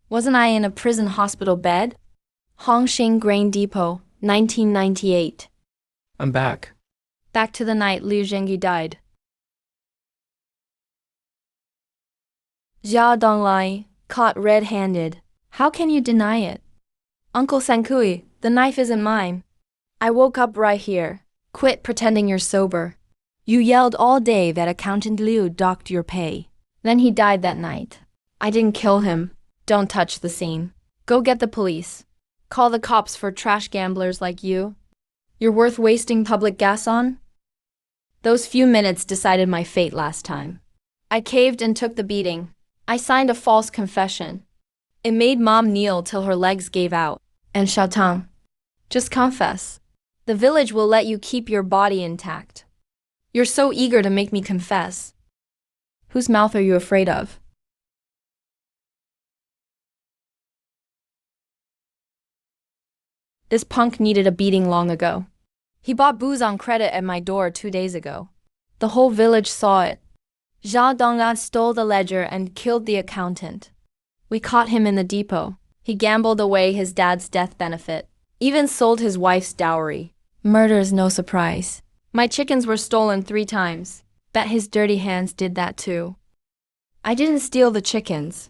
Wasn't I in a prison hospital bed? Hongxing Grain Depot, 1998. I'm back. Back to the night Liu Zhengyi died. Jia Donglai, caught red-handed. How can you deny it? Uncle Sankui, the knife isn't mine. I woke up right here. Quit pretending you're sober. You yelled all day that Accountant Liu docked your pay. Then he died that night. I didn't kill him. Don't touch the scene. Go get the police. Call the cops for trash gamblers like you. You're worth wasting public gas on? Those few minutes decided my fate last time. I caved and took the beating. I signed a false confession. It made Mom kneel till her legs gave out. And Xiaotang, just confess. The village will let you keep your body intact. You're so eager to make me confess. Whose mouth are you afraid of? This punk needed a beating long ago. He bought booze on credit at my door 2 days ago. The whole village saw it. Jia Dongan stole the ledger and killed the accountant. We caught him in the depot. He gambled away his dad's death benefit, even sold his wife's dowry. Murder is no surprise. My chickens were stolen 3 times. Bet his dirty hands did that too. I didn't steal the chickens.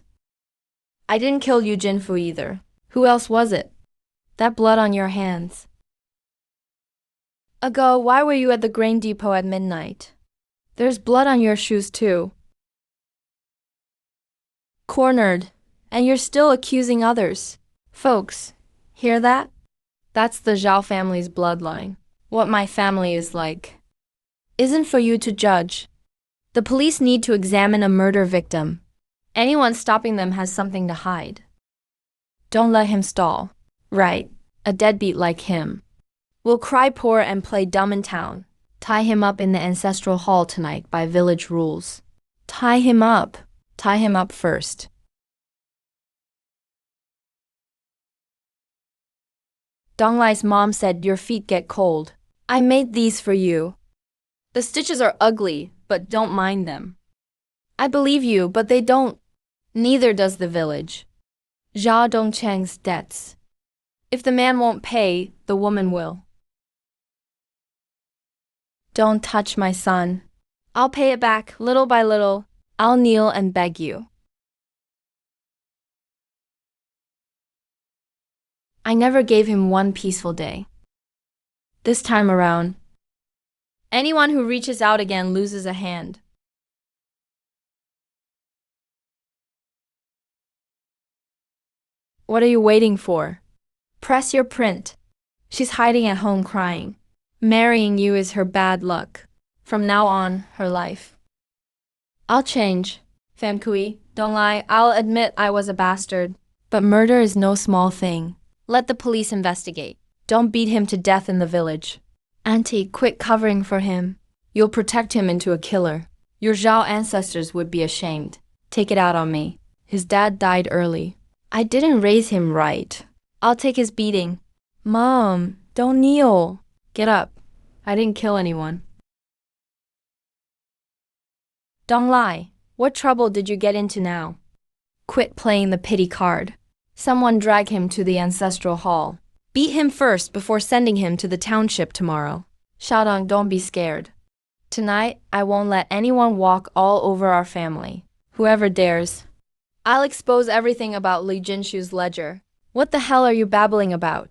I didn't kill Yu Jinfu either. Who else was it? That blood on your hands. Ago, why were you at the grain depot at midnight? There's blood on your shoes too. Cornered, and you're still accusing others. Folks, hear that? That's the Zhao family's bloodline. What my family is like isn't for you to judge. The police need to examine a murder victim. Anyone stopping them has something to hide. Don't let him stall. Right, a deadbeat like him. We'll cry poor and play dumb in town. Tie him up in the ancestral hall tonight by village rules. Tie him up. Tie him up first. Donglai's mom said your feet get cold. I made these for you. The stitches are ugly, but don't mind them. I believe you, but they don't. Neither does the village. Jia Dongcheng's debts. If the man won't pay, the woman will. Don't touch my son. I'll pay it back little by little. I'll kneel and beg you. I never gave him one peaceful day. This time around, anyone who reaches out again loses a hand. What are you waiting for? Press your print. She's hiding at home crying. Marrying you is her bad luck. From now on, her life. I'll change. Fan Kui, don't lie, I'll admit I was a bastard. But murder is no small thing. Let the police investigate. Don't beat him to death in the village. Auntie, quit covering for him. You'll protect him into a killer. Your Zhao ancestors would be ashamed. Take it out on me. His dad died early. I didn't raise him right. I'll take his beating. Mom, don't kneel. Get up. I didn't kill anyone. Don't lie. What trouble did you get into now? Quit playing the pity card. Someone drag him to the ancestral hall. Beat him first before sending him to the township tomorrow. Xiaodong, don't be scared. Tonight, I won't let anyone walk all over our family. Whoever dares. I'll expose everything about Li Jinshu's ledger. What the hell are you babbling about?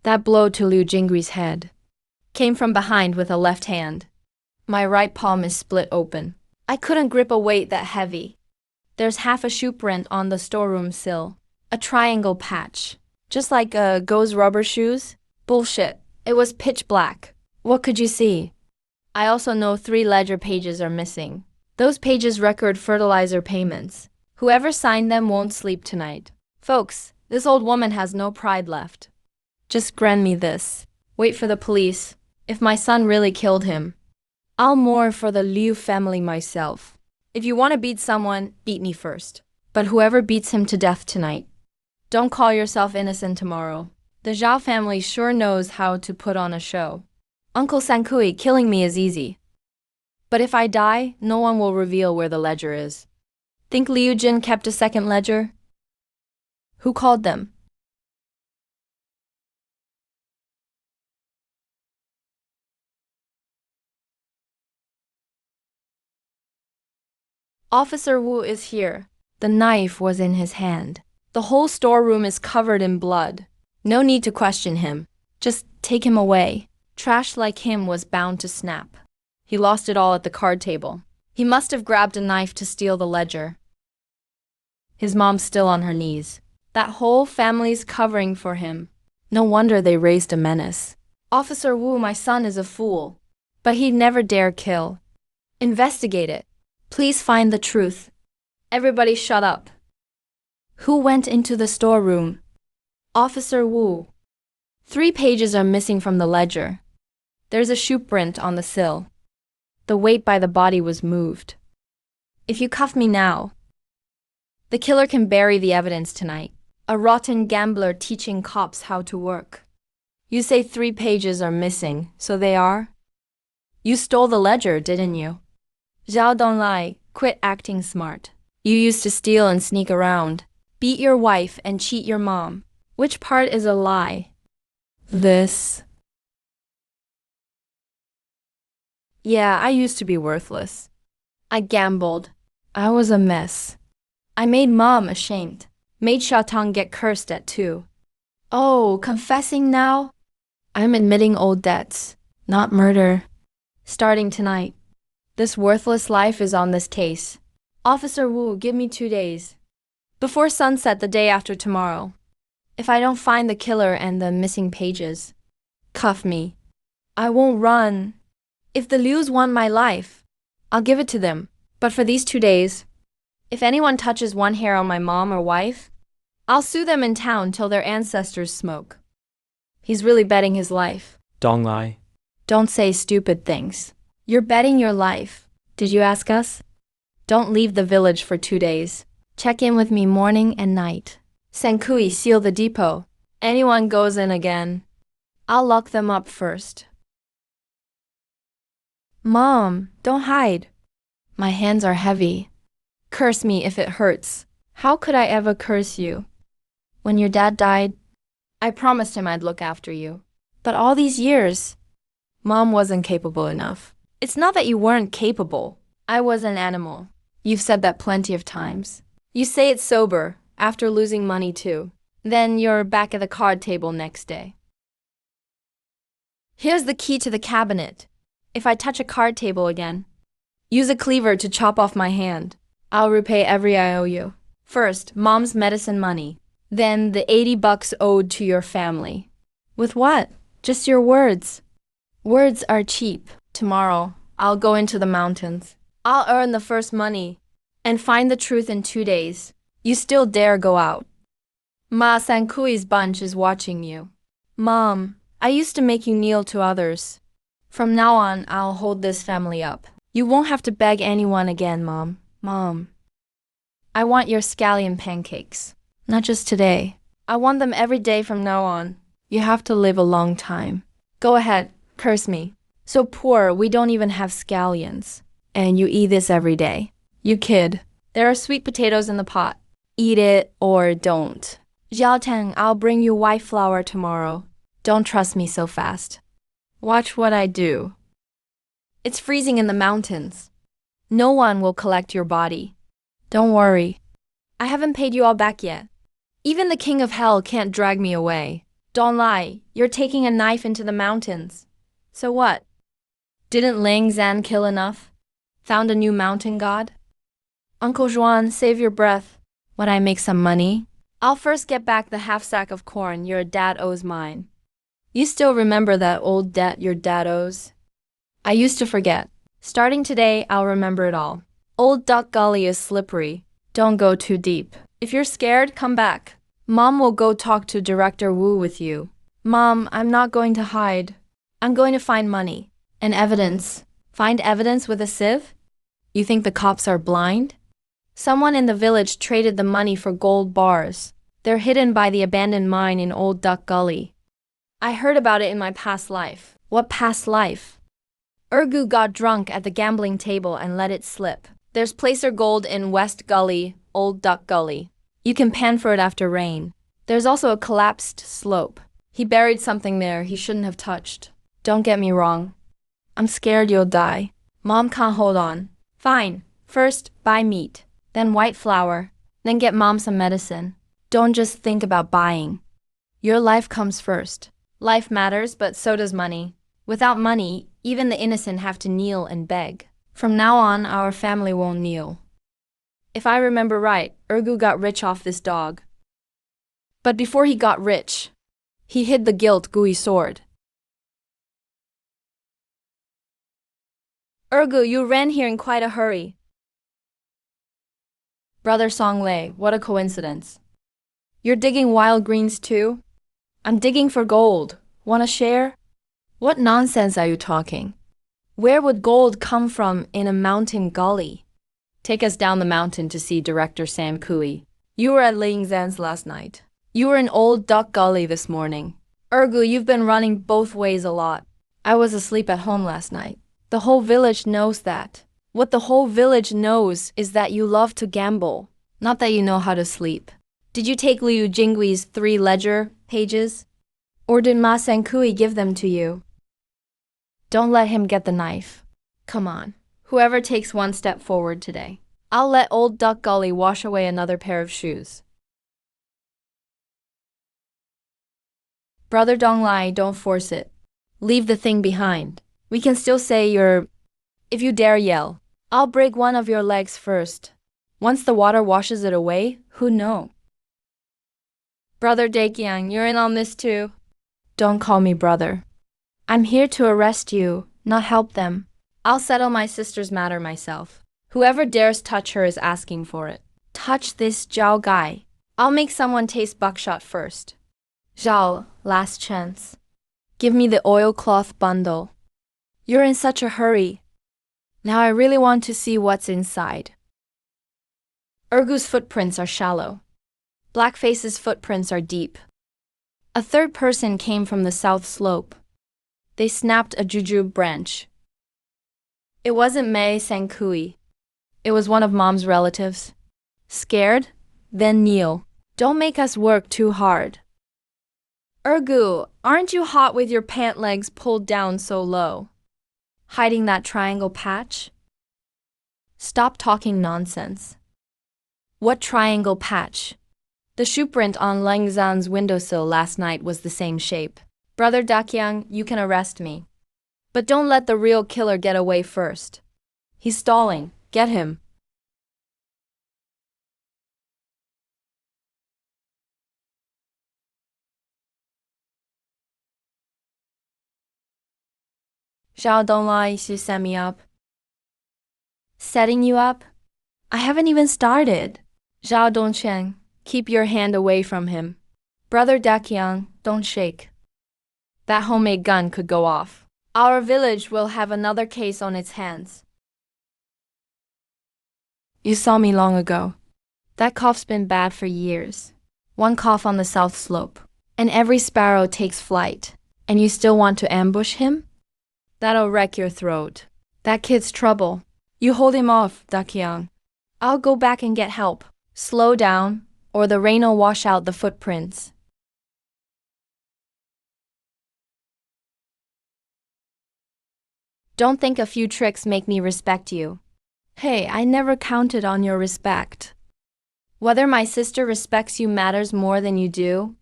That blow to Liu Jinggui's head came from behind with a left hand. My right palm is split open. I couldn't grip a weight that heavy. There's half a shoe print on the storeroom sill. A triangle patch. Just like Go's rubber shoes? Bullshit. It was pitch black. What could you see? I also know 3 ledger pages are missing. Those pages record fertilizer payments. Whoever signed them won't sleep tonight. Folks, this old woman has no pride left. Just grant me this. Wait for the police. If my son really killed him, I'll mourn for the Liu family myself. If you want to beat someone, beat me first. But whoever beats him to death tonight, don't call yourself innocent tomorrow. The Zhao family sure knows how to put on a show. Uncle Sankui, killing me is easy. But if I die, no one will reveal where the ledger is. Think Liu Jin kept a second ledger? Who called them? Officer Wu is here. The knife was in his hand. The whole storeroom is covered in blood. No need to question him. Just take him away. Trash like him was bound to snap. He lost it all at the card table. He must have grabbed a knife to steal the ledger. His mom's still on her knees. That whole family's covering for him. No wonder they raised a menace. Officer Wu, my son is a fool. But he'd never dare kill. Investigate it. Please find the truth. Everybody shut up. Who went into the storeroom? Officer Wu. 3 pages are missing from the ledger. There's a shoe print on the sill. The weight by the body was moved. If you cuff me now, the killer can bury the evidence tonight. A rotten gambler teaching cops how to work. You say 3 pages are missing, so they are? You stole the ledger, didn't you? Zhao, don't lie. Quit acting smart. You used to steal and sneak around. Beat your wife and cheat your mom. Which part is a lie? This. Yeah, I used to be worthless. I gambled. I was a mess. I made mom ashamed. Made Shatang get cursed at too. Oh, confessing now? I'm admitting old debts, not murder. Starting tonight. This worthless life is on this case. Officer Wu, give me 2 days. Before sunset the day after tomorrow. If I don't find the killer and the missing pages, cuff me. I won't run. If the Lius want my life, I'll give it to them. But for these 2 days, if anyone touches one hair on my mom or wife, I'll sue them in town till their ancestors smoke. He's really betting his life. Don't lie. Don't say stupid things. You're betting your life. Did you ask us? Don't leave the village for 2 days. Check in with me morning and night. Senkui, seal the depot. Anyone goes in again, I'll lock them up first. Mom, don't hide. My hands are heavy. Curse me if it hurts. How could I ever curse you? When your dad died, I promised him I'd look after you. But all these years, Mom wasn't capable enough. It's not that you weren't capable. I was an animal. You've said that plenty of times. You say it sober, after losing money too. Then you're back at the card table next day. Here's the key to the cabinet. If I touch a card table again, use a cleaver to chop off my hand. I'll repay every I owe you. First, Mom's medicine money. Then the $80 owed to your family. With what? Just your words. Words are cheap. Tomorrow, I'll go into the mountains. I'll earn the first money and find the truth in 2 days. You still dare go out. Ma Sankui's bunch is watching you. Mom, I used to make you kneel to others. From now on, I'll hold this family up. You won't have to beg anyone again, Mom. Mom, I want your scallion pancakes. Not just today. I want them every day from now on. You have to live a long time. Go ahead, curse me. So poor, we don't even have scallions. And you eat this every day. You kid. There are sweet potatoes in the pot. Eat it or don't. Xiao Tang, I'll bring you white flour tomorrow. Don't trust me so fast. Watch what I do. It's freezing in the mountains. No one will collect your body. Don't worry. I haven't paid you all back yet. Even the king of hell can't drag me away. Don't lie. You're taking a knife into the mountains. So what? Didn't Lang Zan kill enough? Found a new mountain god? Uncle Juan, save your breath. When I make some money, I'll first get back the half sack of corn your dad owes mine. You still remember that old debt your dad owes? I used to forget. Starting today, I'll remember it all. Old Duck Gully is slippery. Don't go too deep. If you're scared, come back. Mom will go talk to Director Wu with you. Mom, I'm not going to hide. I'm going to find money. And evidence. Find evidence with a sieve? You think the cops are blind? Someone in the village traded the money for gold bars. They're hidden by the abandoned mine in Old Duck Gully. I heard about it in my past life. What past life? Urgu got drunk at the gambling table and let it slip. There's placer gold in West Gully, Old Duck Gully. You can pan for it after rain. There's also a collapsed slope. He buried something there he shouldn't have touched. Don't get me wrong. I'm scared you'll die. Mom can't hold on. Fine. First, buy meat. Then white flour. Then get Mom some medicine. Don't just think about buying. Your life comes first. Life matters, but so does money. Without money, even the innocent have to kneel and beg. From now on, our family won't kneel. If I remember right, Ergu got rich off this dog. But before he got rich, he hid the gilt gooey sword. Ergu, you ran here in quite a hurry. Brother Songlei, what a coincidence. You're digging wild greens too? I'm digging for gold. Wanna share? What nonsense are you talking? Where would gold come from in a mountain gully? Take us down the mountain to see Director Sam Kui. You were at Ling Zan's last night. You were in Old Duck Gully this morning. Ergu, you've been running both ways a lot. I was asleep at home last night. The whole village knows that. What the whole village knows is that you love to gamble, not that you know how to sleep. Did you take Liu Jinggui's 3 ledger pages? Or did Ma Sankui give them to you? Don't let him get the knife. Come on. Whoever takes one step forward today, I'll let Old Duck Gully wash away another pair of shoes. Brother Donglai, don't force it. Leave the thing behind. We can still say you're... If you dare yell, I'll break one of your legs first. Once the water washes it away, who knows? Brother Daekyang, you're in on this too. Don't call me brother. I'm here to arrest you, not help them. I'll settle my sister's matter myself. Whoever dares touch her is asking for it. Touch this Zhao guy. I'll make someone taste buckshot first. Zhao, last chance. Give me the oilcloth bundle. You're in such a hurry. Now I really want to see what's inside. Ergu's footprints are shallow. Blackface's footprints are deep. A third person came from the south slope. They snapped a jujube branch. It wasn't Mei Sankui. It was one of Mom's relatives. Scared? Then kneel. Don't make us work too hard. Ergu, aren't you hot with your pant legs pulled down so low? Hiding that triangle patch? Stop talking nonsense. What triangle patch? The shoe print on Lang Zan's windowsill last night was the same shape. Brother Dakyang, you can arrest me. But don't let the real killer get away first. He's stalling. Get him. Zhao Donglai, you set me up. Setting you up? I haven't even started. Zhao Dongchen, keep your hand away from him. Brother Dakyang, don't shake. That homemade gun could go off. Our village will have another case on its hands. You saw me long ago. That cough's been bad for years. One cough on the south slope, and every sparrow takes flight. And you still want to ambush him? That'll wreck your throat. That kid's trouble. You hold him off, Dakyang. I'll go back and get help. Slow down, or the rain'll wash out the footprints. Don't think a few tricks make me respect you. Hey, I never counted on your respect. Whether my sister respects you matters more than you do.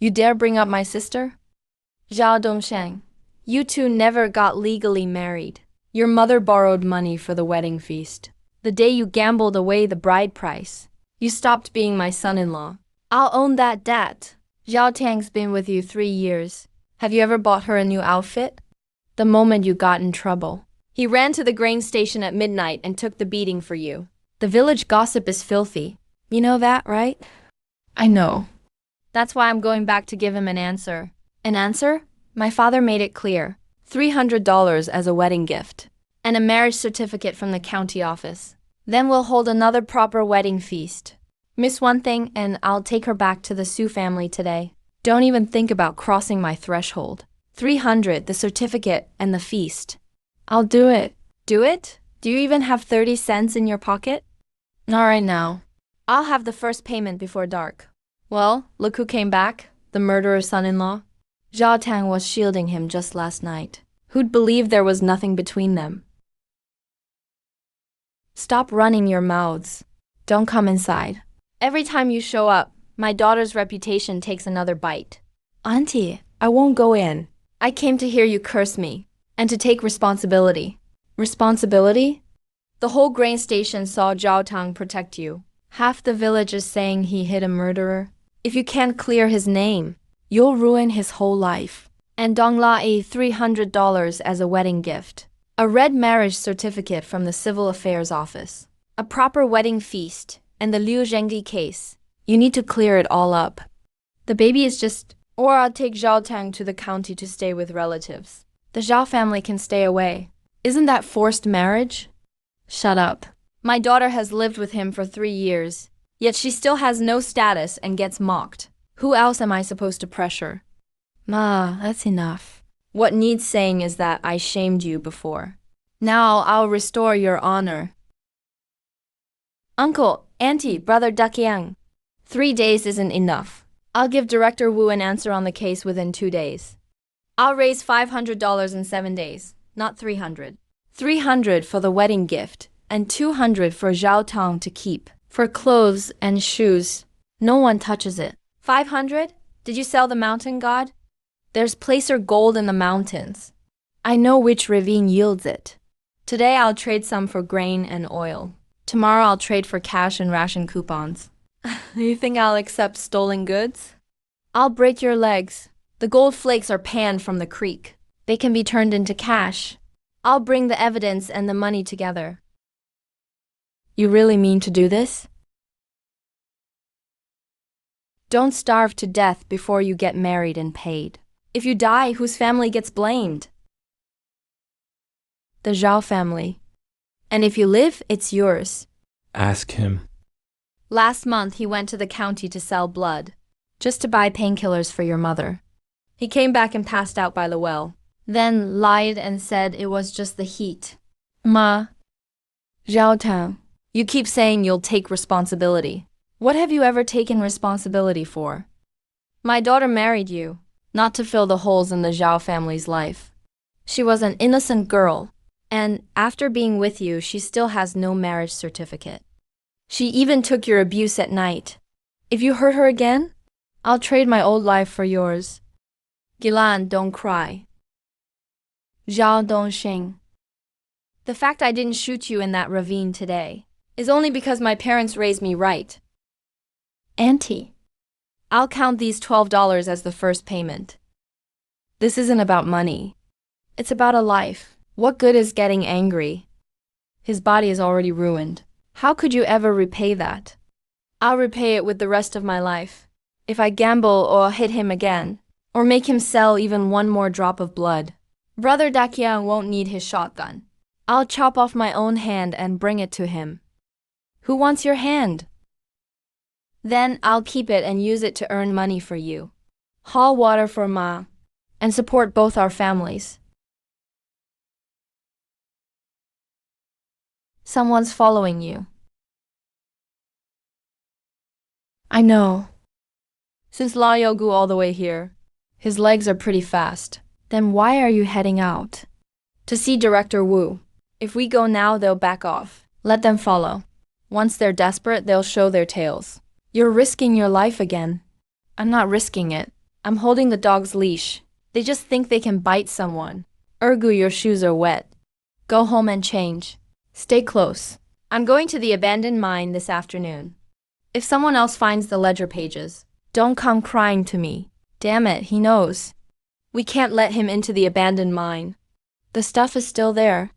You dare bring up my sister? Zhao Dongsheng, you two never got legally married. Your mother borrowed money for the wedding feast. The day you gambled away the bride price, you stopped being my son-in-law. I'll own that debt. Zhao Tang's been with you 3 years. Have you ever bought her a new outfit? The moment you got in trouble, he ran to the grain station at midnight and took the beating for you. The village gossip is filthy. You know that, right? I know. That's why I'm going back to give him an answer. An answer? My father made it clear. $300 as a wedding gift. And a marriage certificate from the county office. Then we'll hold another proper wedding feast. Miss one thing and I'll take her back to the Su family today. Don't even think about crossing my threshold. 300, the certificate, and the feast. I'll do it. Do it? Do you even have 30 cents in your pocket? Not right now. I'll have the first payment before dark. Well, look who came back, the murderer's son-in-law. Zhao Tang was shielding him just last night. Who'd believe there was nothing between them? Stop running your mouths. Don't come inside. Every time you show up, my daughter's reputation takes another bite. Auntie, I won't go in. I came to hear you curse me, and to take responsibility. Responsibility? The whole grain station saw Zhao Tang protect you. Half the village is saying he hid a murderer. If you can't clear his name, you'll ruin his whole life. And Donglai $300 as a wedding gift. A red marriage certificate from the Civil Affairs Office. A proper wedding feast, and the Liu Zhengdi case. You need to clear it all up. The baby is just... Or I'll take Zhao Tang to the county to stay with relatives. The Zhao family can stay away. Isn't that forced marriage? Shut up. My daughter has lived with him for 3 years, yet she still has no status and gets mocked. Who else am I supposed to pressure? Ma, that's enough. What needs saying is that I shamed you before. Now I'll restore your honor. Uncle, Auntie, Brother Dakiang. 3 days isn't enough. I'll give Director Wu an answer on the case within 2 days. I'll raise $500 in 7 days, not 300. 300 for the wedding gift, and 200 for Zhao Tang to keep. For clothes and shoes, no one touches it. 500? Did you sell the mountain god? There's placer gold in the mountains. I know which ravine yields it. Today I'll trade some for grain and oil. Tomorrow I'll trade for cash and ration coupons. You think I'll accept stolen goods? I'll break your legs. The gold flakes are panned from the creek. They can be turned into cash. I'll bring the evidence and the money together. You really mean to do this? Don't starve to death before you get married and paid. If you die, whose family gets blamed? The Zhao family. And if you live, it's yours. Ask him. Last month, he went to the county to sell blood, just to buy painkillers for your mother. He came back and passed out by the well, then lied and said it was just the heat. Ma, Zhao Tang, you keep saying you'll take responsibility. What have you ever taken responsibility for? My daughter married you, not to fill the holes in the Zhao family's life. She was an innocent girl, and after being with you, she still has no marriage certificate. She even took your abuse at night. If you hurt her again, I'll trade my old life for yours. Gilan, don't cry. Zhao Dongxing. The fact I didn't shoot you in that ravine today is only because my parents raised me right. Auntie, I'll count these $12 as the first payment. This isn't about money. It's about a life. What good is getting angry? His body is already ruined. How could you ever repay that? I'll repay it with the rest of my life. If I gamble or hit him again, or make him sell even one more drop of blood. Brother Dakiang won't need his shotgun. I'll chop off my own hand and bring it to him. Who wants your hand? Then I'll keep it and use it to earn money for you. Haul water for Ma, and support both our families. Someone's following you. I know. Since Lao Yogu all the way here, his legs are pretty fast. Then why are you heading out? To see Director Wu. If we go now, they'll back off. Let them follow. Once they're desperate, they'll show their tails. You're risking your life again. I'm not risking it. I'm holding the dog's leash. They just think they can bite someone. Ergu, your shoes are wet. Go home and change. Stay close. I'm going to the abandoned mine this afternoon. If someone else finds the ledger pages, don't come crying to me. Damn it, he knows. We can't let him into the abandoned mine. The stuff is still there.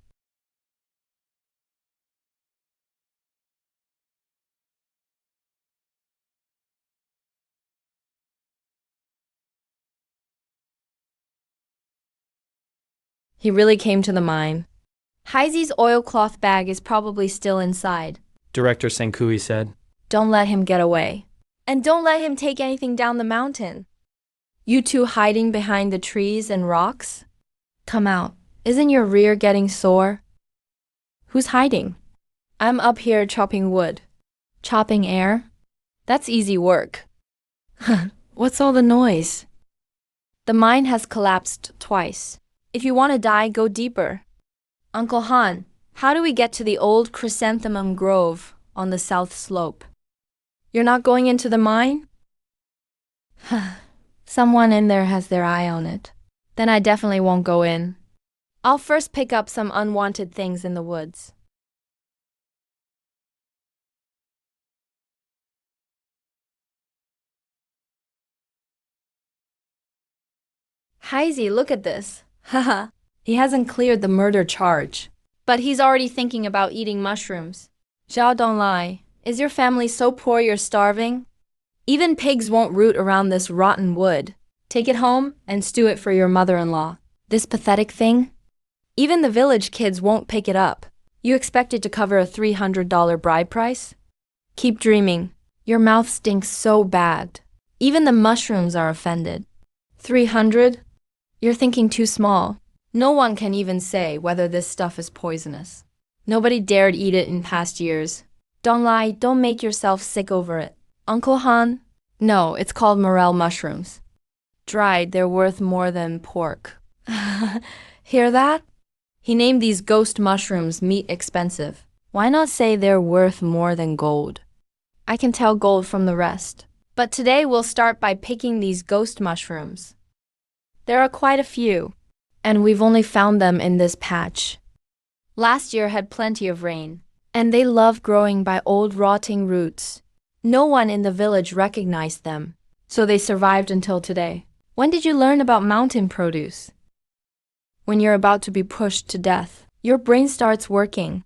He really came to the mine. Heizi's oilcloth bag is probably still inside. Director Senkui said. Don't let him get away. And don't let him take anything down the mountain. You two hiding behind the trees and rocks? Come out. Isn't your rear getting sore? Who's hiding? I'm up here chopping wood. Chopping air? That's easy work. What's all the noise? The mine has collapsed twice. If you want to die, go deeper. Uncle Han, how do we get to the old chrysanthemum grove on the south slope? You're not going into the mine? Someone in there has their eye on it. Then I definitely won't go in. I'll first pick up some unwanted things in the woods. Heisey, look at this. Haha. He hasn't cleared the murder charge. But he's already thinking about eating mushrooms. Zhao, don't lie. Is your family so poor you're starving? Even pigs won't root around this rotten wood. Take it home and stew it for your mother-in-law. This pathetic thing? Even the village kids won't pick it up. You expect it to cover a $300 bride price? Keep dreaming. Your mouth stinks so bad. Even the mushrooms are offended. 300? You're thinking too small. No one can even say whether this stuff is poisonous. Nobody dared eat it in past years. Don't lie, don't make yourself sick over it. Uncle Han? No, it's called morel mushrooms. Dried, they're worth more than pork. Hear that? He named these ghost mushrooms meat expensive. Why not say they're worth more than gold? I can tell gold from the rest. But today we'll start by picking these ghost mushrooms. There are quite a few, and we've only found them in this patch. Last year had plenty of rain, and they love growing by old rotting roots. No one in the village recognized them, so they survived until today. When did you learn about mountain produce? When you're about to be pushed to death, your brain starts working.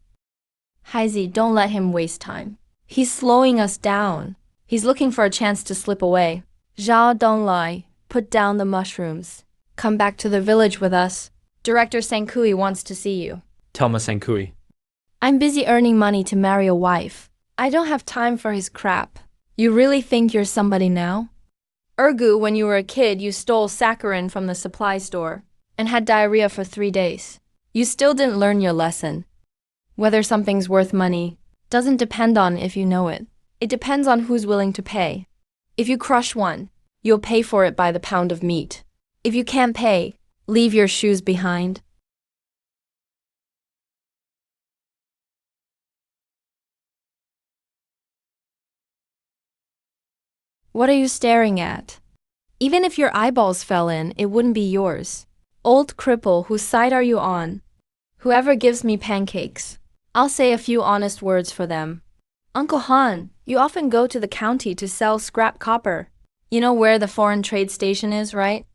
Heisey, don't let him waste time. He's slowing us down. He's looking for a chance to slip away. Zhao, don't lie. Put down the mushrooms. Come back to the village with us. Director Sankui wants to see you. Tell Ma Sankui. I'm busy earning money to marry a wife. I don't have time for his crap. You really think you're somebody now? Ergu, when you were a kid, you stole saccharin from the supply store and had diarrhea for 3 days. You still didn't learn your lesson. Whether something's worth money doesn't depend on if you know it. It depends on who's willing to pay. If you crush one, you'll pay for it by the pound of meat. If you can't pay, leave your shoes behind. What are you staring at? Even if your eyeballs fell in, it wouldn't be yours. Old cripple, whose side are you on? Whoever gives me pancakes, I'll say a few honest words for them. Uncle Han, you often go to the county to sell scrap copper. You know where the foreign trade station is, right?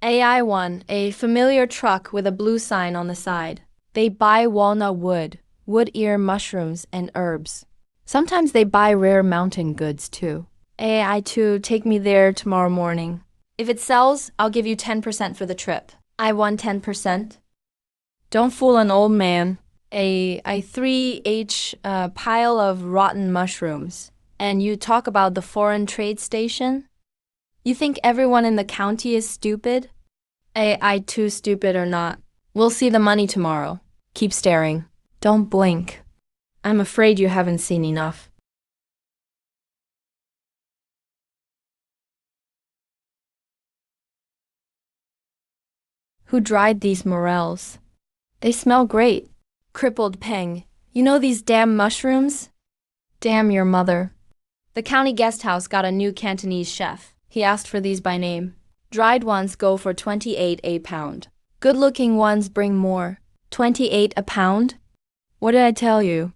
AI1, a familiar truck with a blue sign on the side. They buy walnut wood, wood ear mushrooms, and herbs. Sometimes they buy rare mountain goods too. AI2, take me there tomorrow morning. If it sells, I'll give you 10% for the trip. I won 10%. Don't fool an old man. A 3H pile of rotten mushrooms. And you talk about the foreign trade station? You think everyone in the county is stupid? AI2 stupid or not. We'll see the money tomorrow. Keep staring. Don't blink. I'm afraid you haven't seen enough. Who dried these morels? They smell great. Crippled Peng, you know these damn mushrooms? Damn your mother. The county guest house got a new Cantonese chef. He asked for these by name. Dried ones go for 28 a pound. Good-looking ones bring more. 28 a pound? What did I tell you?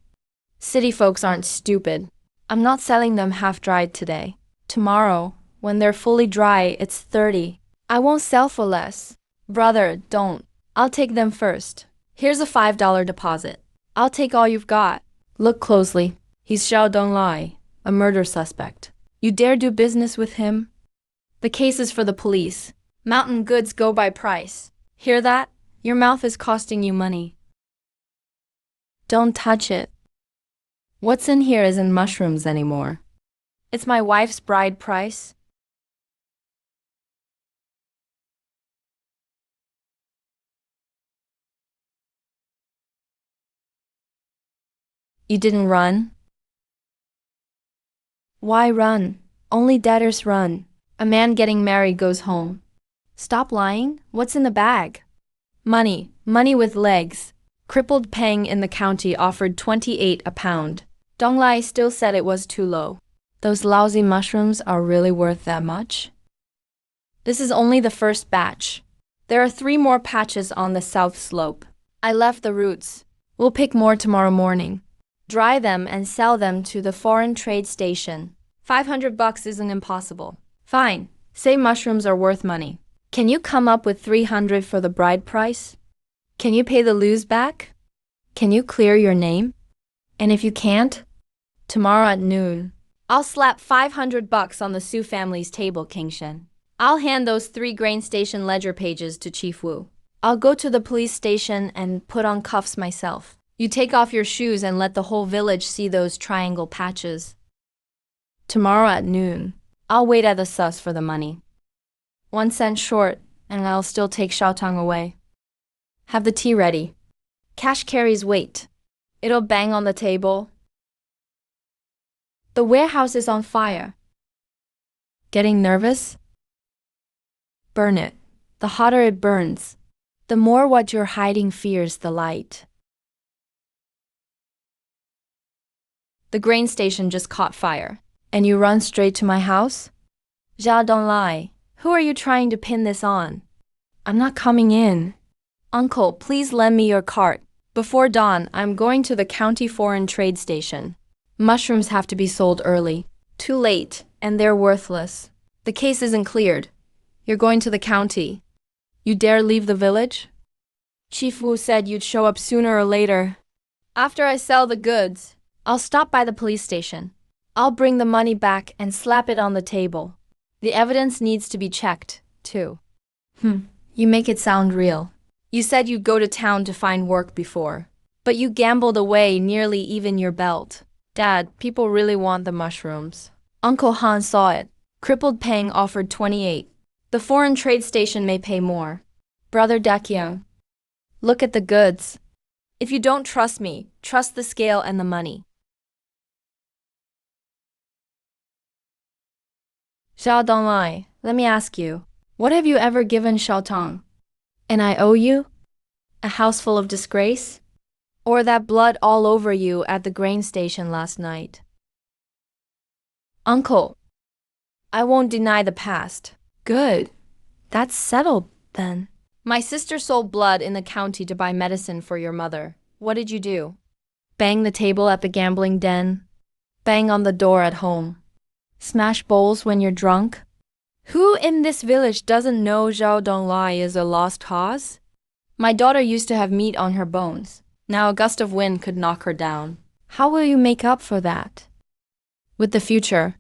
City folks aren't stupid. I'm not selling them half-dried today. Tomorrow, when they're fully dry, it's 30. I won't sell for less. Brother, don't. I'll take them first. Here's a $5 deposit. I'll take all you've got. Look closely. He's Xiao Donglai, a murder suspect. You dare do business with him? The case is for the police. Mountain goods go by price. Hear that? Your mouth is costing you money. Don't touch it. What's in here isn't mushrooms anymore. It's my wife's bride price. You didn't run? Why run? Only debtors run. A man getting married goes home. Stop lying. What's in the bag? Money. Money with legs. Crippled Peng in the county offered 28 a pound. Dong Lai still said it was too low. Those lousy mushrooms are really worth that much? This is only the first batch. There are 3 more patches on the south slope. I left the roots. We'll pick more tomorrow morning. Dry them and sell them to the foreign trade station. $500 isn't impossible. Fine. Say mushrooms are worth money. Can you come up with 300 for the bride price? Can you pay the loose back? Can you clear your name? And if you can't, tomorrow at noon, I'll slap $500 on the Su family's table, King Shen. I'll hand those 3 grain station ledger pages to Chief Wu. I'll go to the police station and put on cuffs myself. You take off your shoes and let the whole village see those triangle patches. Tomorrow at noon, I'll wait at the sus for the money. 1 cent short, and I'll still take Xiaotong away. Have the tea ready. Cash carries weight. It'll bang on the table. The warehouse is on fire. Getting nervous? Burn it. The hotter it burns, the more what you're hiding fears the light. The grain station just caught fire, and you run straight to my house? Zhao don't lie. Who are you trying to pin this on? I'm not coming in. Uncle, please lend me your cart. Before dawn, I'm going to the county foreign trade station. Mushrooms have to be sold early. Too late, and they're worthless. The case isn't cleared. You're going to the county. You dare leave the village? Chief Wu said you'd show up sooner or later. After I sell the goods, I'll stop by the police station. I'll bring the money back and slap it on the table. The evidence needs to be checked, too. You make it sound real. You said you'd go to town to find work before, but you gambled away nearly even your belt. Dad, people really want the mushrooms. Uncle Han saw it. Crippled Peng offered 28. The foreign trade station may pay more. Brother Dakyang, look at the goods. If you don't trust me, trust the scale and the money. Xiao don't lie. Let me ask you, what have you ever given Xiaotong? And I owe you? A house full of disgrace? Or that blood all over you at the grain station last night? Uncle, I won't deny the past. Good. That's settled, then. My sister sold blood in the county to buy medicine for your mother. What did you do? Bang the table at the gambling den? Bang on the door at home? Smash bowls when you're drunk? Who in this village doesn't know Zhao Donglai is a lost cause? My daughter used to have meat on her bones. Now a gust of wind could knock her down. How will you make up for that? With the future.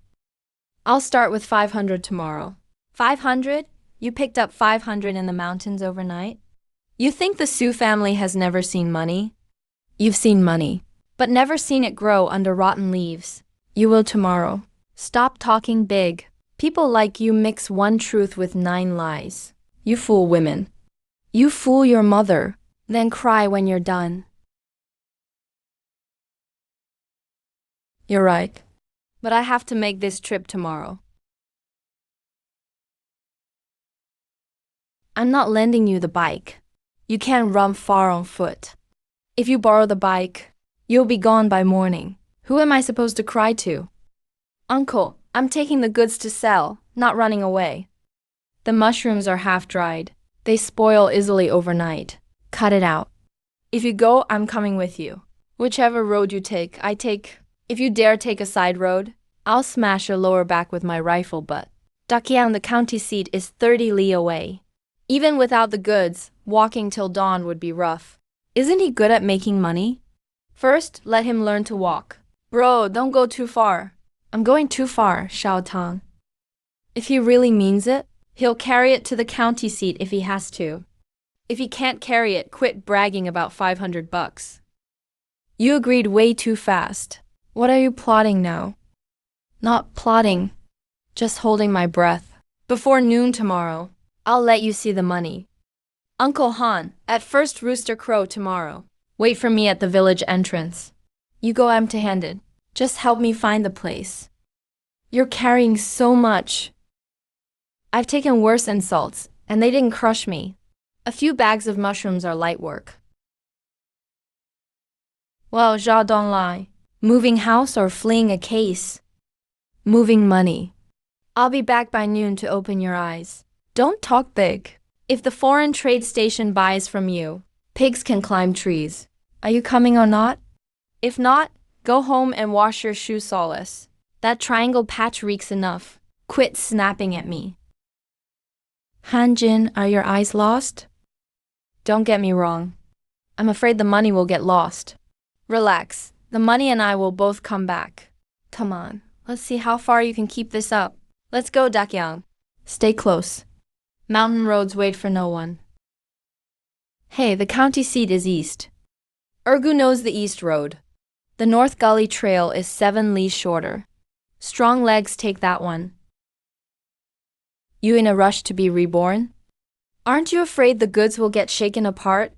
I'll start with 500 tomorrow. 500? You picked up 500 in the mountains overnight? You think the Su family has never seen money? You've seen money, but never seen it grow under rotten leaves. You will tomorrow. Stop talking big. People like you mix one truth with 9 lies. You fool women. You fool your mother, then cry when you're done. You're right. But I have to make this trip tomorrow. I'm not lending you the bike. You can't run far on foot. If you borrow the bike, you'll be gone by morning. Who am I supposed to cry to? Uncle, I'm taking the goods to sell, not running away. The mushrooms are half-dried. They spoil easily overnight. Cut it out. If you go, I'm coming with you. Whichever road you take, I take. If you dare take a side road, I'll smash your lower back with my rifle butt. Dakyang, the county seat, is 30 li away. Even without the goods, walking till dawn would be rough. Isn't he good at making money? First, let him learn to walk. Bro, don't go too far. I'm going too far, Xiaotong. If he really means it, he'll carry it to the county seat if he has to. If he can't carry it, quit bragging about $500. You agreed way too fast. What are you plotting now? Not plotting, just holding my breath. Before noon tomorrow, I'll let you see the money. Uncle Han, at first rooster crow tomorrow. Wait for me at the village entrance. You go empty-handed. Just help me find the place. You're carrying so much. I've taken worse insults, and they didn't crush me. A few bags of mushrooms are light work. Well, Zha don't lie. Moving house or fleeing a case? Moving money. I'll be back by noon to open your eyes. Don't talk big. If the foreign trade station buys from you, pigs can climb trees. Are you coming or not? If not, go home and wash your shoe solace. That triangle patch reeks enough. Quit snapping at me. Hanjin, are your eyes lost? Don't get me wrong. I'm afraid the money will get lost. Relax. The money and I will both come back. Come on, let's see how far you can keep this up. Let's go, Dakyang. Stay close. Mountain roads wait for no one. Hey, the county seat is east. Ergu knows the east road. The North Gully Trail is 7 li shorter. Strong legs take that one. You in a rush to be reborn? Aren't you afraid the goods will get shaken apart?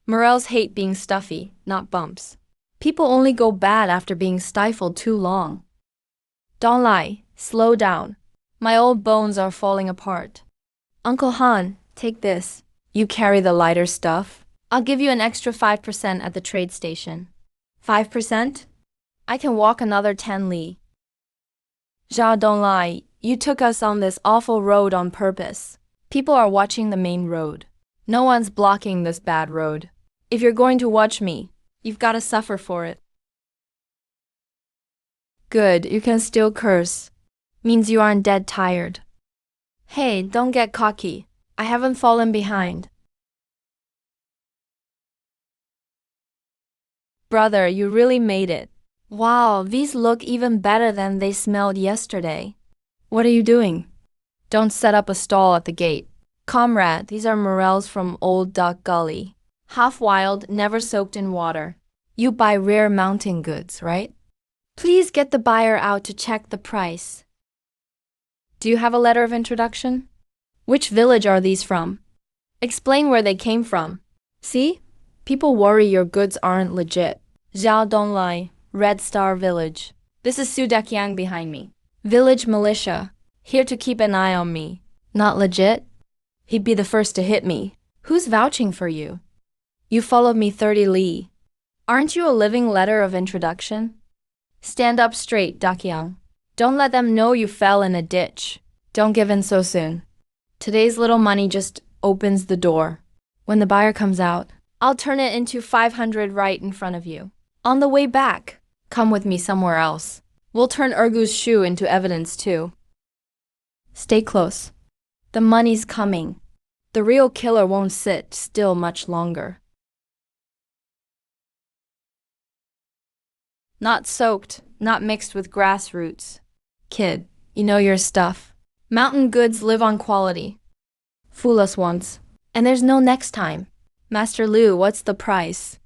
Morels hate being stuffy, not bumps. People only go bad after being stifled too long. Don't lie, slow down. My old bones are falling apart. Uncle Han, take this. You carry the lighter stuff. I'll give you an extra 5% at the trade station. 5%? I can walk another 10 li. Zha, don't lie. You took us on this awful road on purpose. People are watching the main road. No one's blocking this bad road. If you're going to watch me, you've got to suffer for it. Good, you can still curse. Means you aren't dead tired. Hey, don't get cocky. I haven't fallen behind. Brother, you really made it. Wow, these look even better than they smelled yesterday. What are you doing? Don't set up a stall at the gate. Comrade, these are morels from Old Duck Gully. Half wild, never soaked in water. You buy rare mountain goods, right? Please get the buyer out to check the price. Do you have a letter of introduction? Which village are these from? Explain where they came from. See? People worry your goods aren't legit. Zhao don't lie. Red Star Village. This is Su Dakyang behind me. Village militia. Here to keep an eye on me. Not legit? He'd be the first to hit me. Who's vouching for you? You followed me 30 li. Aren't you a living letter of introduction? Stand up straight, Dakyang. Don't let them know you fell in a ditch. Don't give in so soon. Today's little money just opens the door. When the buyer comes out, I'll turn it into 500 right in front of you. On the way back, come with me somewhere else. We'll turn Ergu's shoe into evidence too. Stay close. The money's coming. The real killer won't sit still much longer. Not soaked, not mixed with grass roots. Kid, you know your stuff. Mountain goods live on quality. Fool us once, and there's no next time. Master Liu, what's the price?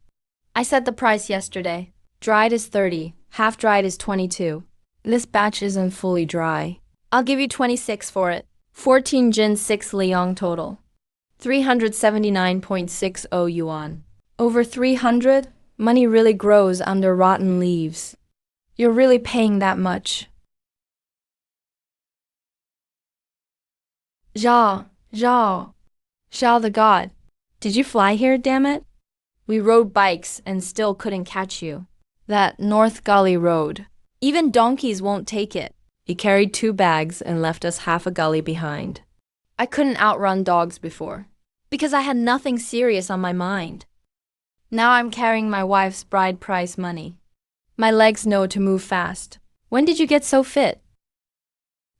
I set the price yesterday. Dried is 30, half dried is 22. This batch isn't fully dry. I'll give you 26 for it. 14 jin 6 liang total. 379.60 yuan. Over 300? Money really grows under rotten leaves. You're really paying that much. Zhao the god. Did you fly here, damn it? We rode bikes and still couldn't catch you. That North Gully road. Even donkeys won't take it. He carried 2 bags and left us half a gully behind. I couldn't outrun dogs before, because I had nothing serious on my mind. Now I'm carrying my wife's bride price money. My legs know to move fast. When did you get so fit?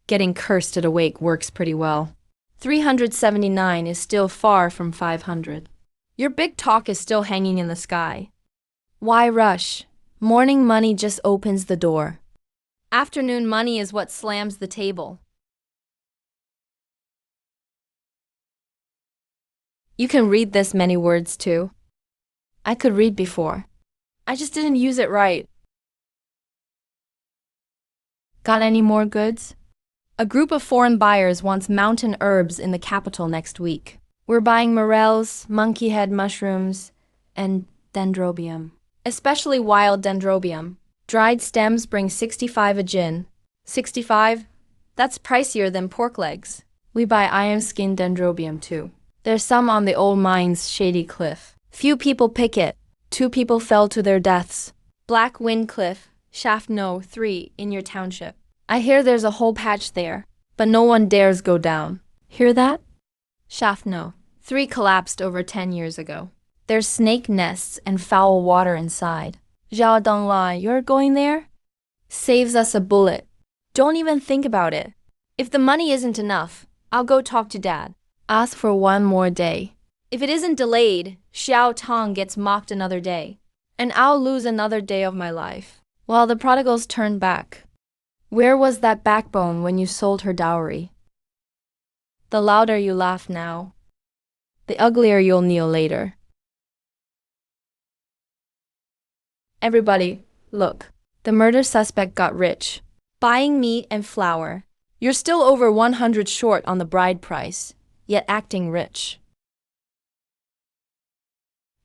Getting cursed at awake works pretty well. 379 is still far from 500. Your big talk is still hanging in the sky. Why rush? Morning money just opens the door. Afternoon money is what slams the table. You can read this many words too. I could read before. I just didn't use it right. Got any more goods? A group of foreign buyers wants mountain herbs in the capital next week. We're buying morels, monkey head mushrooms, and dendrobium. Especially wild dendrobium. Dried stems bring 65 a jin. 65? That's pricier than pork legs. We buy iron skin dendrobium too. There's some on the old mine's shady cliff. Few people pick it. 2 people fell to their deaths. Black Wind Cliff, Shaft No. 3 in your township. I hear there's a whole patch there, but no one dares go down. Hear that? Shaft No. 3 collapsed over 10 years ago. There's snake nests and foul water inside. Zhao Donglai, you're going there? Saves us a bullet. Don't even think about it. If the money isn't enough, I'll go talk to Dad. Ask for 1 more day. If it isn't delayed, Xiao Tong gets mocked another day, and I'll lose another day of my life. While the prodigals turned back. Where was that backbone when you sold her dowry? The louder you laugh now, the uglier you'll kneel later. Everybody, look. The murder suspect got rich. Buying meat and flour. You're still over 100 short on the bride price, yet acting rich.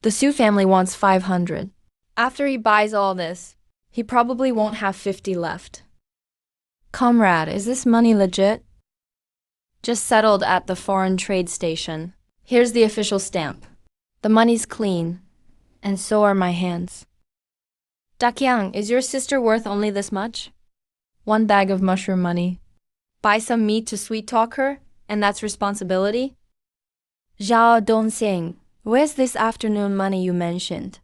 The Su family wants 500. After he buys all this, he probably won't have 50 left. Comrade, is this money legit? Just settled at the foreign trade station. Here's the official stamp. The money's clean, and so are my hands. Dakyang, is your sister worth only this much? 1 bag of mushroom money. Buy some meat to sweet talk her, and that's responsibility? Zhao Dongxing, where's this afternoon money you mentioned?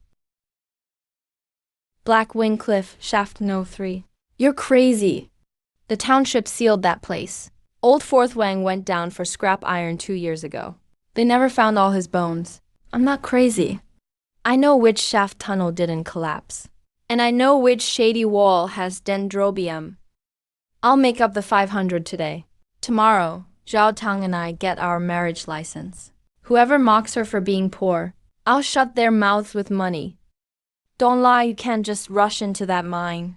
Black Wind Cliff, Shaft No. 3. You're crazy. The township sealed that place. Old Fourth Wang went down for scrap iron 2 years ago. They never found all his bones. I'm not crazy. I know which shaft tunnel didn't collapse. And I know which shady wall has dendrobium. I'll make up the 500 today. Tomorrow, Zhao Tang and I get our marriage license. Whoever mocks her for being poor, I'll shut their mouths with money. Don't lie, you can't just rush into that mine.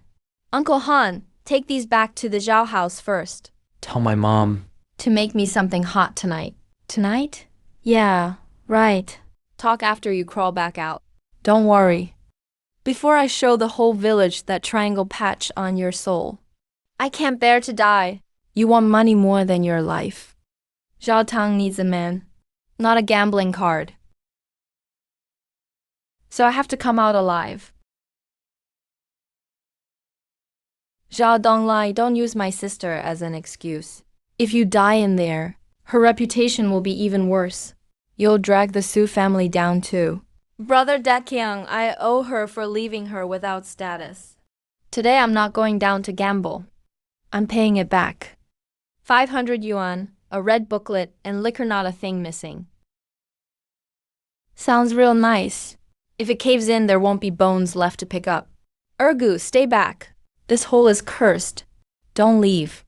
Uncle Han, take these back to the Zhao house first. Tell my mom. To make me something hot tonight. Tonight? Yeah, right. Talk after you crawl back out. Don't worry. Before I show the whole village that triangle patch on your soul. I can't bear to die. You want money more than your life. Zhao Tang needs a man, not a gambling card. So I have to come out alive. Zhao Donglai, don't use my sister as an excuse. If you die in there, her reputation will be even worse. You'll drag the Su family down too. Brother Dakyang, I owe her for leaving her without status. Today I'm not going down to gamble. I'm paying it back. 500 yuan, a red booklet, and liquor not a thing missing. Sounds real nice. If it caves in, there won't be bones left to pick up. Ergu, stay back. This hole is cursed. Don't leave.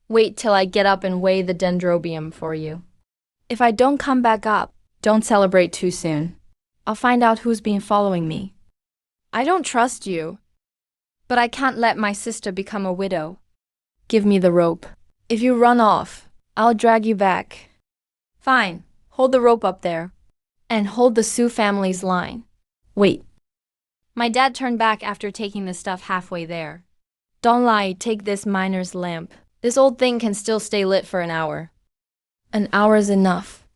Wait till I get up and weigh the dendrobium for you. If I don't come back up, don't celebrate too soon. I'll find out who's been following me. I don't trust you. But I can't let my sister become a widow. Give me the rope. If you run off, I'll drag you back. Fine, hold the rope up there. And hold the Su family's line. Wait. My dad turned back after taking the stuff halfway there. Don't lie, take this miner's lamp. This old thing can still stay lit for an hour. An hour's enough.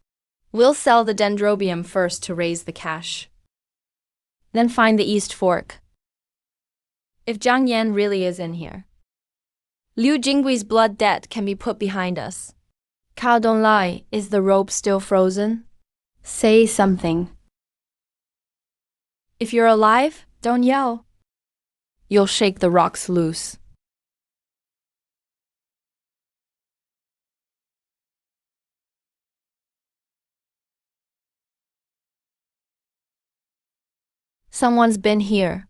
We'll sell the dendrobium first to raise the cash. Then find the East Fork. If Zhang Yan really is in here, Liu Jinggui's blood debt can be put behind us. Cao Donglai, is the rope still frozen? Say something. If you're alive, don't yell. You'll shake the rocks loose. Someone's been here.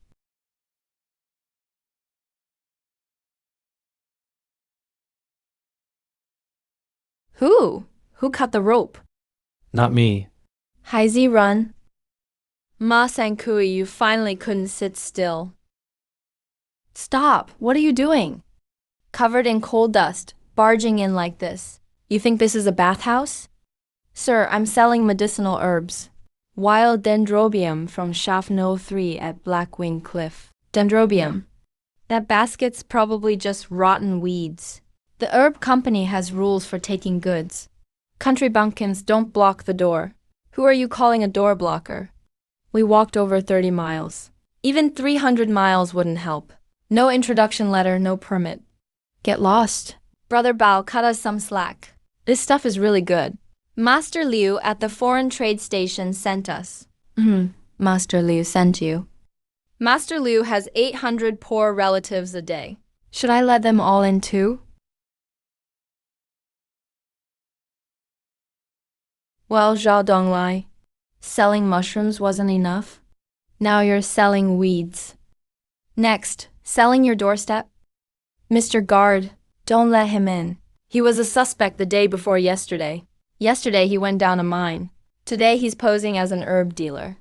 Who? Who cut the rope? Not me. Haizi, run. Ma Sankui, you finally couldn't sit still. Stop! What are you doing? Covered in coal dust, barging in like this. You think this is a bathhouse? Sir, I'm selling medicinal herbs. Wild dendrobium from Shaft No. 3 at Black Wing Cliff. Dendrobium. That basket's probably just rotten weeds. The herb company has rules for taking goods. Country bumpkins don't block the door. Who are you calling a door blocker? We walked over 30 miles. Even 300 miles wouldn't help. No introduction letter, no permit. Get lost. Brother Bao, cut us some slack. This stuff is really good. Master Liu at the foreign trade station sent us. Master Liu sent you. Master Liu has 800 poor relatives a day. Should I let them all in too? Well, Zhao Donglai, selling mushrooms wasn't enough. Now you're selling weeds. Next, selling your doorstep? Mr. Guard, don't let him in. He was a suspect the day before yesterday. Yesterday he went down a mine. Today he's posing as an herb dealer.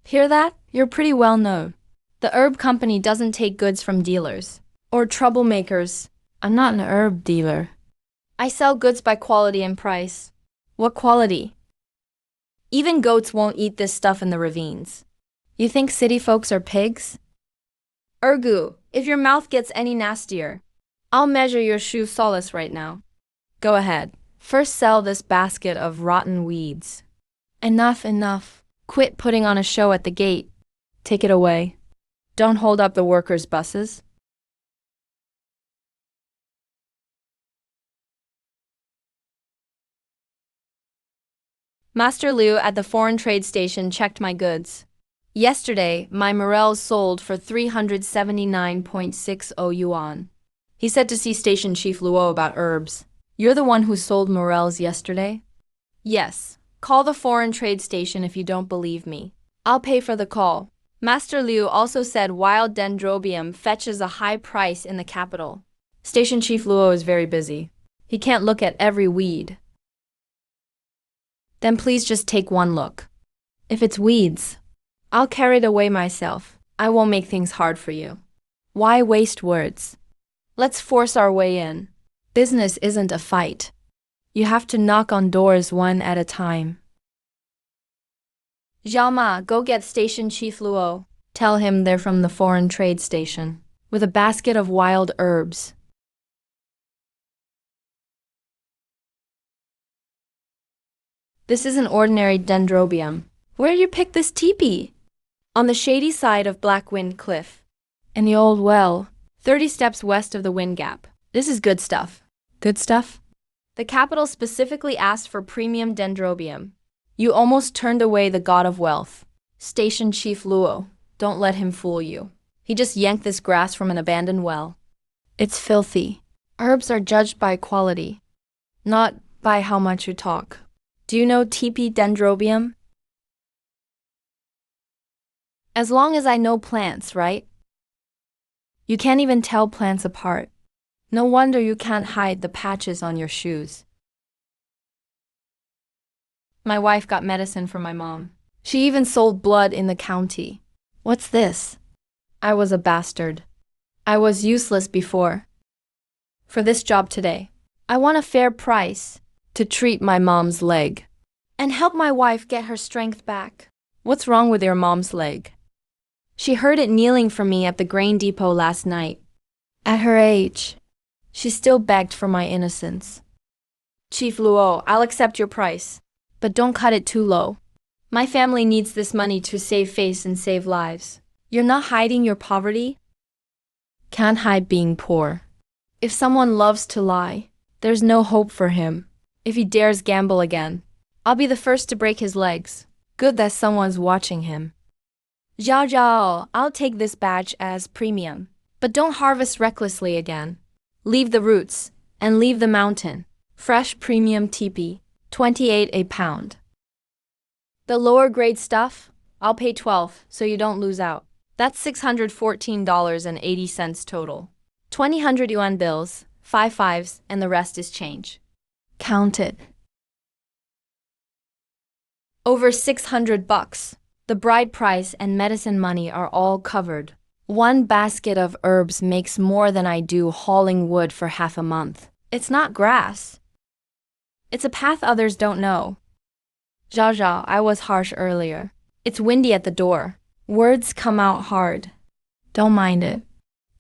Hear that? You're pretty well known. The herb company doesn't take goods from dealers or troublemakers. I'm not an herb dealer. I sell goods by quality and price. What quality? Even goats won't eat this stuff in the ravines. You think city folks are pigs? Ergu, if your mouth gets any nastier, I'll measure your shoe solace right now. Go ahead. First sell this basket of rotten weeds. Enough. Quit putting on a show at the gate. Take it away. Don't hold up the workers' buses. Master Liu at the foreign trade station checked my goods. Yesterday, my morels sold for 379.60 yuan. He said to see Station Chief Luo about herbs. You're the one who sold morels yesterday? Yes. Call the foreign trade station if you don't believe me. I'll pay for the call. Master Liu also said wild dendrobium fetches a high price in the capital. Station Chief Luo is very busy. He can't look at every weed. Then please just take one look. If it's weeds, I'll carry it away myself. I won't make things hard for you. Why waste words? Let's force our way in. Business isn't a fight. You have to knock on doors one at a time. Zhao Ma, go get Station Chief Luo. Tell him they're from the foreign trade station, with a basket of wild herbs. This isn't ordinary dendrobium. Where you pick this teepee? On the shady side of Black Wind Cliff. In the old well, 30 steps west of the Wind Gap. This is good stuff. Good stuff? The capital specifically asked for premium dendrobium. You almost turned away the god of wealth. Station Chief Luo, don't let him fool you. He just yanked this grass from an abandoned well. It's filthy. Herbs are judged by quality, not by how much you talk. Do you know teepee dendrobium? As long as I know plants, right? You can't even tell plants apart. No wonder you can't hide the patches on your shoes. My wife got medicine for my mom. She even sold blood in the county. What's this? I was a bastard. I was useless before. For this job today, I want a fair price to treat my mom's leg and help my wife get her strength back. What's wrong with your mom's leg? She heard it kneeling for me at the grain depot last night. At her age, she still begged for my innocence. Chief Luo, I'll accept your price, but don't cut it too low. My family needs this money to save face and save lives. You're not hiding your poverty? Can't hide being poor. If someone loves to lie, there's no hope for him. If he dares gamble again, I'll be the first to break his legs. Good that someone's watching him. Zhao, I'll take this batch as premium, but don't harvest recklessly again. Leave the roots, and leave the mountain. Fresh premium teepee, 28 a pound. The lower grade stuff, I'll pay 12 so you don't lose out. That's $614.80 total. 200 yuan bills, 5 fives, and the rest is change. Count it. Over 600 bucks. The bride price and medicine money are all covered. One basket of herbs makes more than I do hauling wood for half a month. It's not grass. It's a path others don't know. Zhao, I was harsh earlier. It's windy at the door. Words come out hard. Don't mind it.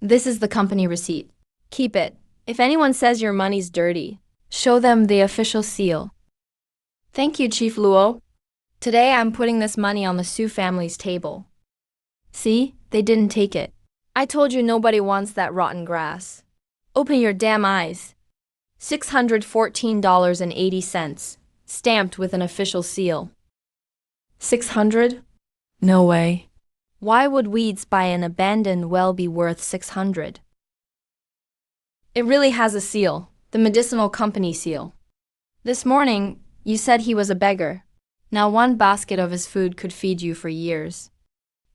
This is the company receipt. Keep it. If anyone says your money's dirty, show them the official seal. Thank you, Chief Luo. Today I'm putting this money on the Su family's table. See, they didn't take it. I told you nobody wants that rotten grass. Open your damn eyes. $614.80, stamped with an official seal. 600? No way. Why would weeds by an abandoned well be worth 600? It really has a seal, the medicinal company seal. This morning, you said he was a beggar. Now one basket of his food could feed you for years.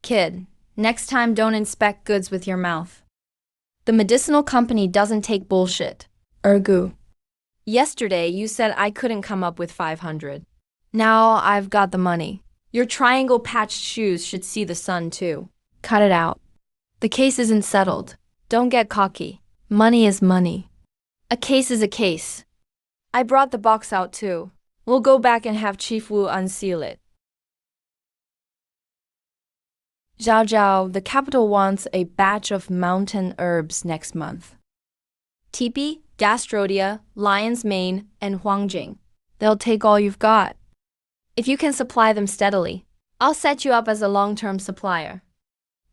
Kid, next time don't inspect goods with your mouth. The medicinal company doesn't take bullshit. Ergu. Yesterday you said I couldn't come up with 500. Now I've got the money. Your triangle patched shoes should see the sun too. Cut it out. The case isn't settled. Don't get cocky. Money is money. A case is a case. I brought the box out too. We'll go back and have Chief Wu unseal it. Zhao Zhao, the capital wants a batch of mountain herbs next month. Teepee, Gastrodia, Lion's Mane, and Huangjing. They'll take all you've got. If you can supply them steadily, I'll set you up as a long-term supplier.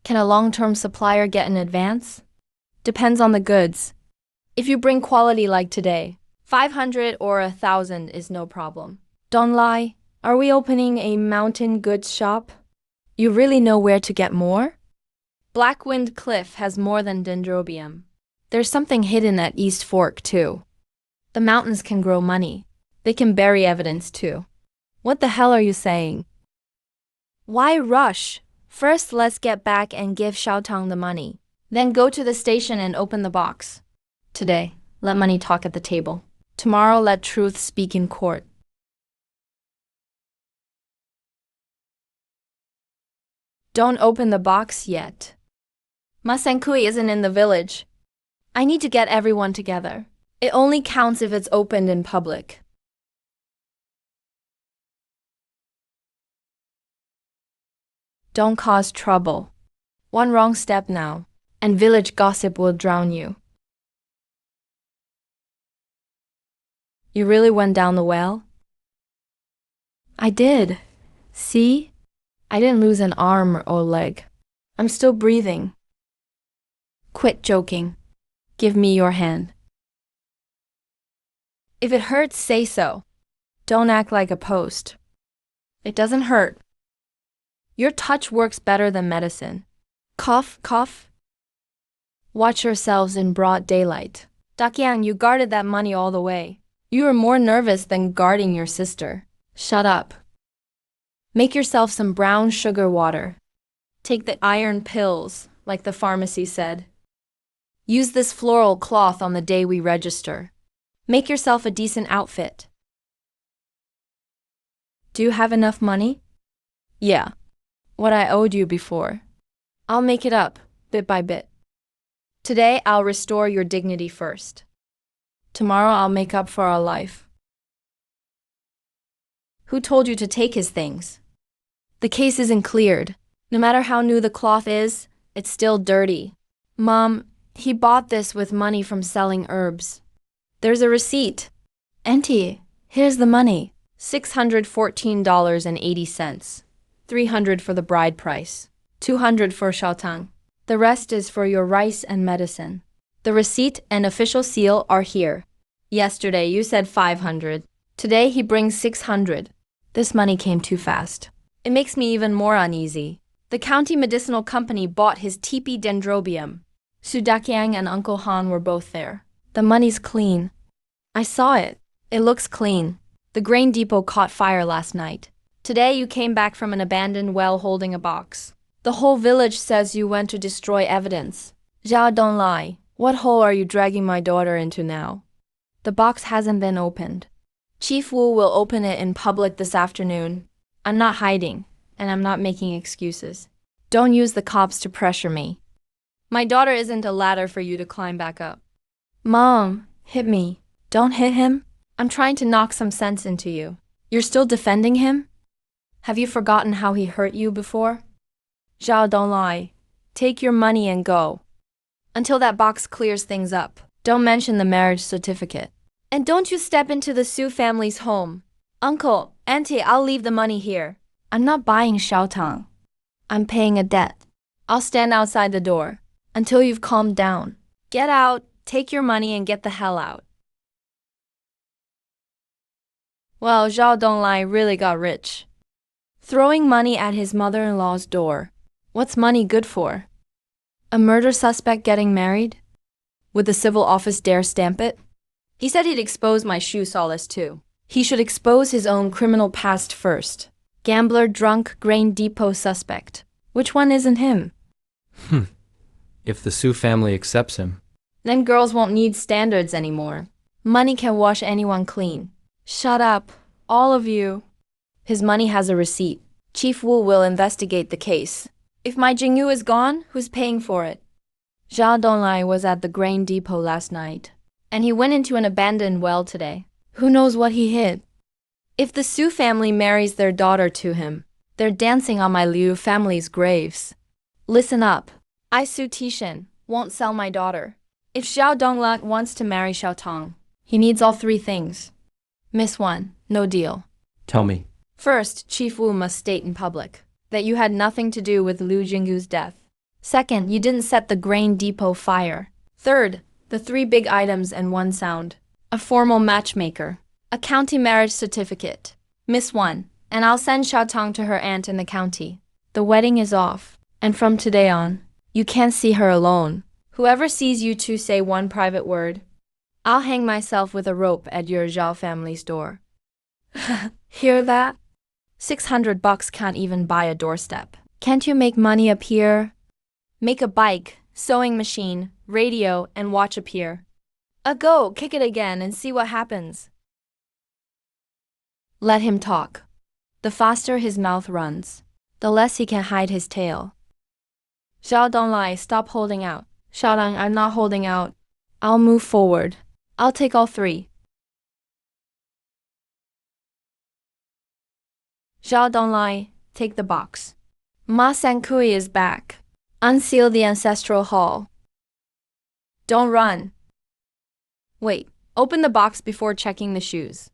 Can a long-term supplier get an advance? Depends on the goods. If you bring quality like today, 500 or 1,000 is no problem. Don't lie. Are we opening a mountain goods shop? You really know where to get more? Blackwind Cliff has more than dendrobium. There's something hidden at East Fork too. The mountains can grow money. They can bury evidence too. What the hell are you saying? Why rush? First, let's get back and give Xiaotang the money. Then go to the station and open the box. Today, let money talk at the table. Tomorrow, let truth speak in court. Don't open the box yet. Ma Senkui isn't in the village. I need to get everyone together. It only counts if it's opened in public. Don't cause trouble. One wrong step now, and village gossip will drown you. You really went down the well? I did. See? I didn't lose an arm or leg. I'm still breathing. Quit joking. Give me your hand. If it hurts, say so. Don't act like a post. It doesn't hurt. Your touch works better than medicine. Cough, cough. Watch yourselves in broad daylight. Dakyang, you guarded that money all the way. You were more nervous than guarding your sister. Shut up. Make yourself some brown sugar water. Take the iron pills, like the pharmacy said. Use this floral cloth on the day we register. Make yourself a decent outfit. Do you have enough money? Yeah. What I owed you before. I'll make it up, bit by bit. Today, I'll restore your dignity first. Tomorrow, I'll make up for our life. Who told you to take his things? The case isn't cleared. No matter how new the cloth is, it's still dirty. Mom, he bought this with money from selling herbs. There's a receipt. Auntie, here's the money. $614.80. 300 for the bride price. 200 for Xiaotang. The rest is for your rice and medicine. The receipt and official seal are here. Yesterday you said 500. Today he brings 600. This money came too fast. It makes me even more uneasy. The county medicinal company bought his teepee dendrobium. Su Dakyang and Uncle Han were both there. The money's clean. I saw it. It looks clean. The grain depot caught fire last night. Today you came back from an abandoned well holding a box. The whole village says you went to destroy evidence. Zhao, don't lie. What hole are you dragging my daughter into now? The box hasn't been opened. Chief Wu will open it in public this afternoon. I'm not hiding, and I'm not making excuses. Don't use the cops to pressure me. My daughter isn't a ladder for you to climb back up. Mom, hit me. Don't hit him. I'm trying to knock some sense into you. You're still defending him? Have you forgotten how he hurt you before? Zhao, don't lie. Take your money and go. until that box clears things up. Don't mention the marriage certificate. And don't you step into the Su family's home. Uncle, Auntie, I'll leave the money here. I'm not buying Xiaotang. I'm paying a debt. I'll stand outside the door until you've calmed down. Get out, take your money, and get the hell out. Well, Zhao Donglai really got rich. Throwing money at his mother-in-law's door. What's money good for? A murder suspect getting married? Would the civil office dare stamp it? He said he'd expose my shoe solace too. He should expose his own criminal past first. Gambler, drunk, grain depot suspect. Which one isn't him? If the Su family accepts him. Then girls won't need standards anymore. Money can wash anyone clean. Shut up, all of you. His money has a receipt. Chief Wu will investigate the case. If my Jingyu is gone, who's paying for it? Zhao Donglai was at the grain depot last night, and he went into an abandoned well today. Who knows what he hid? If the Su family marries their daughter to him, they're dancing on my Liu family's graves. Listen up. I, Su Tishan, won't sell my daughter. If Zhao Donglai wants to marry Xiaotang, he needs all three things. Miss 1, no deal. Tell me. First, Chief Wu must state in public that you had nothing to do with Liu Jingu's death. Second, you didn't set the grain depot fire. Third, the three big items and one sound. A formal matchmaker. A county marriage certificate. Miss 1, and I'll send Xiaotang to her aunt in the county. The wedding is off, and from today on, you can't see her alone. Whoever sees you two say one private word, I'll hang myself with a rope at your Zhao family's door. Hear that? $600 can't even buy a doorstep. Can't you make money appear? Make a bike, sewing machine, radio, and watch appear. Go, kick it again and see what happens. Let him talk. The faster his mouth runs, the less he can hide his tail. Zhao Donglai, stop holding out. Xiaodong, I'm not holding out. I'll move forward. I'll take all three. Zhao Donglai, take the box. Ma Sankui is back. Unseal the ancestral hall. Don't run. Wait, open the box before checking the shoes.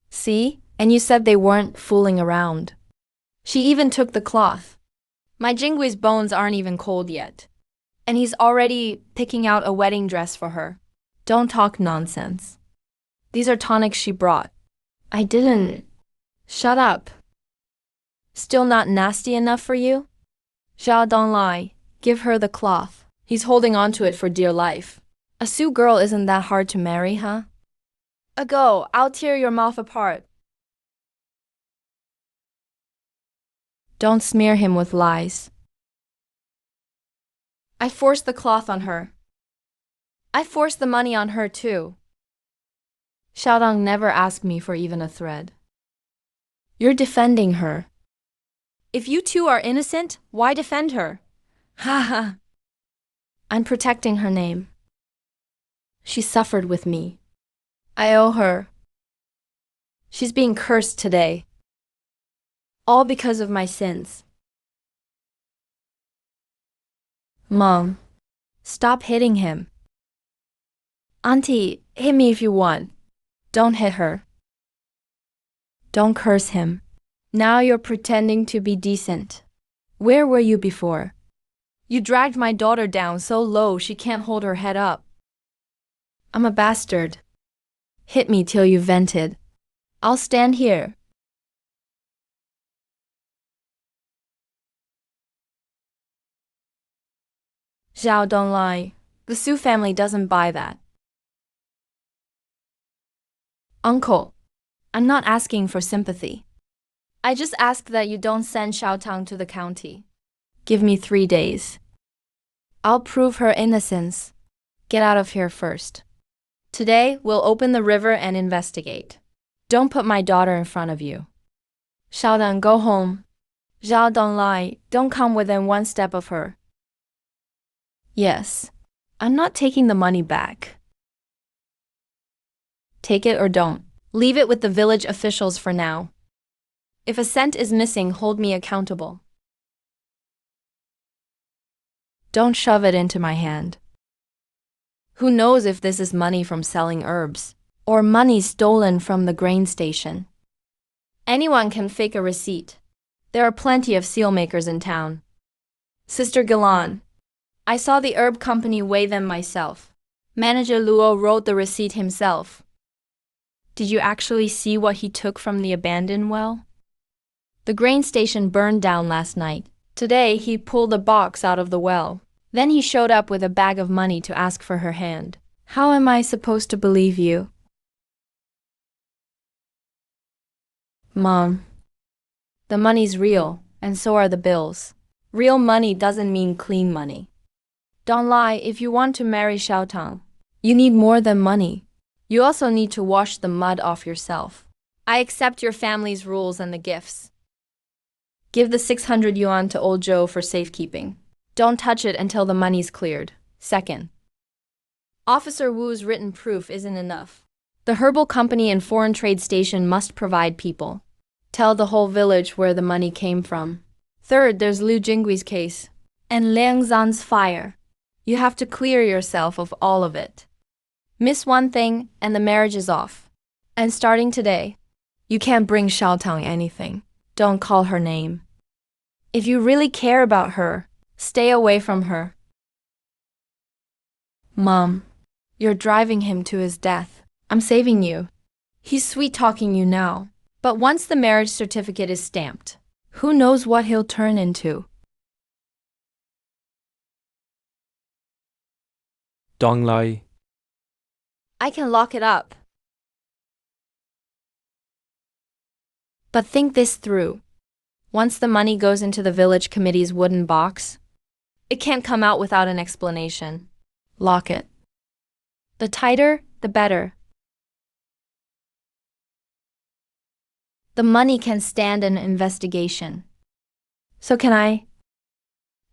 See? And you said they weren't fooling around. She even took the cloth. My Jinggui's bones aren't even cold yet. And he's already picking out a wedding dress for her. Don't talk nonsense. These are tonics she brought. I didn't. Shut up. Still not nasty enough for you? Zhao Donglai, give her the cloth. He's holding on to it for dear life. A Su girl isn't that hard to marry, huh? Go, I'll tear your mouth apart. Don't smear him with lies. I forced the cloth on her. I forced the money on her too. Xiaodong never asked me for even a thread. You're defending her. If you two are innocent, why defend her? Ha ha. I'm protecting her name. She suffered with me. I owe her. She's being cursed today. All because of my sins. Mom, stop hitting him. Auntie, hit me if you want. Don't hit her. Don't curse him. Now you're pretending to be decent. Where were you before? You dragged my daughter down so low she can't hold her head up. I'm a bastard. Hit me till you vented. I'll stand here. Zhao Donglai, the Su family doesn't buy that. Uncle, I'm not asking for sympathy. I just ask that you don't send Xiaotang to the county. Give me 3 days. I'll prove her innocence. Get out of here first. Today, we'll open the river and investigate. Don't put my daughter in front of you. Xiaodong, go home. Zhao Donglai, don't come within 1 step of her. Yes, I'm not taking the money back. Take it or don't. Leave it with the village officials for now. If a cent is missing, hold me accountable. Don't shove it into my hand. Who knows if this is money from selling herbs, or money stolen from the grain station? Anyone can fake a receipt. There are plenty of seal makers in town. Sister Galan, I saw the herb company weigh them myself. Manager Luo wrote the receipt himself. Did you actually see what he took from the abandoned well? The grain station burned down last night. Today he pulled a box out of the well. Then he showed up with a bag of money to ask for her hand. How am I supposed to believe you? Mom, the money's real, and so are the bills. Real money doesn't mean clean money. Don't lie. If you want to marry Xiaotang, you need more than money. You also need to wash the mud off yourself. I accept your family's rules and the gifts. Give the 600 yuan to old Joe for safekeeping. Don't touch it until the money's cleared. Second, Officer Wu's written proof isn't enough. The herbal company and foreign trade station must provide people. Tell the whole village where the money came from. Third, there's Liu Jinggui's case and Liang Zan's fire. You have to clear yourself of all of it. Miss one thing and the marriage is off. And starting today, you can't bring Xiaotang anything. Don't call her name. If you really care about her, stay away from her. Mom, you're driving him to his death. I'm saving you. He's sweet-talking you now. But once the marriage certificate is stamped, who knows what he'll turn into? Dong Lai. I can lock it up. But think this through. Once the money goes into the village committee's wooden box, it can't come out without an explanation. Lock it. The tighter, the better. The money can stand an investigation. So can I?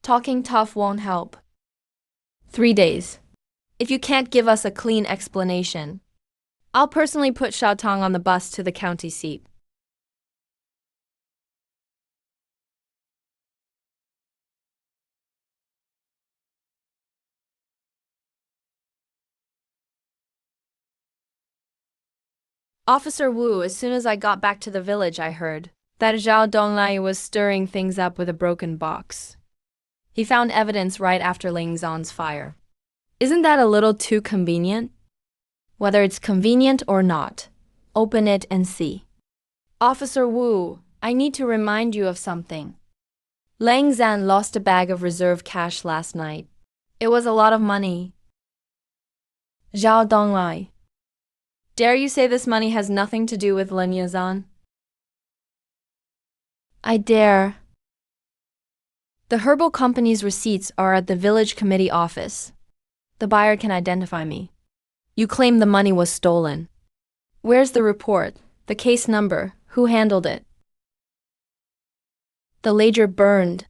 Talking tough won't help. 3 days. If you can't give us a clean explanation, I'll personally put Xiaotang on the bus to the county seat. Officer Wu, as soon as I got back to the village, I heard that Zhao Donglai was stirring things up with a broken box. He found evidence right after Ling Zan's fire. Isn't that a little too convenient? Whether it's convenient or not, open it and see. Officer Wu, I need to remind you of something. Lang Zan lost a bag of reserve cash last night. It was a lot of money. Zhao Donglai, dare you say this money has nothing to do with Lin Yazan? I dare. The herbal company's receipts are at the village committee office. The buyer can identify me. You claim the money was stolen. Where's the report, the case number, who handled it? The ledger burned.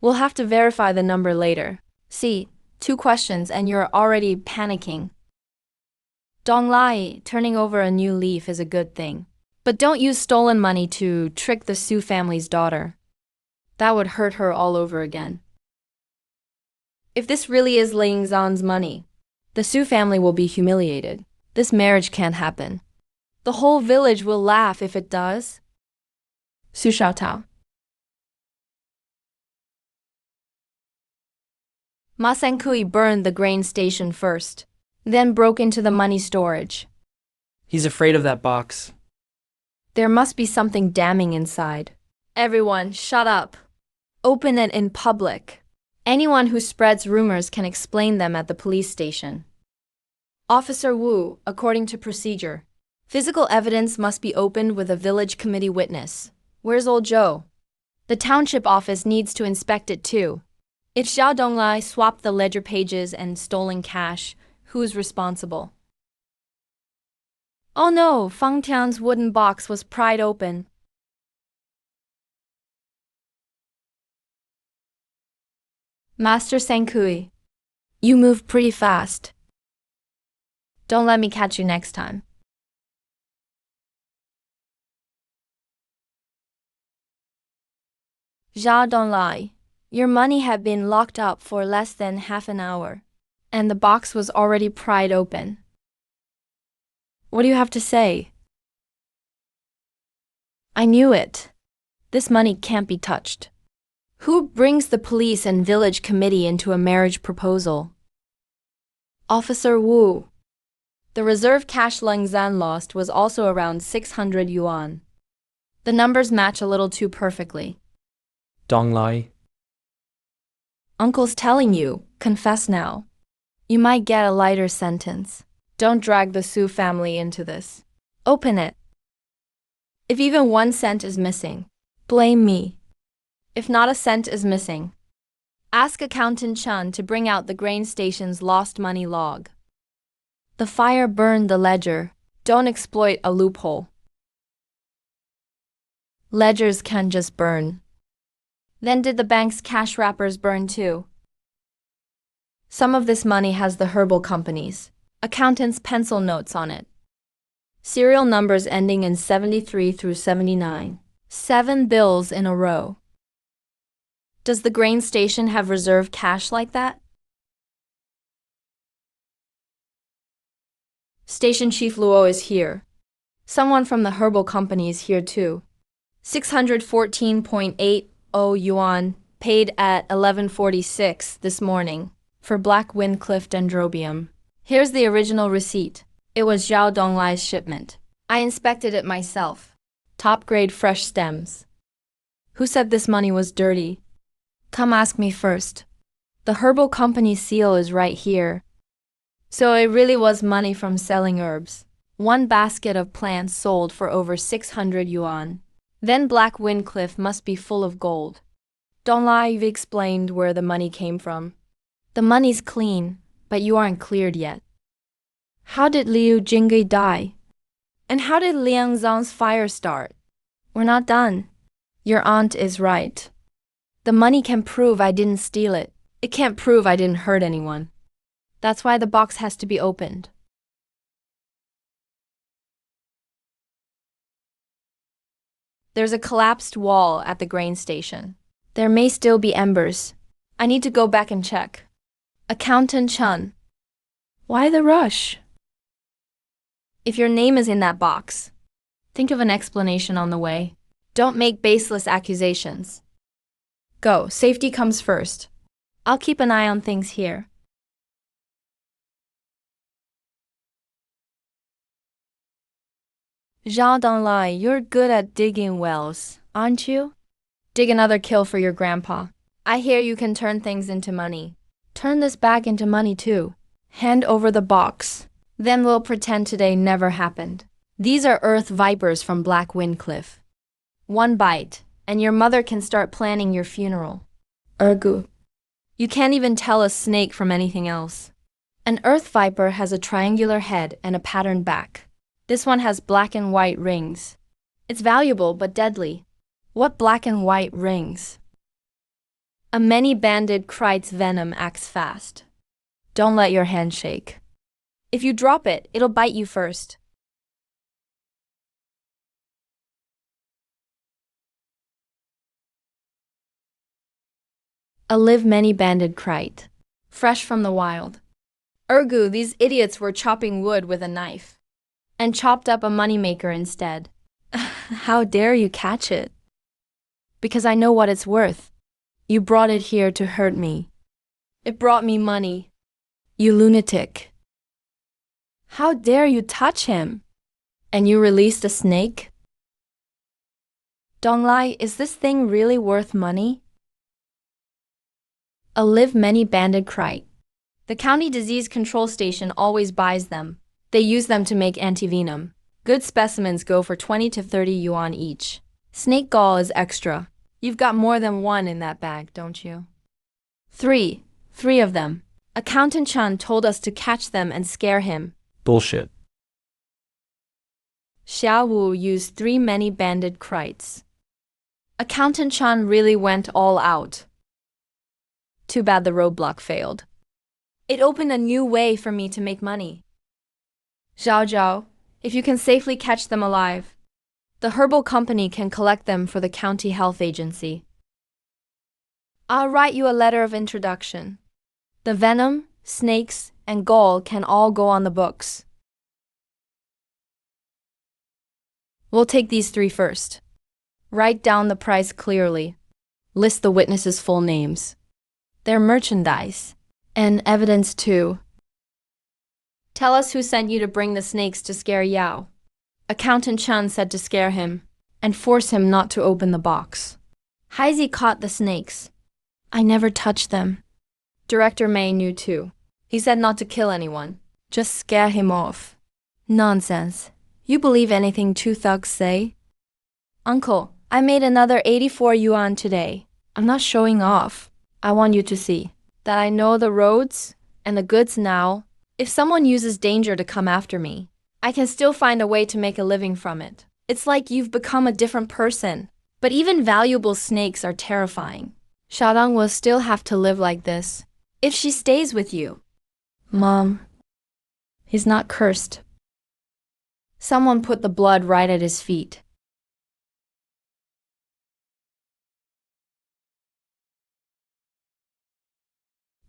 We'll have to verify the number later. See, 2 questions and you're already panicking. Dong Lai, turning over a new leaf is a good thing. But don't use stolen money to trick the Su family's daughter. That would hurt her all over again. If this really is Ling Zan's money, the Su family will be humiliated. This marriage can't happen. The whole village will laugh if it does. Su Xiaotao. Ma Senkui burned the grain station first, then broke into the money storage. He's afraid of that box. There must be something damning inside. Everyone, shut up. Open it in public. Anyone who spreads rumors can explain them at the police station. Officer Wu, according to procedure, physical evidence must be opened with a village committee witness. Where's old Joe? The township office needs to inspect it too. If Xiao Donglai swapped the ledger pages and stolen cash, who's responsible? Oh no, Fang Tian's wooden box was pried open. Master Senkui, you move pretty fast. Don't let me catch you next time. Zhao, don't lie. Your money had been locked up for less than half an hour, and the box was already pried open. What do you have to say? I knew it. This money can't be touched. Who brings the police and village committee into a marriage proposal? Officer Wu. The reserve cash Leng Zan lost was also around 600 yuan. The numbers match a little too perfectly. Don't lie. Uncle's telling you, confess now. You might get a lighter sentence. Don't drag the Su family into this. Open it. If even 1 cent is missing, blame me. If not a cent is missing, ask Accountant Chun to bring out the grain station's lost money log. The fire burned the ledger. Don't exploit a loophole. Ledgers can just burn. Then did the bank's cash wrappers burn too? Some of this money has the herbal company's accountant's pencil notes on it. Serial numbers ending in 73 through 79. 7 bills in a row. Does the grain station have reserve cash like that? Station Chief Luo is here. Someone from the herbal company is here too. 614.80 yuan, paid at 11:46 this morning, for black Windcliff dendrobium. Here's the original receipt. It was Zhao Donglai's shipment. I inspected it myself. Top-grade fresh stems. Who said this money was dirty? Come ask me first. The herbal company seal is right here. So it really was money from selling herbs. 1 basket of plants sold for over 600 yuan. Then Black Windcliff must be full of gold. Don't lie, you've explained where the money came from. The money's clean, but you aren't cleared yet. How did Liu Jingge die? And how did Liang Zhang's fire start? We're not done. Your aunt is right. The money can prove I didn't steal it. It can't prove I didn't hurt anyone. That's why the box has to be opened. There's a collapsed wall at the grain station. There may still be embers. I need to go back and check. Accountant Chun. Why the rush? If your name is in that box, think of an explanation on the way. Don't make baseless accusations. Go, safety comes first. I'll keep an eye on things here. Zhao Donglai, you're good at digging wells, aren't you? Dig another kill for your grandpa. I hear you can turn things into money. Turn this bag into money too. Hand over the box. Then we'll pretend today never happened. These are earth vipers from Black Windcliff. 1 bite, and your mother can start planning your funeral. Ergu. You can't even tell a snake from anything else. An earth viper has a triangular head and a patterned back. This one has black and white rings. It's valuable but deadly. What black and white rings? A many-banded krite's venom acts fast. Don't let your hand shake. If you drop it, it'll bite you first. A live many-banded krite. Fresh from the wild. Ergu, these idiots were chopping wood with a knife. And chopped up a moneymaker instead. How dare you catch it? Because I know what it's worth. You brought it here to hurt me. It brought me money. You lunatic. How dare you touch him? And you released a snake? Donglai, is this thing really worth money? A live many-banded krite. The county disease control station always buys them. They use them to make antivenom. Good specimens go for 20 to 30 yuan each. Snake gall is extra. You've got more than 1 in that bag, don't you? 3 of them. Accountant Chun told us to catch them and scare him. Bullshit. Xiao Wu used 3 many-banded krites. Accountant Chun really went all out. Too bad the roadblock failed. It opened a new way for me to make money. Zhao, if you can safely catch them alive, the herbal company can collect them for the county health agency. I'll write you a letter of introduction. The venom, snakes, and gall can all go on the books. We'll take these 3 first. Write down the price clearly. List the witnesses' full names, their merchandise, and evidence too. Tell us who sent you to bring the snakes to scare Yao. Accountant Chun said to scare him and force him not to open the box. Heisey caught the snakes. I never touched them. Director May knew too. He said not to kill anyone, just scare him off. Nonsense. You believe anything 2 thugs say? Uncle, I made another 84 yuan today. I'm not showing off. I want you to see that I know the roads and the goods now. If someone uses danger to come after me, I can still find a way to make a living from it. It's like you've become a different person. But even valuable snakes are terrifying. Xiaodong will still have to live like this if she stays with you. Mom, he's not cursed. Someone put the blood right at his feet.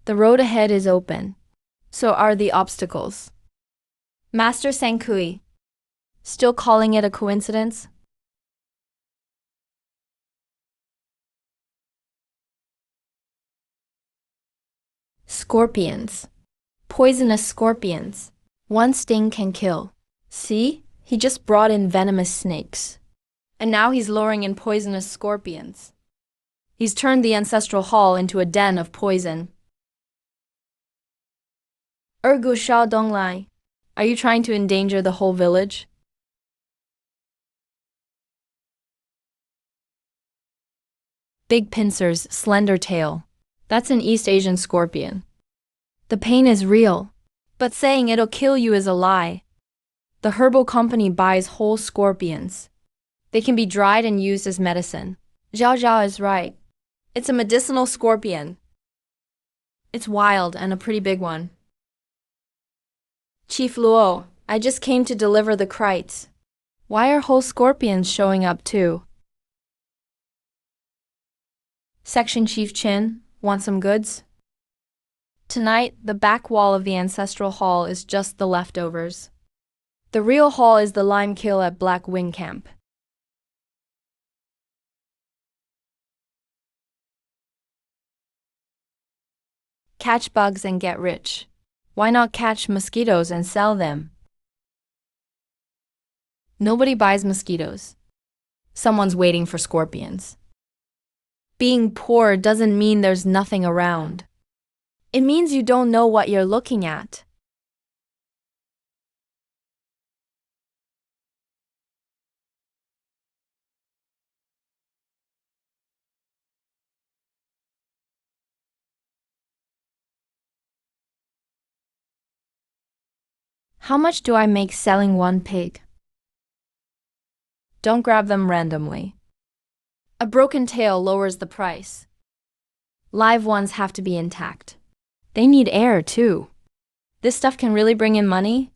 The road ahead is open. So are the obstacles. Master Sankui, still calling it a coincidence? Scorpions. Poisonous scorpions. 1 sting can kill. See? He just brought in venomous snakes. And now he's luring in poisonous scorpions. He's turned the ancestral hall into a den of poison. Ergu Shao Donglai, are you trying to endanger the whole village? Big pincers, slender tail. That's an East Asian scorpion. The pain is real, but saying it'll kill you is a lie. The herbal company buys whole scorpions. They can be dried and used as medicine. Zhao Zhao is right. It's a medicinal scorpion. It's wild and a pretty big one. Chief Luo, I just came to deliver the krites. Why are whole scorpions showing up too? Section Chief Chin, want some goods? Tonight, the back wall of the ancestral hall is just the leftovers. The real hall is the lime kill at Black Wing Camp. Catch bugs and get rich. Why not catch mosquitoes and sell them? Nobody buys mosquitoes. Someone's waiting for scorpions. Being poor doesn't mean there's nothing around. It means you don't know what you're looking at. How much do I make selling 1 pig? Don't grab them randomly. A broken tail lowers the price. Live ones have to be intact. They need air too. This stuff can really bring in money?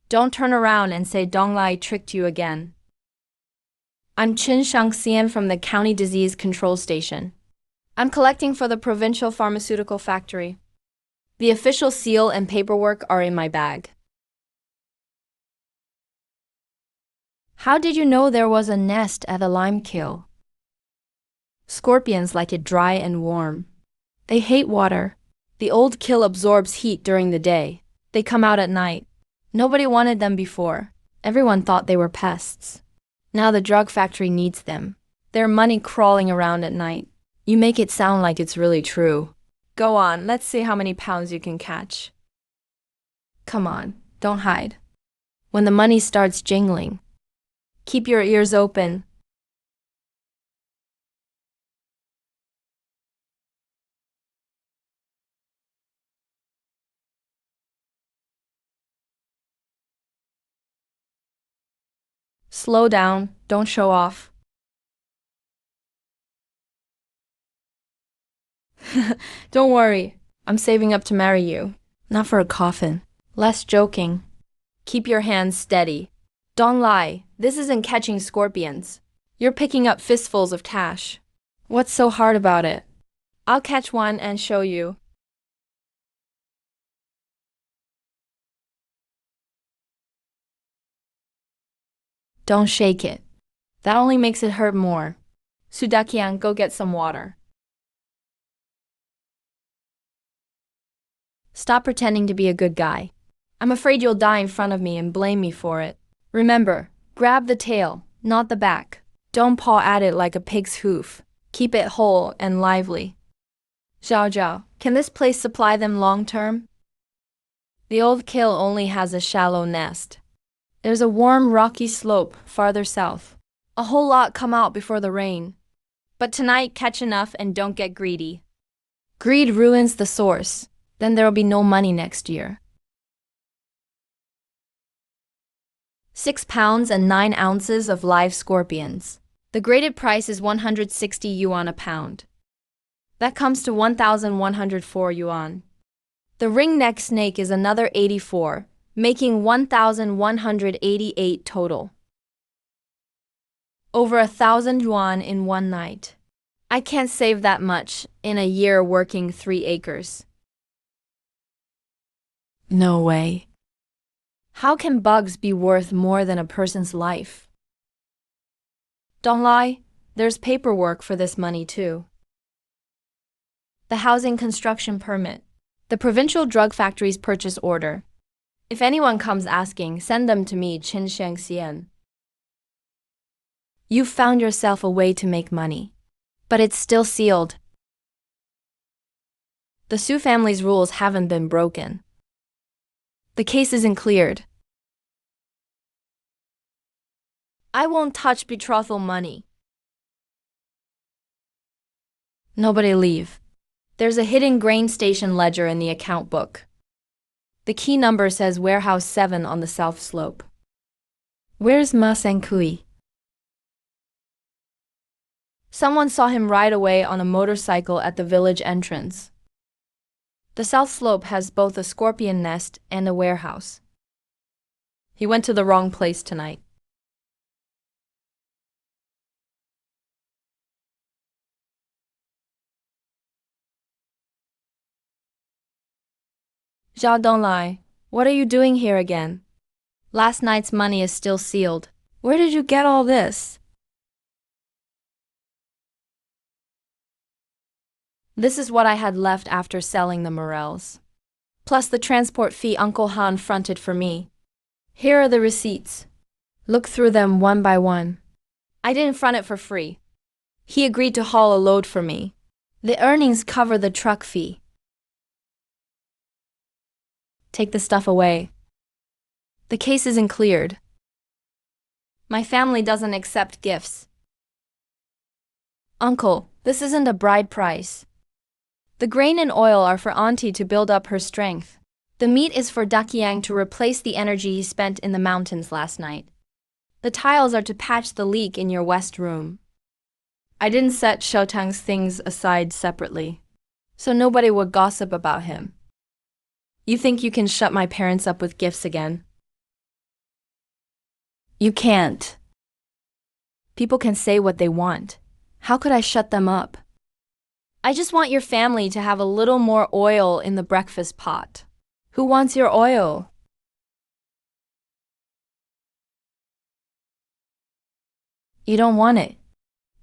Don't turn around and say Donglai tricked you again. I'm Chin Shangxian from the County Disease Control Station. I'm collecting for the Provincial Pharmaceutical Factory. The official seal and paperwork are in my bag. How did you know there was a nest at the lime kill? Scorpions like it dry and warm. They hate water. The old kill absorbs heat during the day. They come out at night. Nobody wanted them before. Everyone thought they were pests. Now the drug factory needs them. Their money crawling around at night. You make it sound like it's really true. Go on, let's see how many pounds you can catch. Come on, don't hide. When the money starts jingling, keep your ears open. Slow down, don't show off. Don't worry, I'm saving up to marry you. Not for a coffin. Less joking. Keep your hands steady. Don't lie, this isn't catching scorpions. You're picking up fistfuls of cash. What's so hard about it? I'll catch one and show you. Don't shake it. That only makes it hurt more. Sudakian, go get some water. Stop pretending to be a good guy. I'm afraid you'll die in front of me and blame me for it. Remember, grab the tail, not the back. Don't paw at it like a pig's hoof. Keep it whole and lively. Zhao Zhao, can this place supply them long term? The old kill only has a shallow nest. There's a warm rocky slope farther south. A whole lot come out before the rain. But tonight catch enough and don't get greedy. Greed ruins the source. Then there'll be no money next year. 6 pounds and 9 ounces of live scorpions. The graded price is 160 yuan a pound. That comes to 1,104 yuan. The ring-neck snake is another 84, making 1,188 total. Over 1,000 yuan in one night. I can't save that much in a year working 3 acres. No way. How can bugs be worth more than a person's life? Don't lie, there's paperwork for this money too. The housing construction permit. The provincial drug factory's purchase order. If anyone comes asking, send them to me, Qin Shangxian. You've found yourself a way to make money. But it's still sealed. The Su family's rules haven't been broken. The case isn't cleared. I won't touch betrothal money. Nobody leave. There's a hidden grain station ledger in the account book. The key number says Warehouse 7 on the south slope. Where's Ma Senkui? Someone saw him ride away on a motorcycle at the village entrance. The south slope has both a scorpion nest and a warehouse. He went to the wrong place tonight. Zhao, don't lie. What are you doing here again? Last night's money is still sealed. Where did you get all this? This is what I had left after selling the morels. Plus the transport fee Uncle Han fronted for me. Here are the receipts. Look through them one by one. I didn't front it for free. He agreed to haul a load for me. The earnings cover the truck fee. Take the stuff away. The case isn't cleared. My family doesn't accept gifts. Uncle, this isn't a bride price. The grain and oil are for Auntie to build up her strength. The meat is for Dakiang to replace the energy he spent in the mountains last night. The tiles are to patch the leak in your west room. I didn't set Shoutang's things aside separately, so nobody would gossip about him. You think you can shut my parents up with gifts again? You can't. People can say what they want. How could I shut them up? I just want your family to have a little more oil in the breakfast pot. Who wants your oil? You don't want it.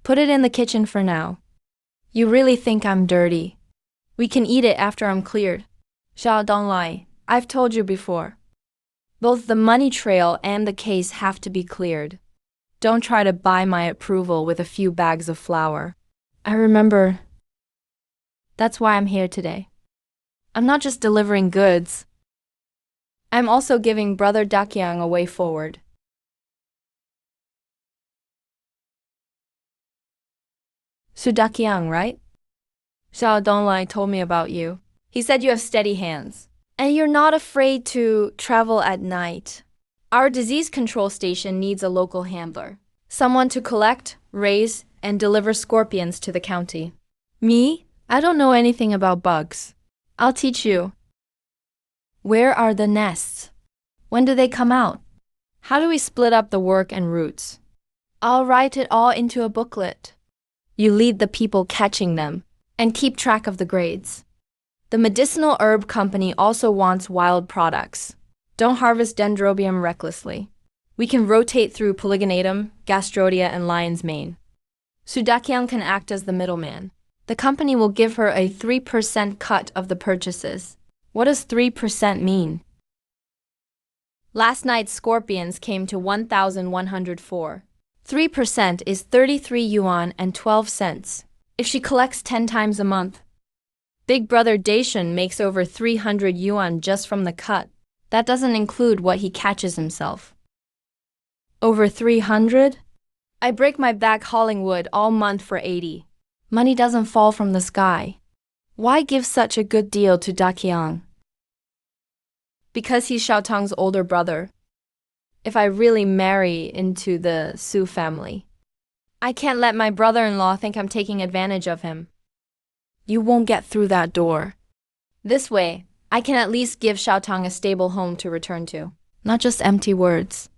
Put it in the kitchen for now. You really think I'm dirty? We can eat it after I'm cleared. Zhao, don't lie. I've told you before. Both the money trail and the case have to be cleared. Don't try to buy my approval with a few bags of flour. I remember. That's why I'm here today. I'm not just delivering goods. I'm also giving Brother Dakiang a way forward. Sudakiang, right? Zhao Donglai told me about you. He said you have steady hands. And you're not afraid to travel at night. Our disease control station needs a local handler. Someone to collect, raise, and deliver scorpions to the county. Me? I don't know anything about bugs. I'll teach you. Where are the nests? When do they come out? How do we split up the work and routes? I'll write it all into a booklet. You lead the people catching them. and keep track of the grades. The medicinal herb company also wants wild products. Don't harvest dendrobium recklessly. We can rotate through polygonatum, gastrodia, and lion's mane. Sudakyang can act as the middleman. The company will give her a 3% cut of the purchases. What does 3% mean? Last night's scorpions came to 1,104. 3% is 33 yuan and 12 cents. If she collects 10 times a month. Big brother Dacian makes over 300 yuan just from the cut. That doesn't include what he catches himself. Over 300? I break my back hauling wood all month for 80. Money doesn't fall from the sky. Why give such a good deal to Dakyang? Because he's Xiaotang's older brother. If I really marry into the Su family, I can't let my brother-in-law think I'm taking advantage of him. You won't get through that door. This way, I can at least give Xiaotang a stable home to return to, not just empty words.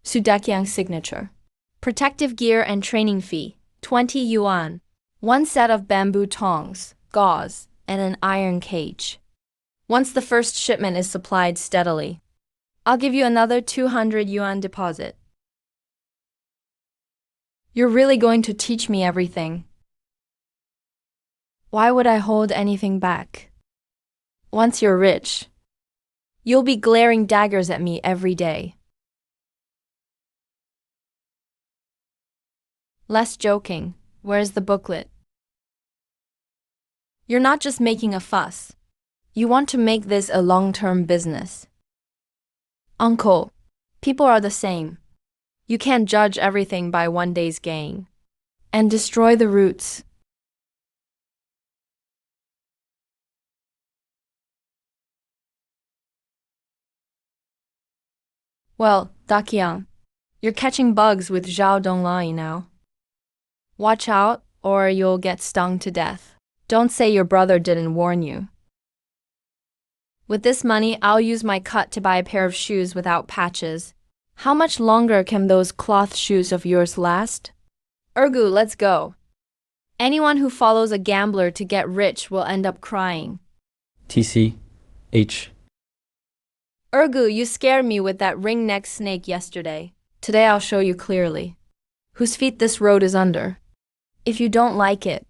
Sudakyang's signature. Protective gear and training fee, 20 yuan. 1 set of bamboo tongs, gauze, and an iron cage. Once the first shipment is supplied steadily, I'll give you another 200 yuan deposit. You're really going to teach me everything. Why would I hold anything back? Once you're rich, you'll be glaring daggers at me every day. Less joking. Where's the booklet? You're not just making a fuss. You want to make this a long-term business. Uncle, people are the same. You can't judge everything by one day's gain. And destroy the roots. Well, Dakyang, you're catching bugs with Zhao Donglai now. Watch out, or you'll get stung to death. Don't say your brother didn't warn you. With this money, I'll use my cut to buy a pair of shoes without patches. How much longer can those cloth shoes of yours last? Ergu, let's go. Anyone who follows a gambler to get rich will end up crying. TC H. Ergu, you scared me with that ring-necked snake yesterday. Today I'll show you clearly whose feet this road is under. If you don't like it,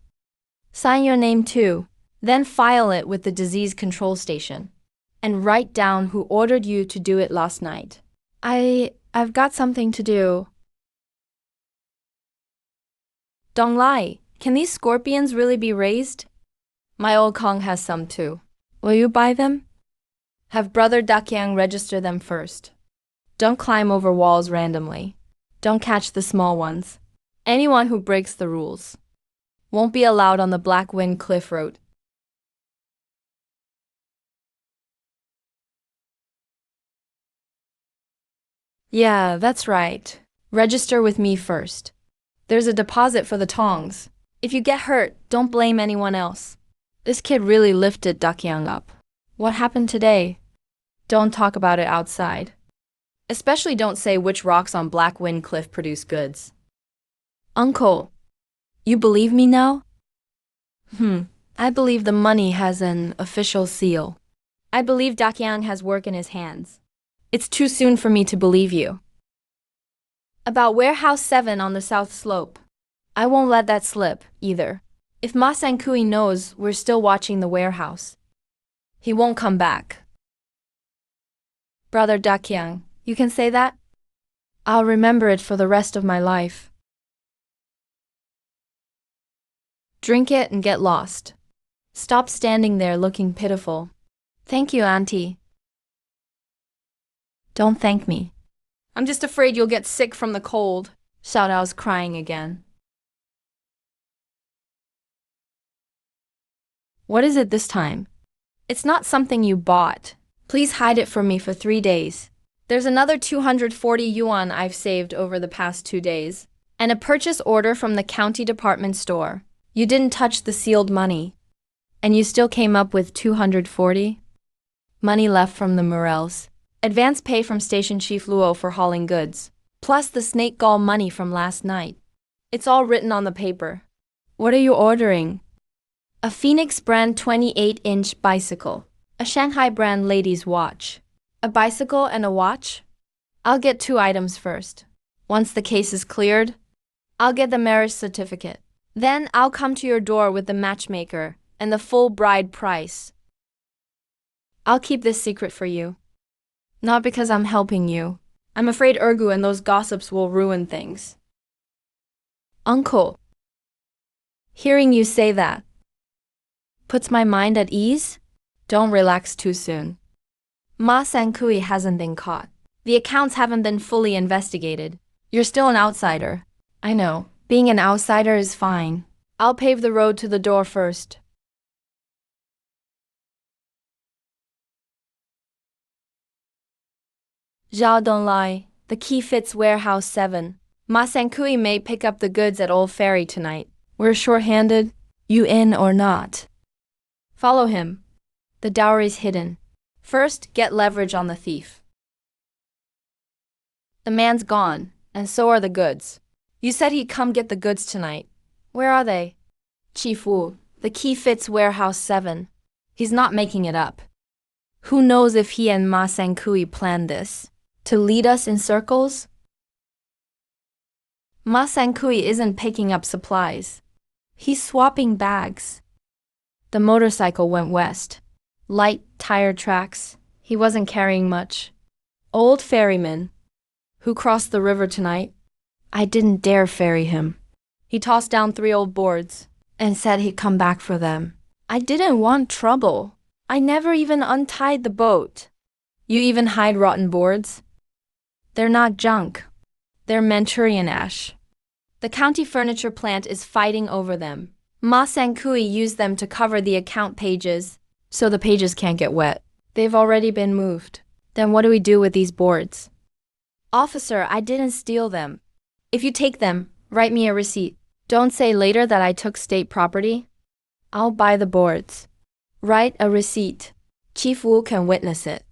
sign your name too, then file it with the disease control station, and write down who ordered you to do it last night. I've got something to do. Donglai, can these scorpions really be raised? My old Kong has some too. Will you buy them? Have brother Dakyang register them first. Don't climb over walls randomly. Don't catch the small ones. Anyone who breaks the rules won't be allowed on the Black Wind Cliff Road. Yeah, that's right. Register with me first. There's a deposit for the tongs. If you get hurt, don't blame anyone else. This kid really lifted Dakyang up. What happened today? Don't talk about it outside. Especially don't say which rocks on Black Wind Cliff produce goods. Uncle, you believe me now? I believe the money has an official seal. I believe Dakyang has work in his hands. It's too soon for me to believe you. About Warehouse 7 on the south slope. I won't let that slip, either. If Ma Sankui knows we're still watching the warehouse, he won't come back. Brother Dakyang, you can say that? I'll remember it for the rest of my life. Drink it and get lost. Stop standing there looking pitiful. Thank you, Auntie. Don't thank me. I'm just afraid you'll get sick from the cold. Xiaodao's crying again. What is it this time? It's not something you bought. Please hide it from me for 3 days. There's another 240 yuan I've saved over the past 2 days, and a purchase order from the county department store. You didn't touch the sealed money, and you still came up with 240? Money left from the Morels. Advance pay from Station Chief Luo for hauling goods, plus the snake gall money from last night. It's all written on the paper. What are you ordering? A Phoenix brand 28-inch bicycle. A Shanghai brand ladies' watch. A bicycle and a watch? I'll get 2 items first. Once the case is cleared, I'll get the marriage certificate. Then I'll come to your door with the matchmaker and the full bride price. I'll keep this secret for you. Not because I'm helping you. I'm afraid Ergu and those gossips will ruin things. Uncle, hearing you say that puts my mind at ease. Don't relax too soon. Ma Sankui hasn't been caught. The accounts haven't been fully investigated. You're still an outsider. I know. Being an outsider is fine. I'll pave the road to the door first. Zhao don't lie. The key fits warehouse 7. Ma Sankui may pick up the goods at Old Ferry tonight. We're short-handed. You in or not? Follow him. The dowry's hidden. First, get leverage on the thief. The man's gone, and so are the goods. You said he'd come get the goods tonight. Where are they? Chief Wu, the key fits warehouse 7. He's not making it up. Who knows if he and Ma Sankui planned this? To lead us in circles? Ma Sankui isn't picking up supplies. He's swapping bags. The motorcycle went west. Light tire tracks. He wasn't carrying much. Old ferryman. Who crossed the river tonight? I didn't dare ferry him. He tossed down 3 old boards and said he'd come back for them. I didn't want trouble. I never even untied the boat. You even hide rotten boards? They're not junk. They're Manchurian ash. The county furniture plant is fighting over them. Ma Sankui used them to cover the account pages, so the pages can't get wet. They've already been moved. Then what do we do with these boards? Officer, I didn't steal them. If you take them, write me a receipt. Don't say later that I took state property. I'll buy the boards. Write a receipt. Chief Wu can witness it.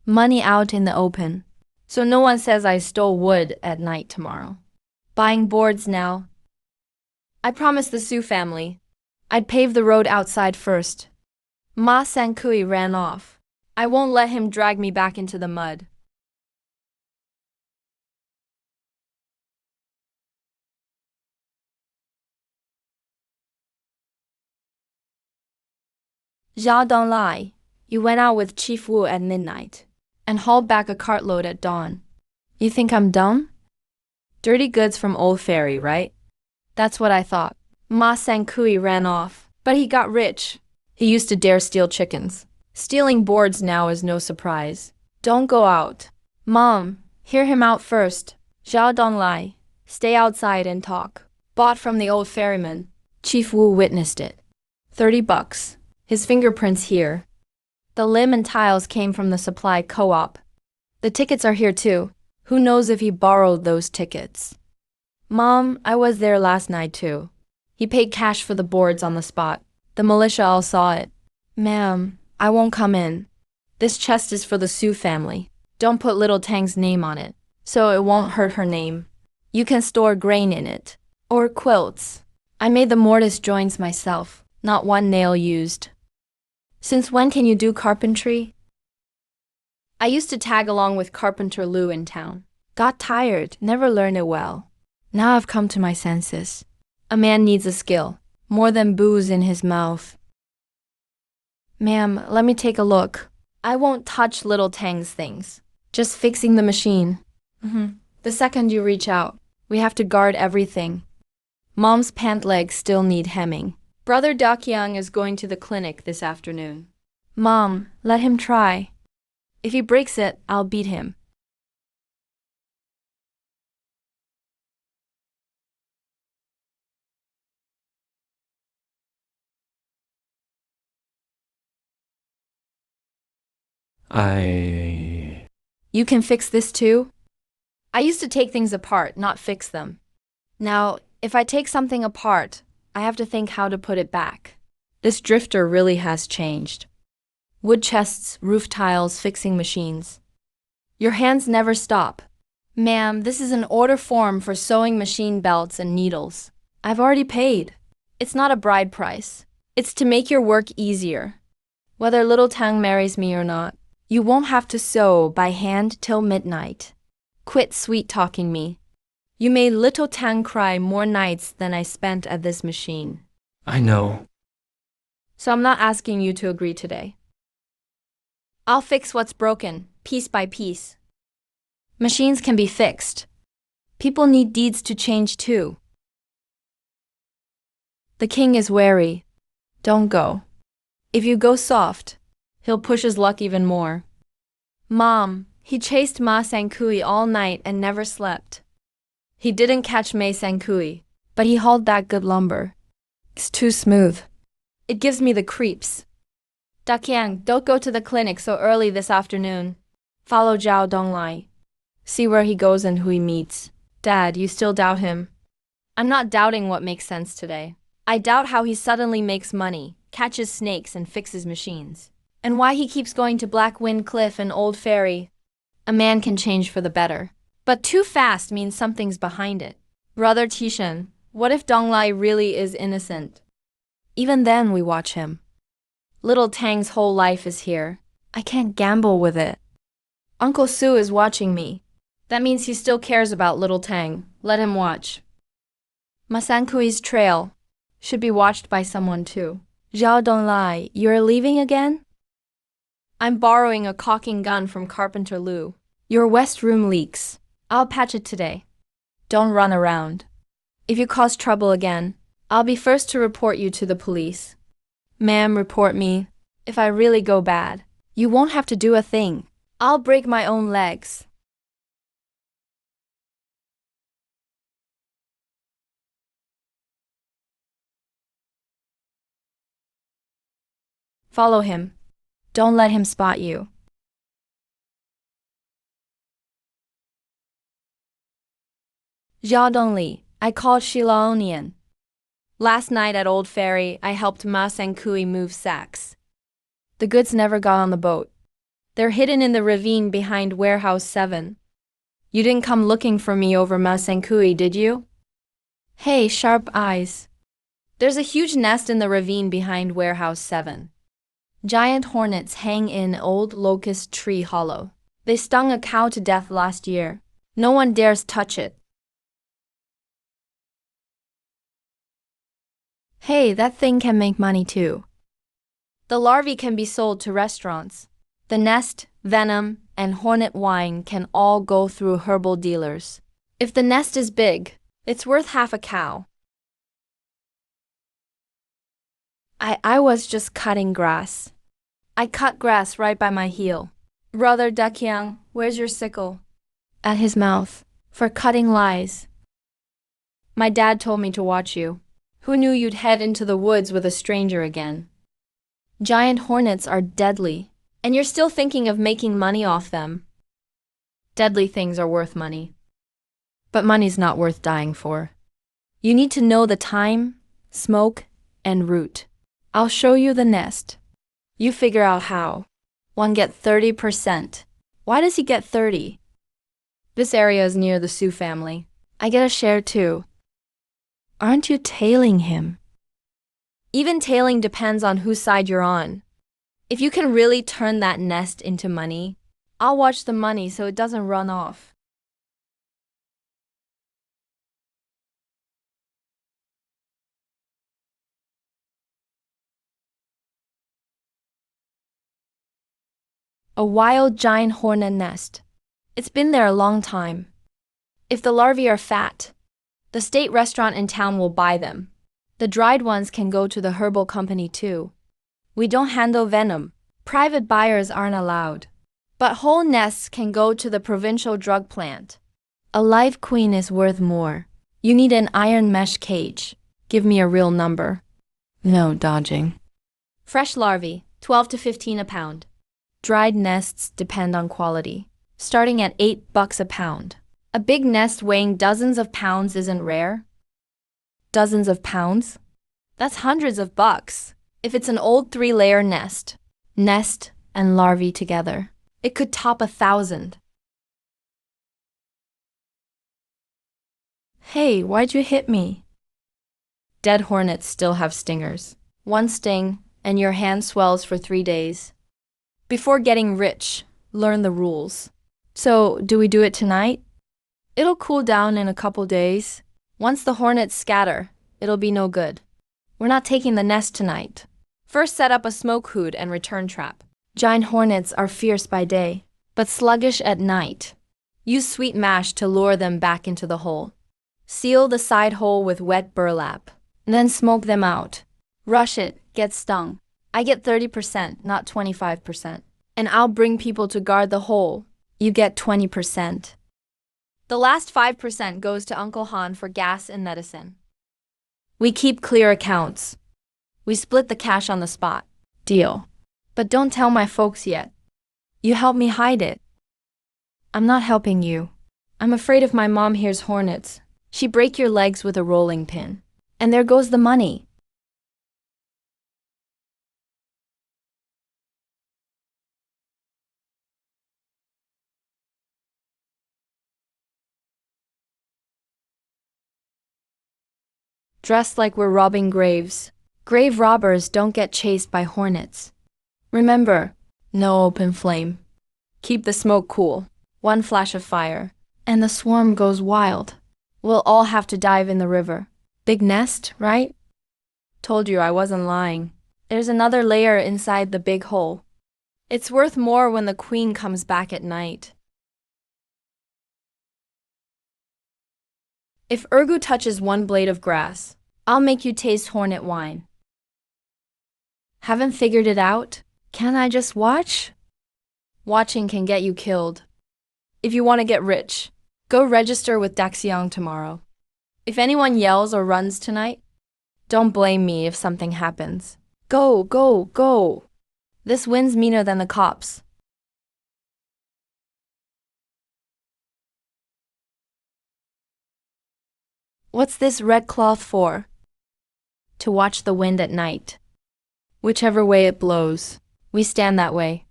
Money out in the open. So no one says I stole wood at night tomorrow. Buying boards now. I promised the Su family I'd pave the road outside first. Ma Sankui ran off. I won't let him drag me back into the mud. Zhao don't lie. You went out with Chief Wu at midnight and hauled back a cartload at dawn. You think I'm dumb? Dirty goods from Old Ferry, right? That's what I thought. Ma Sankui ran off, but he got rich. He used to dare steal chickens. Stealing boards now is no surprise. Don't go out. Mom, hear him out first. Zhao don't lie. Stay outside and talk. Bought from the old ferryman. Chief Wu witnessed it. $30. His fingerprints here. The limb and tiles came from the supply co-op. The tickets are here too. Who knows if he borrowed those tickets? Mom, I was there last night too. He paid cash for the boards on the spot. The militia all saw it. Ma'am, I won't come in. This chest is for the Su family. Don't put little Tang's name on it, so it won't hurt her name. You can store grain in it. Or quilts. I made the mortise joints myself, not one nail used. Since when can you do carpentry? I used to tag along with Carpenter Lou in town. Got tired, never learned it well. Now I've come to my senses. A man needs a skill, more than booze in his mouth. Ma'am, let me take a look. I won't touch little Tang's things. Just fixing the machine. The second you reach out, we have to guard everything. Mom's pant legs still need hemming. Brother Dakyang is going to the clinic this afternoon. Mom, let him try. If he breaks it, I'll beat him. You can fix this too? I used to take things apart, not fix them. Now, if I take something apart, I have to think how to put it back. This drifter really has changed. Wood chests, roof tiles, fixing machines. Your hands never stop. Ma'am, this is an order form for sewing machine belts and needles. I've already paid. It's not a bride price. It's to make your work easier. Whether little Tang marries me or not, you won't have to sew by hand till midnight. Quit sweet-talking me. You made little Tang cry more nights than I spent at this machine. I know. So I'm not asking you to agree today. I'll fix what's broken, piece by piece. Machines can be fixed. People need deeds to change too. The king is wary. Don't go. If you go soft, he'll push his luck even more. Mom, he chased Ma Sankui all night and never slept. He didn't catch Mei Sankui, but he hauled that good lumber. It's too smooth. It gives me the creeps. Daqiang, don't go to the clinic so early this afternoon. Follow Zhao Donglai. See where he goes and who he meets. Dad, you still doubt him? I'm not doubting what makes sense today. I doubt how he suddenly makes money, catches snakes and fixes machines. And why he keeps going to Black Wind Cliff and Old Ferry. A man can change for the better. But too fast means something's behind it. Brother Tishan, what if Donglai really is innocent? Even then we watch him. Little Tang's whole life is here. I can't gamble with it. Uncle Su is watching me. That means he still cares about little Tang. Let him watch. Masankui's trail should be watched by someone too. Zhao Donglai, you're leaving again? I'm borrowing a caulking gun from Carpenter Lu. Your west room leaks. I'll patch it today. Don't run around. If you cause trouble again, I'll be first to report you to the police. Ma'am, report me. If I really go bad, you won't have to do a thing. I'll break my own legs. Follow him. Don't let him spot you. Jia Dongli, I called Shilaonian. Last night at Old Ferry, I helped Ma Sankui move sacks. The goods never got on the boat. They're hidden in the ravine behind Warehouse 7. You didn't come looking for me over Ma Sankui, did you? Hey, sharp eyes. There's a huge nest in the ravine behind Warehouse 7. Giant hornets hang in old locust tree hollow. They stung a cow to death last year. No one dares touch it. Hey, that thing can make money too. The larvae can be sold to restaurants. The nest, venom, and hornet wine can all go through herbal dealers. If the nest is big, it's worth half a cow. I was just cutting grass. I cut grass right by my heel. Brother Daqiang, where's your sickle? At his mouth, for cutting lies. My dad told me to watch you. Who knew you'd head into the woods with a stranger again? Giant hornets are deadly, and you're still thinking of making money off them. Deadly things are worth money. But money's not worth dying for. You need to know the time, smoke, and route. I'll show you the nest. You figure out how. One get 30%. Why does he get 30? This area is near the Su family. I get a share too. Aren't you tailing him? Even tailing depends on whose side you're on. If you can really turn that nest into money, I'll watch the money so it doesn't run off. A wild giant hornet nest. It's been there a long time. If the larvae are fat, the state restaurant in town will buy them. The dried ones can go to the herbal company too. We don't handle venom. Private buyers aren't allowed. But whole nests can go to the provincial drug plant. A live queen is worth more. You need an iron mesh cage. Give me a real number. No dodging. Fresh larvae, 12 to 15 a pound. Dried nests depend on quality, starting at $8 a pound. A big nest weighing dozens of pounds isn't rare. Dozens of pounds? That's hundreds of bucks. If it's an old 3-layer nest and larvae together, it could top 1,000. Hey, why'd you hit me? Dead hornets still have stingers. One sting, and your hand swells for 3 days. Before getting rich, learn the rules. So, do we do it tonight? It'll cool down in a couple days. Once the hornets scatter, it'll be no good. We're not taking the nest tonight. First set up a smoke hood and return trap. Giant hornets are fierce by day, but sluggish at night. Use sweet mash to lure them back into the hole. Seal the side hole with wet burlap, then smoke them out. Rush it, get stung. I get 30%, not 25%. And I'll bring people to guard the hole. You get 20%. The last 5% goes to Uncle Han for gas and medicine. We keep clear accounts. We split the cash on the spot. Deal. But don't tell my folks yet. You help me hide it. I'm not helping you. I'm afraid if my mom hears hornets, she'd break your legs with a rolling pin. And there goes the money. Dressed like we're robbing graves. Grave robbers don't get chased by hornets. Remember, no open flame. Keep the smoke cool. One flash of fire, and the swarm goes wild. We'll all have to dive in the river. Big nest, right? Told you I wasn't lying. There's another layer inside the big hole. It's worth more when the queen comes back at night. If Urgu touches one blade of grass, I'll make you taste hornet wine. Haven't figured it out? Can I just watch? Watching can get you killed. If you want to get rich, go register with Daxiang tomorrow. If anyone yells or runs tonight, don't blame me if something happens. Go, go, go. This wind's meaner than the cops. What's this red cloth for? To watch the wind at night. Whichever way it blows, we stand that way.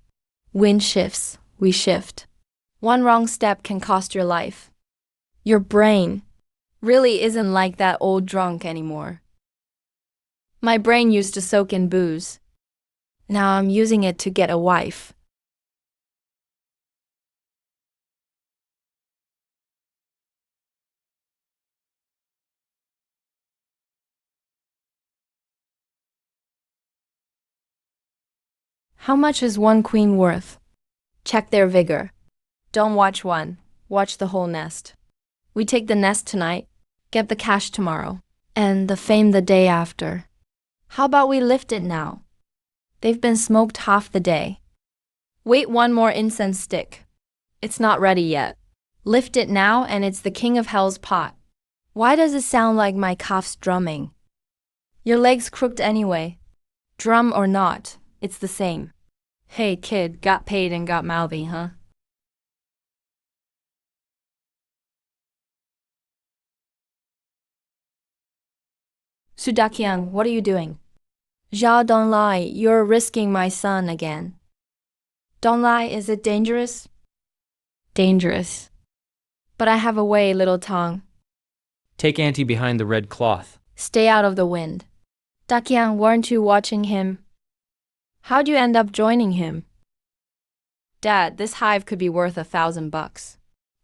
Wind shifts, we shift. One wrong step can cost your life. Your brain really isn't like that old drunk anymore. My brain used to soak in booze. Now I'm using it to get a wife. How much is one queen worth? Check their vigor. Don't watch one, watch the whole nest. We take the nest tonight, get the cash tomorrow, and the fame the day after. How about we lift it now? They've been smoked half the day. Wait one more incense stick. It's not ready yet. Lift it now and it's the king of hell's pot. Why does it sound like my calf's drumming? Your leg's crooked anyway. Drum or not, it's the same. Hey kid, got paid and got mouthy, huh? Sudakyang, what are you doing? Ja, don't lie, you're risking my son again. Don't lie, is it dangerous? Dangerous. But I have a way, little tongue. Take Auntie behind the red cloth. Stay out of the wind. Dakyang, weren't you watching him? How'd you end up joining him? Dad, this hive could be worth $1,000.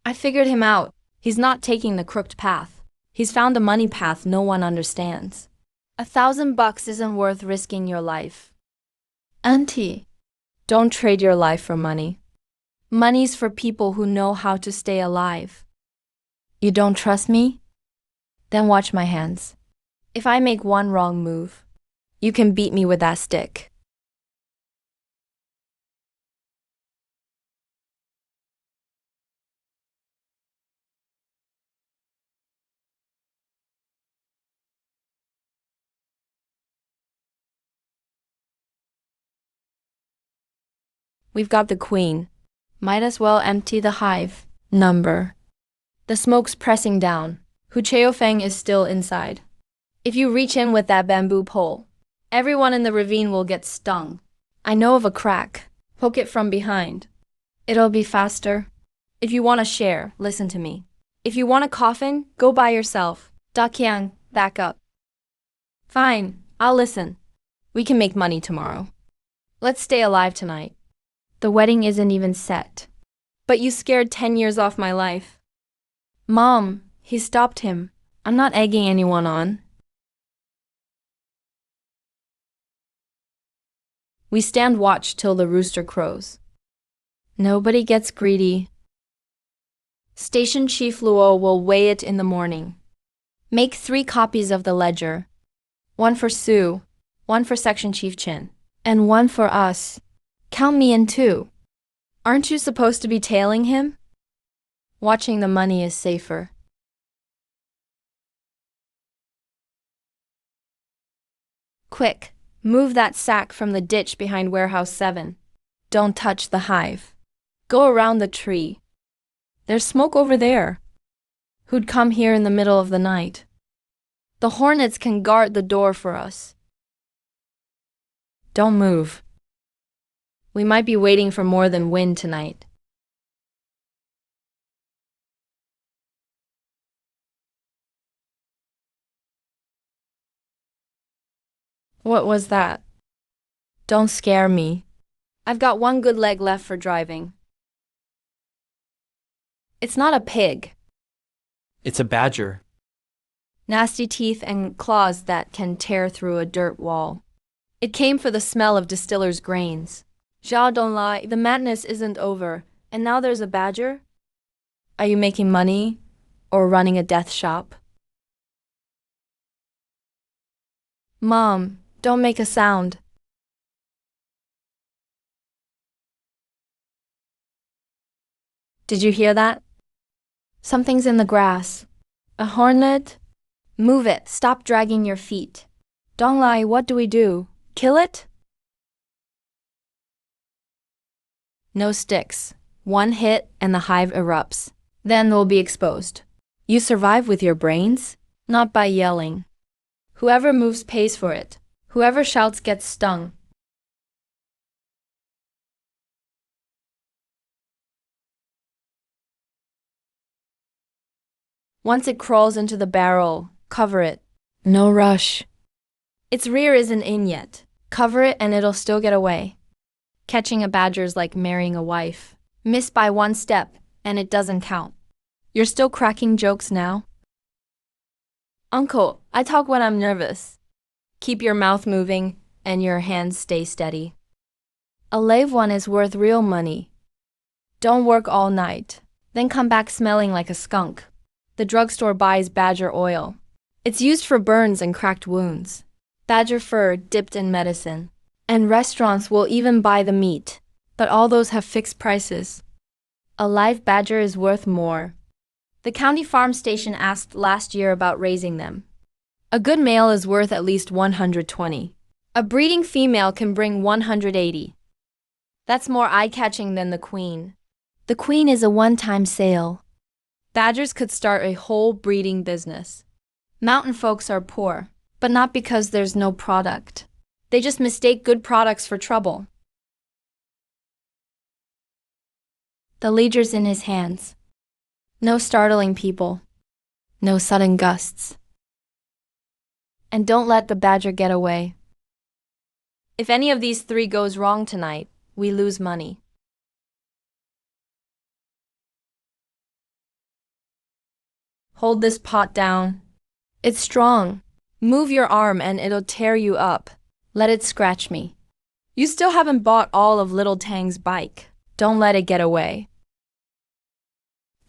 I figured him out. He's not taking the crooked path. He's found a money path no one understands. $1,000 isn't worth risking your life. Auntie, don't trade your life for money. Money's for people who know how to stay alive. You don't trust me? Then watch my hands. If I make one wrong move, you can beat me with that stick. We've got the queen. Might as well empty the hive. Number. The smoke's pressing down. Hu Cheofeng is still inside. If you reach in with that bamboo pole, everyone in the ravine will get stung. I know of a crack. Poke it from behind. It'll be faster. If you want to share, listen to me. If you want a coffin, go by yourself. Dakyang, back up. Fine, I'll listen. We can make money tomorrow. Let's stay alive tonight. The wedding isn't even set. But you scared 10 years off my life. Mom, he stopped him. I'm not egging anyone on. We stand watch till the rooster crows. Nobody gets greedy. Station Chief Luo will weigh it in the morning. Make 3 copies of the ledger. 1 for Sue, 1 for Section Chief Chin, and 1 for us. Count me in too. Aren't you supposed to be tailing him? Watching the money is safer. Quick, move that sack from the ditch behind warehouse 7. Don't touch the hive. Go around the tree. There's smoke over there. Who'd come here in the middle of the night? The hornets can guard the door for us. Don't move. We might be waiting for more than wind tonight. What was that? Don't scare me. I've got 1 good leg left for driving. It's not a pig. It's a badger. Nasty teeth and claws that can tear through a dirt wall. It came for the smell of distillers' grains. Zhao, don't lie, the madness isn't over, and now there's a badger? Are you making money or running a death shop? Mom, don't make a sound. Did you hear that? Something's in the grass. A hornet? Move it, stop dragging your feet. Donglai, what do we do? Kill it? No sticks. 1 hit and the hive erupts. Then they'll be exposed. You survive with your brains, not by yelling. Whoever moves pays for it. Whoever shouts gets stung. Once it crawls into the barrel, cover it. No rush. Its rear isn't in yet. Cover it and it'll still get away. Catching a badger's like marrying a wife. Miss by 1 step, and it doesn't count. You're still cracking jokes now? Uncle, I talk when I'm nervous. Keep your mouth moving, and your hands stay steady. A live one is worth real money. Don't work all night, then come back smelling like a skunk. The drugstore buys badger oil. It's used for burns and cracked wounds. Badger fur dipped in medicine. And restaurants will even buy the meat, but all those have fixed prices. A live badger is worth more. The county farm station asked last year about raising them. A good male is worth at least 120. A breeding female can bring 180. That's more eye-catching than the queen. The queen is a one-time sale. Badgers could start a whole breeding business. Mountain folks are poor, but not because there's no product. They just mistake good products for trouble. The leader's in his hands. No startling people. No sudden gusts. And don't let the badger get away. If any of these 3 goes wrong tonight, we lose money. Hold this pot down. It's strong. Move your arm and it'll tear you up. Let it scratch me. You still haven't bought all of Little Tang's bike. Don't let it get away.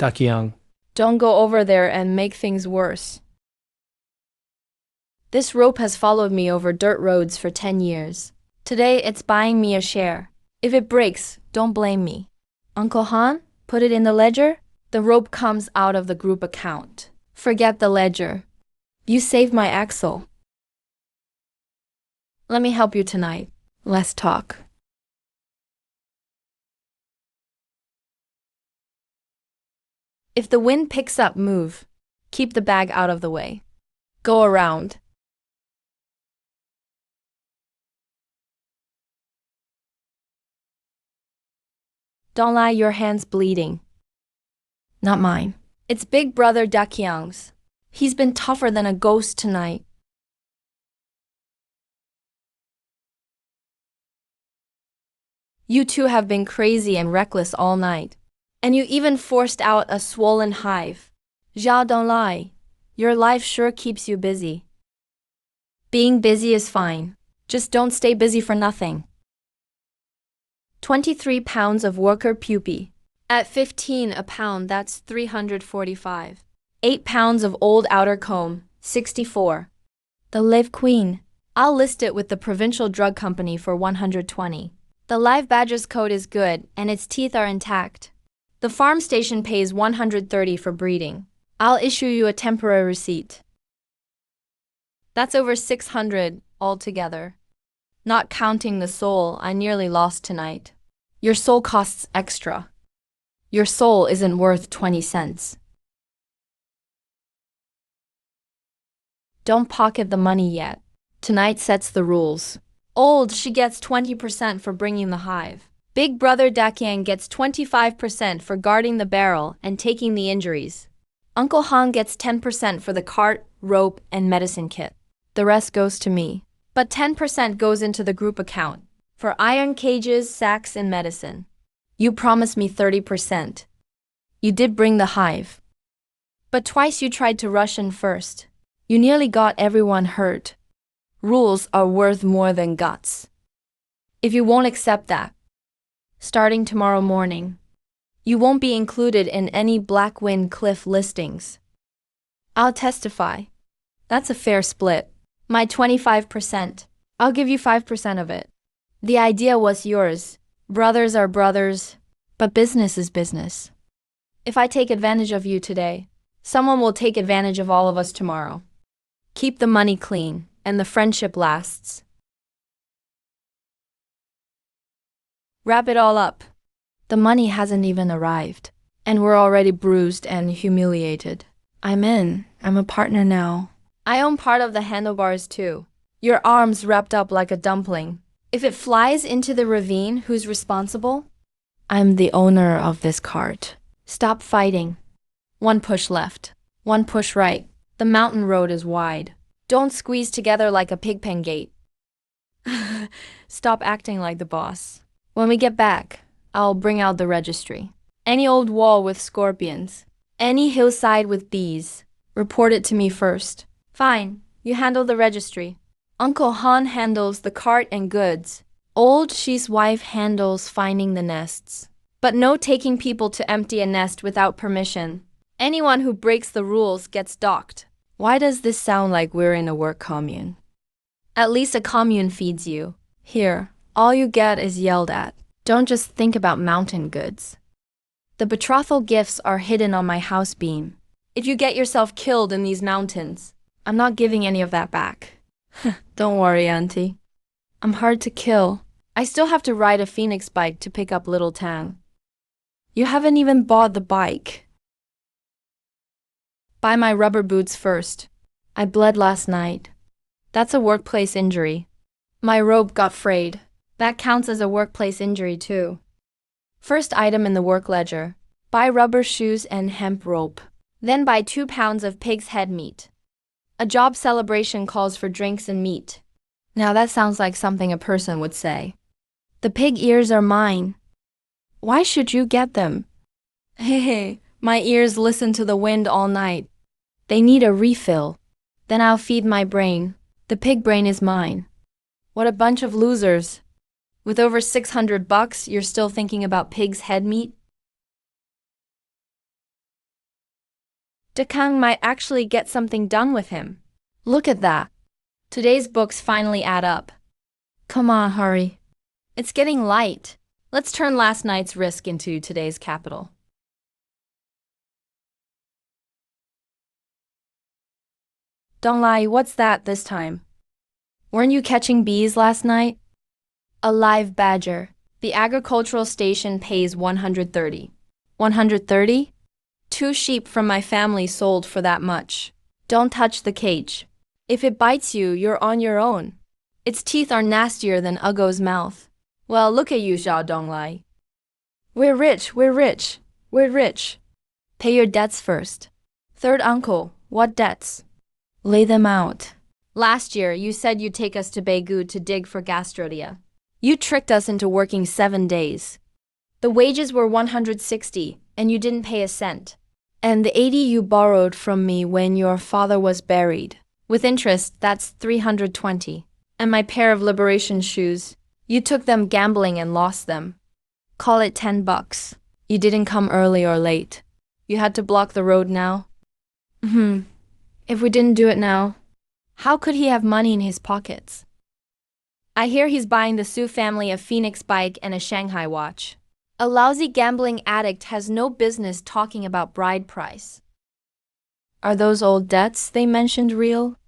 Dakyang. Don't go over there and make things worse. This rope has followed me over dirt roads for 10 years. Today it's buying me a share. If it breaks, don't blame me. Uncle Han, put it in the ledger? The rope comes out of the group account. Forget the ledger. You saved my axle. Let me help you tonight. Less talk. If the wind picks up, move. Keep the bag out of the way. Go around. Don't lie, your hand's bleeding. Not mine. It's big brother Dakyang's. He's been tougher than a ghost tonight. You two have been crazy and reckless all night. And you even forced out a swollen hive. Zhao, don't lie. Your life sure keeps you busy. Being busy is fine. Just don't stay busy for nothing. 23 pounds of worker pupae. At 15 a pound, that's 345. 8 pounds of old outer comb, 64. The live queen. I'll list it with the provincial drug company for 120. The live badger's coat is good and its teeth are intact. The farm station pays 130 for breeding. I'll issue you a temporary receipt. That's over 600 altogether. Not counting the soul I nearly lost tonight. Your soul costs extra. Your soul isn't worth 20 cents. Don't pocket the money yet. Tonight sets the rules. Old, she gets 20% for bringing the hive. Big brother Dakian gets 25% for guarding the barrel and taking the injuries. Uncle Han gets 10% for the cart, rope, and medicine kit. The rest goes to me. But 10% goes into the group account for iron cages, sacks, and medicine. You promised me 30%. You did bring the hive. But twice you tried to rush in first. You nearly got everyone hurt. Rules are worth more than guts. If you won't accept that, starting tomorrow morning, you won't be included in any Blackwind Cliff listings. I'll testify. That's a fair split. My 25%. I'll give you 5% of it. The idea was yours. Brothers are brothers, but business is business. If I take advantage of you today, someone will take advantage of all of us tomorrow. Keep the money clean, and the friendship lasts. Wrap it all up. The money hasn't even arrived, and we're already bruised and humiliated. I'm in. I'm a partner now. I own part of the handlebars too. Your arm's wrapped up like a dumpling. If it flies into the ravine, who's responsible? I'm the owner of this cart. Stop fighting. One push left. One push right. The mountain road is wide. Don't squeeze together like a pigpen gate. Stop acting like the boss. When we get back, I'll bring out the registry. Any old wall with scorpions. Any hillside with bees. Report it to me first. Fine, you handle the registry. Uncle Han handles the cart and goods. Old Shi's wife handles finding the nests. But no taking people to empty a nest without permission. Anyone who breaks the rules gets docked. Why does this sound like we're in a work commune? At least a commune feeds you. Here, all you get is yelled at. Don't just think about mountain goods. The betrothal gifts are hidden on my house beam. If you get yourself killed in these mountains, I'm not giving any of that back. Don't worry, Auntie. I'm hard to kill. I still have to ride a Phoenix bike to pick up Little Tang. You haven't even bought the bike. Buy my rubber boots first. I bled last night. That's a workplace injury. My robe got frayed. That counts as a workplace injury too. First item in the work ledger. Buy rubber shoes and hemp rope. Then buy 2 pounds of pig's head meat. A job celebration calls for drinks and meat. Now that sounds like something a person would say. The pig ears are mine. Why should you get them? Hey, my ears listen to the wind all night. They need a refill. Then I'll feed my brain. The pig brain is mine. What a bunch of losers. With over $600, you're still thinking about pig's head meat? Dekang might actually get something done with him. Look at that. Today's books finally add up. Come on, hurry. It's getting light. Let's turn last night's risk into today's capital. Don't lie, what's that this time? Weren't you catching bees last night? A live badger. The agricultural station pays 130. 130? 2 sheep from my family sold for that much. Don't touch the cage. If it bites you, you're on your own. Its teeth are nastier than Ugo's mouth. Well, look at you, Xiao Donglai. We're rich, we're rich, we're rich. Pay your debts first. Third uncle, what debts? Lay them out. Last year, you said you'd take us to Beigou to dig for gastrodia. You tricked us into working 7 days. The wages were 160, and you didn't pay a cent. And the 80 you borrowed from me when your father was buried. With interest, that's 320. And my pair of liberation shoes. You took them gambling and lost them. Call it $10. You didn't come early or late. You had to block the road now? If we didn't do it now, how could he have money in his pockets? I hear he's buying the Su family a Phoenix bike and a Shanghai watch. A lousy gambling addict has no business talking about bride price. Are those old debts they mentioned real?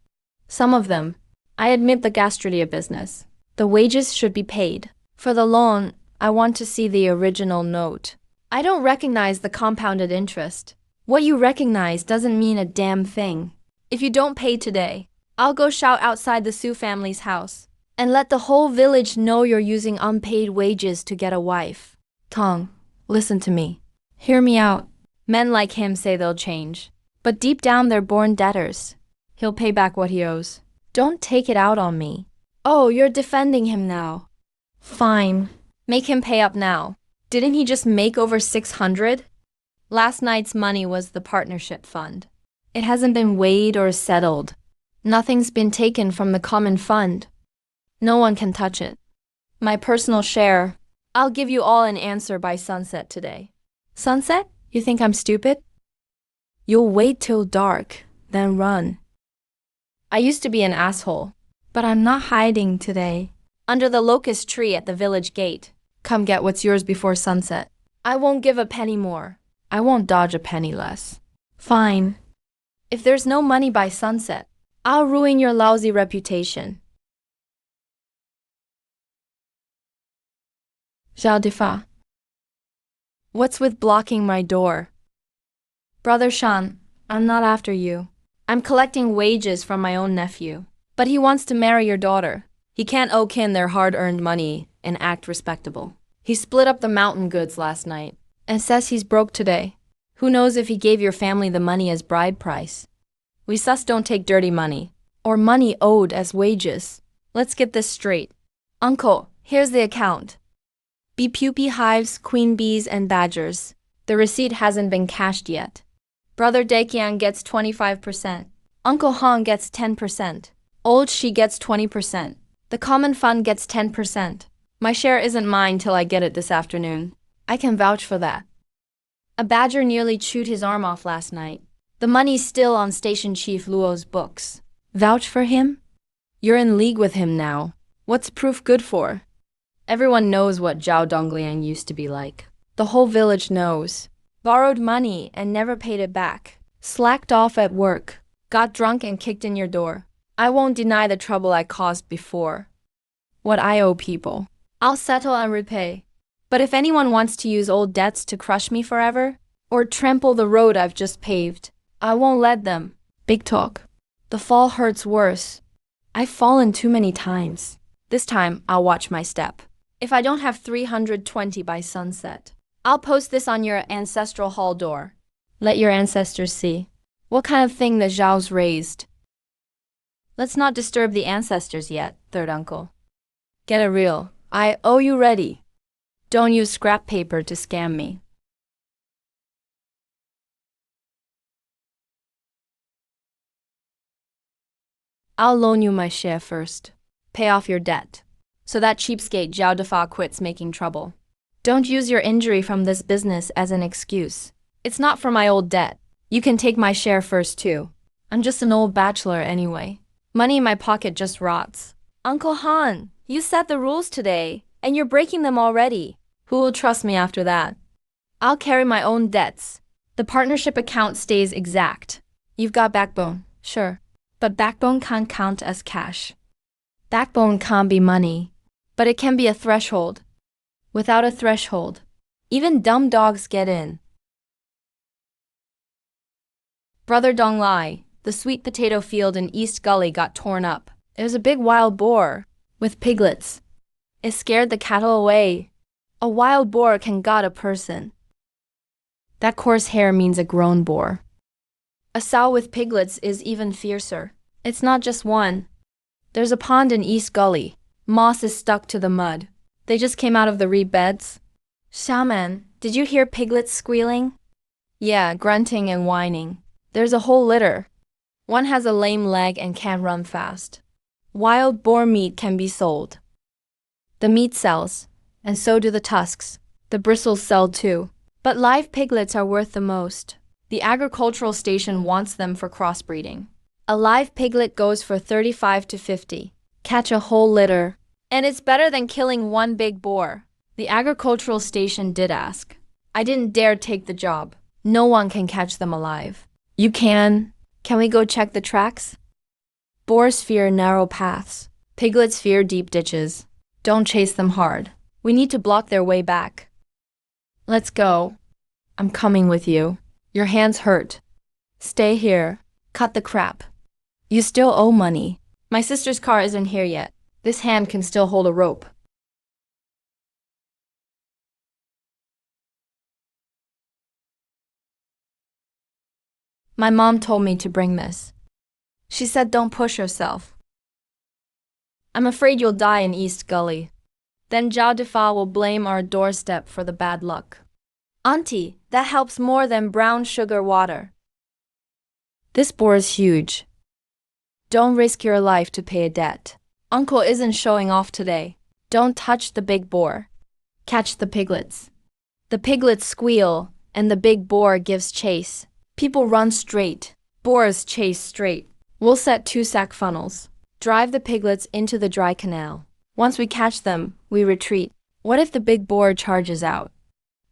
Some of them. I admit the gastrolia business. The wages should be paid. For the loan, I want to see the original note. I don't recognize the compounded interest. What you recognize doesn't mean a damn thing. If you don't pay today, I'll go shout outside the Su family's house and let the whole village know you're using unpaid wages to get a wife. Tong, listen to me. Hear me out. Men like him say they'll change, but deep down they're born debtors. He'll pay back what he owes. Don't take it out on me. Oh, you're defending him now. Fine. Make him pay up now. Didn't he just make over 600? Last night's money was the partnership fund. It hasn't been weighed or settled. Nothing's been taken from the common fund. No one can touch it. My personal share, I'll give you all an answer by sunset today. Sunset? You think I'm stupid? You'll wait till dark, then run. I used to be an asshole, but I'm not hiding today. Under the locust tree at the village gate. Come get what's yours before sunset. I won't give a penny more. I won't dodge a penny less. Fine. If there's no money by sunset, I'll ruin your lousy reputation. Zhao Difa. What's with blocking my door? Brother Shan, I'm not after you. I'm collecting wages from my own nephew. But he wants to marry your daughter. He can't owe kin their hard-earned money and act respectable. He split up the mountain goods last night and says he's broke today. Who knows if he gave your family the money as bride price? We sus don't take dirty money, or money owed as wages. Let's get this straight. Uncle, here's the account. Bee pupae hives, queen bees, and badgers. The receipt hasn't been cashed yet. Brother Dekiang gets 25%. Uncle Han gets 10%. Old Shi gets 20%. The common fund gets 10%. My share isn't mine till I get it this afternoon. I can vouch for that. A badger nearly chewed his arm off last night. The money's still on Station Chief Luo's books. Vouch for him? You're in league with him now. What's proof good for? Everyone knows what Zhao Dongliang used to be like. The whole village knows. Borrowed money and never paid it back. Slacked off at work. Got drunk and kicked in your door. I won't deny the trouble I caused before. What I owe people, I'll settle and repay. But if anyone wants to use old debts to crush me forever, or trample the road I've just paved, I won't let them. Big talk. The fall hurts worse. I've fallen too many times. This time, I'll watch my step. If I don't have 320 by sunset, I'll post this on your ancestral hall door. Let your ancestors see what kind of thing the Zhao's raised. Let's not disturb the ancestors yet, third uncle. Get it real. I owe you ready. Don't use scrap paper to scam me. I'll loan you my share first. Pay off your debt. So that cheapskate Zhao Defa quits making trouble. Don't use your injury from this business as an excuse. It's not for my old debt. You can take my share first too. I'm just an old bachelor anyway. Money in my pocket just rots. Uncle Han, you set the rules today, and you're breaking them already. Who will trust me after that? I'll carry my own debts. The partnership account stays exact. You've got backbone, sure. But backbone can't count as cash. Backbone can't be money, but it can be a threshold. Without a threshold, even dumb dogs get in. Brother Dong Lai, the sweet potato field in East Gully got torn up. It was a big wild boar with piglets. It scared the cattle away. A wild boar can gut a person. That coarse hair means a grown boar. A sow with piglets is even fiercer. It's not just one. There's a pond in East Gully. Moss is stuck to the mud. They just came out of the reed beds. Shaman, did you hear piglets squealing? Yeah, grunting and whining. There's a whole litter. One has a lame leg and can't run fast. Wild boar meat can be sold. The meat sells, and so do the tusks. The bristles sell too. But live piglets are worth the most. The agricultural station wants them for crossbreeding. A live piglet goes for 35 to 50. Catch a whole litter. And it's better than killing one big boar. The agricultural station did ask. I didn't dare take the job. No one can catch them alive. You can. Can we go check the tracks? Boars fear narrow paths. Piglets fear deep ditches. Don't chase them hard. We need to block their way back. Let's go. I'm coming with you. Your hands hurt. Stay here. Cut the crap. You still owe money. My sister's car isn't here yet. This hand can still hold a rope. My mom told me to bring this. She said don't push yourself. I'm afraid you'll die in East Gully. Then Zhao Defa will blame our doorstep for the bad luck. Auntie, that helps more than brown sugar water. This boar is huge. Don't risk your life to pay a debt. Uncle isn't showing off today. Don't touch the big boar. Catch the piglets. The piglets squeal, and the big boar gives chase. People run straight. Boars chase straight. We'll set 2 sack funnels. Drive the piglets into the dry canal. Once we catch them, we retreat. What if the big boar charges out?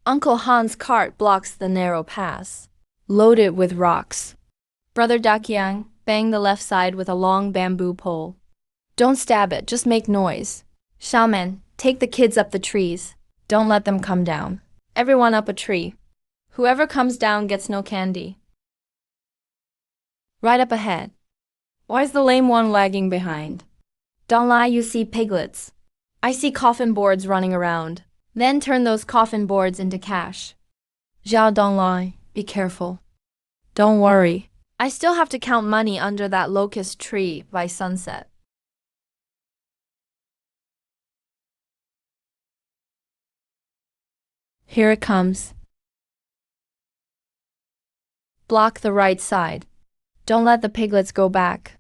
Uncle Han's cart blocks the narrow pass. Load it with rocks. Brother Dakiang, bang the left side with a long bamboo pole. Don't stab it, just make noise. Shaman, take the kids up the trees. Don't let them come down. Everyone up a tree. Whoever comes down gets no candy. Right up ahead. Why's the lame one lagging behind? Don't lie, you see piglets. I see coffin boards running around. Then turn those coffin boards into cash. Zhao, don't lie. Be careful. Don't worry. I still have to count money under that locust tree by sunset. Here it comes. Block the right side. Don't let the piglets go back.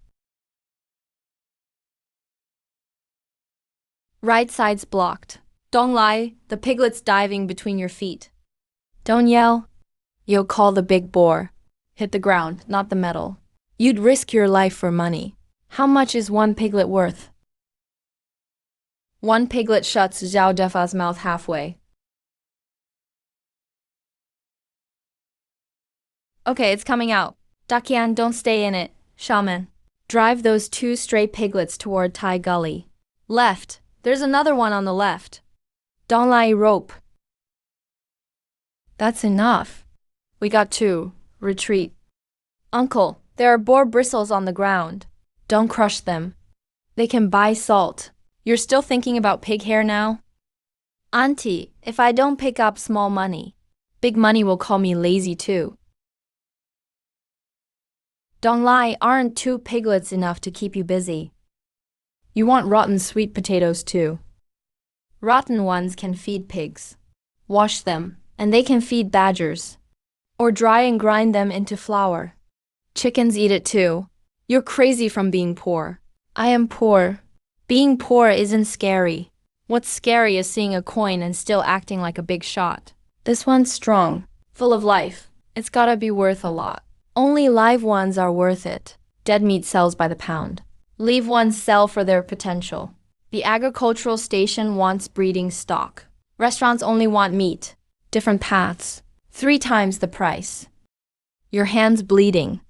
Right side's blocked. Don't lie, the piglet's diving between your feet. Don't yell. You'll call the big boar. Hit the ground, not the metal. You'd risk your life for money. How much is one piglet worth? One piglet shuts Zhao Defa's mouth halfway. Okay, it's coming out. Dakian, don't stay in it. Shaman, drive those 2 stray piglets toward Tai Gully. Left. There's another one on the left. Don't lie, rope. That's enough. We got 2. Retreat. Uncle, there are boar bristles on the ground. Don't crush them. They can buy salt. You're still thinking about pig hair now? Auntie, if I don't pick up small money, big money will call me lazy too. Don't lie, aren't 2 piglets enough to keep you busy? You want rotten sweet potatoes too. Rotten ones can feed pigs. Wash them, and they can feed badgers. Or dry and grind them into flour. Chickens eat it too. You're crazy from being poor. I am poor. Being poor isn't scary. What's scary is seeing a coin and still acting like a big shot. This one's strong, full of life. It's gotta be worth a lot. Only live ones are worth it. Dead meat sells by the pound. Live ones sell for their potential. The agricultural station wants breeding stock. Restaurants only want meat. Different paths. 3 times the price. Your hand's bleeding.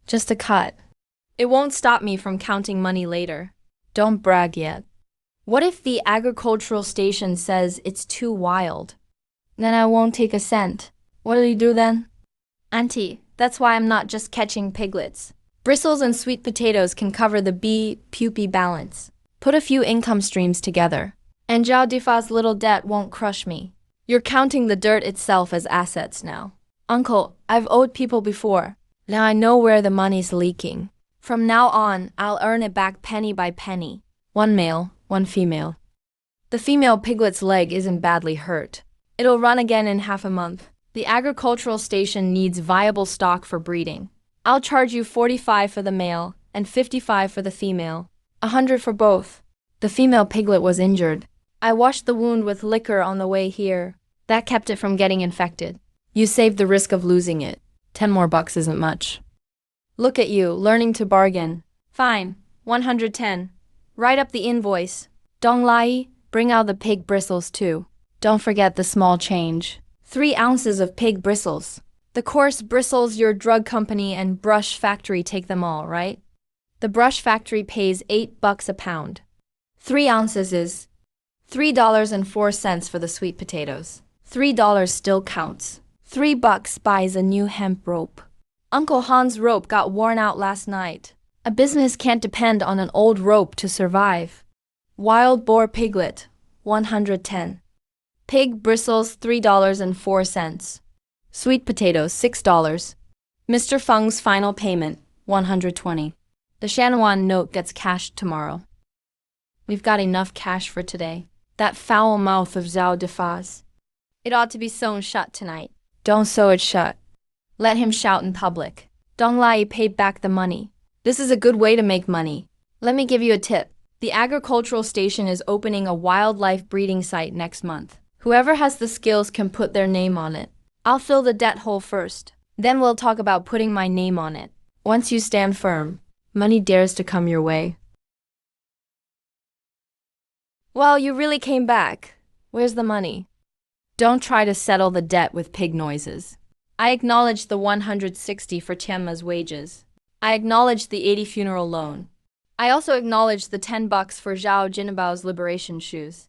Just a cut. It won't stop me from counting money later. Don't brag yet. What if the agricultural station says it's too wild? Then I won't take a cent. What'll you do then? Auntie, that's why I'm not just catching piglets. Bristles and sweet potatoes can cover the B-pupae balance. Put a few income streams together. And Zhao Difa's little debt won't crush me. You're counting the dirt itself as assets now. Uncle, I've owed people before. Now I know where the money's leaking. From now on, I'll earn it back penny by penny. One male, one female. The female piglet's leg isn't badly hurt. It'll run again in half a month. The agricultural station needs viable stock for breeding. I'll charge you 45 for the male and 55 for the female. 100 for both. The female piglet was injured. I washed the wound with liquor on the way here. That kept it from getting infected. You saved the risk of losing it. 10 more bucks isn't much. Look at you, learning to bargain. Fine, 110. Write up the invoice. Dong Lai, bring out the pig bristles too. Don't forget the small change. 3 ounces of pig bristles. The coarse bristles your drug company and brush factory take them all, right? The brush factory pays $8 a pound. 3 ounces is $3.04 for the sweet potatoes. $3 still counts. $3 buys a new hemp rope. Uncle Han's rope got worn out last night. A business can't depend on an old rope to survive. Wild boar piglet, 110. Pig bristles, $3.04. Sweet potatoes, $6. Mr. Feng's final payment, 120. The Shanwan note gets cashed tomorrow. We've got enough cash for today. That foul mouth of Zhao Defa's. It ought to be sewn shut tonight. Don't sew it shut. Let him shout in public. Dong Lai paid back the money. This is a good way to make money. Let me give you a tip. The agricultural station is opening a wildlife breeding site next month. Whoever has the skills can put their name on it. I'll fill the debt hole first. Then we'll talk about putting my name on it. Once you stand firm, money dares to come your way. Well, you really came back. Where's the money? Don't try to settle the debt with pig noises. I acknowledge the 160 for Tianma's wages. I acknowledge the 80 funeral loan. I also acknowledge the $10 for Zhao Jinbao's liberation shoes.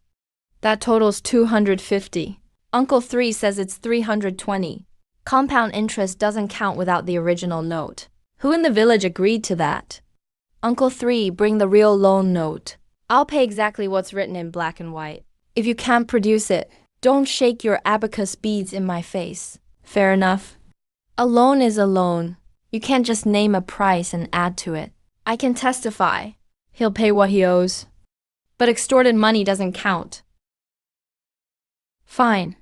That totals 250. Uncle 3 says it's 320. Compound interest doesn't count without the original note. Who in the village agreed to that? Uncle 3, bring the real loan note. I'll pay exactly what's written in black and white. If you can't produce it, don't shake your abacus beads in my face. Fair enough? A loan is a loan. You can't just name a price and add to it. I can testify. He'll pay what he owes. But extorted money doesn't count. Fine.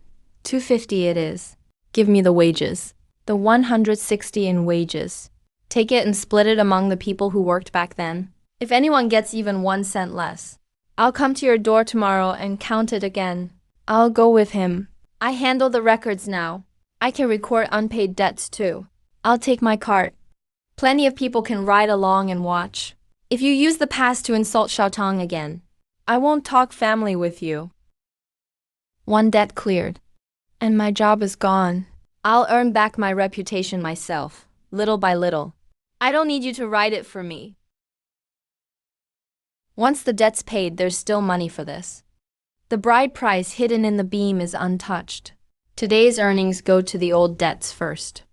250 it is. Give me the wages. The 160 in wages. Take it and split it among the people who worked back then. If anyone gets even 1 cent less, I'll come to your door tomorrow and count it again. I'll go with him. I handle the records now. I can record unpaid debts too. I'll take my cart. Plenty of people can ride along and watch. If you use the pass to insult Xiaotang again, I won't talk family with you. One debt cleared. And my job is gone. I'll earn back my reputation myself, little by little. I don't need you to write it for me. Once the debt's paid, there's still money for this. The bride price hidden in the beam is untouched. Today's earnings go to the old debts first.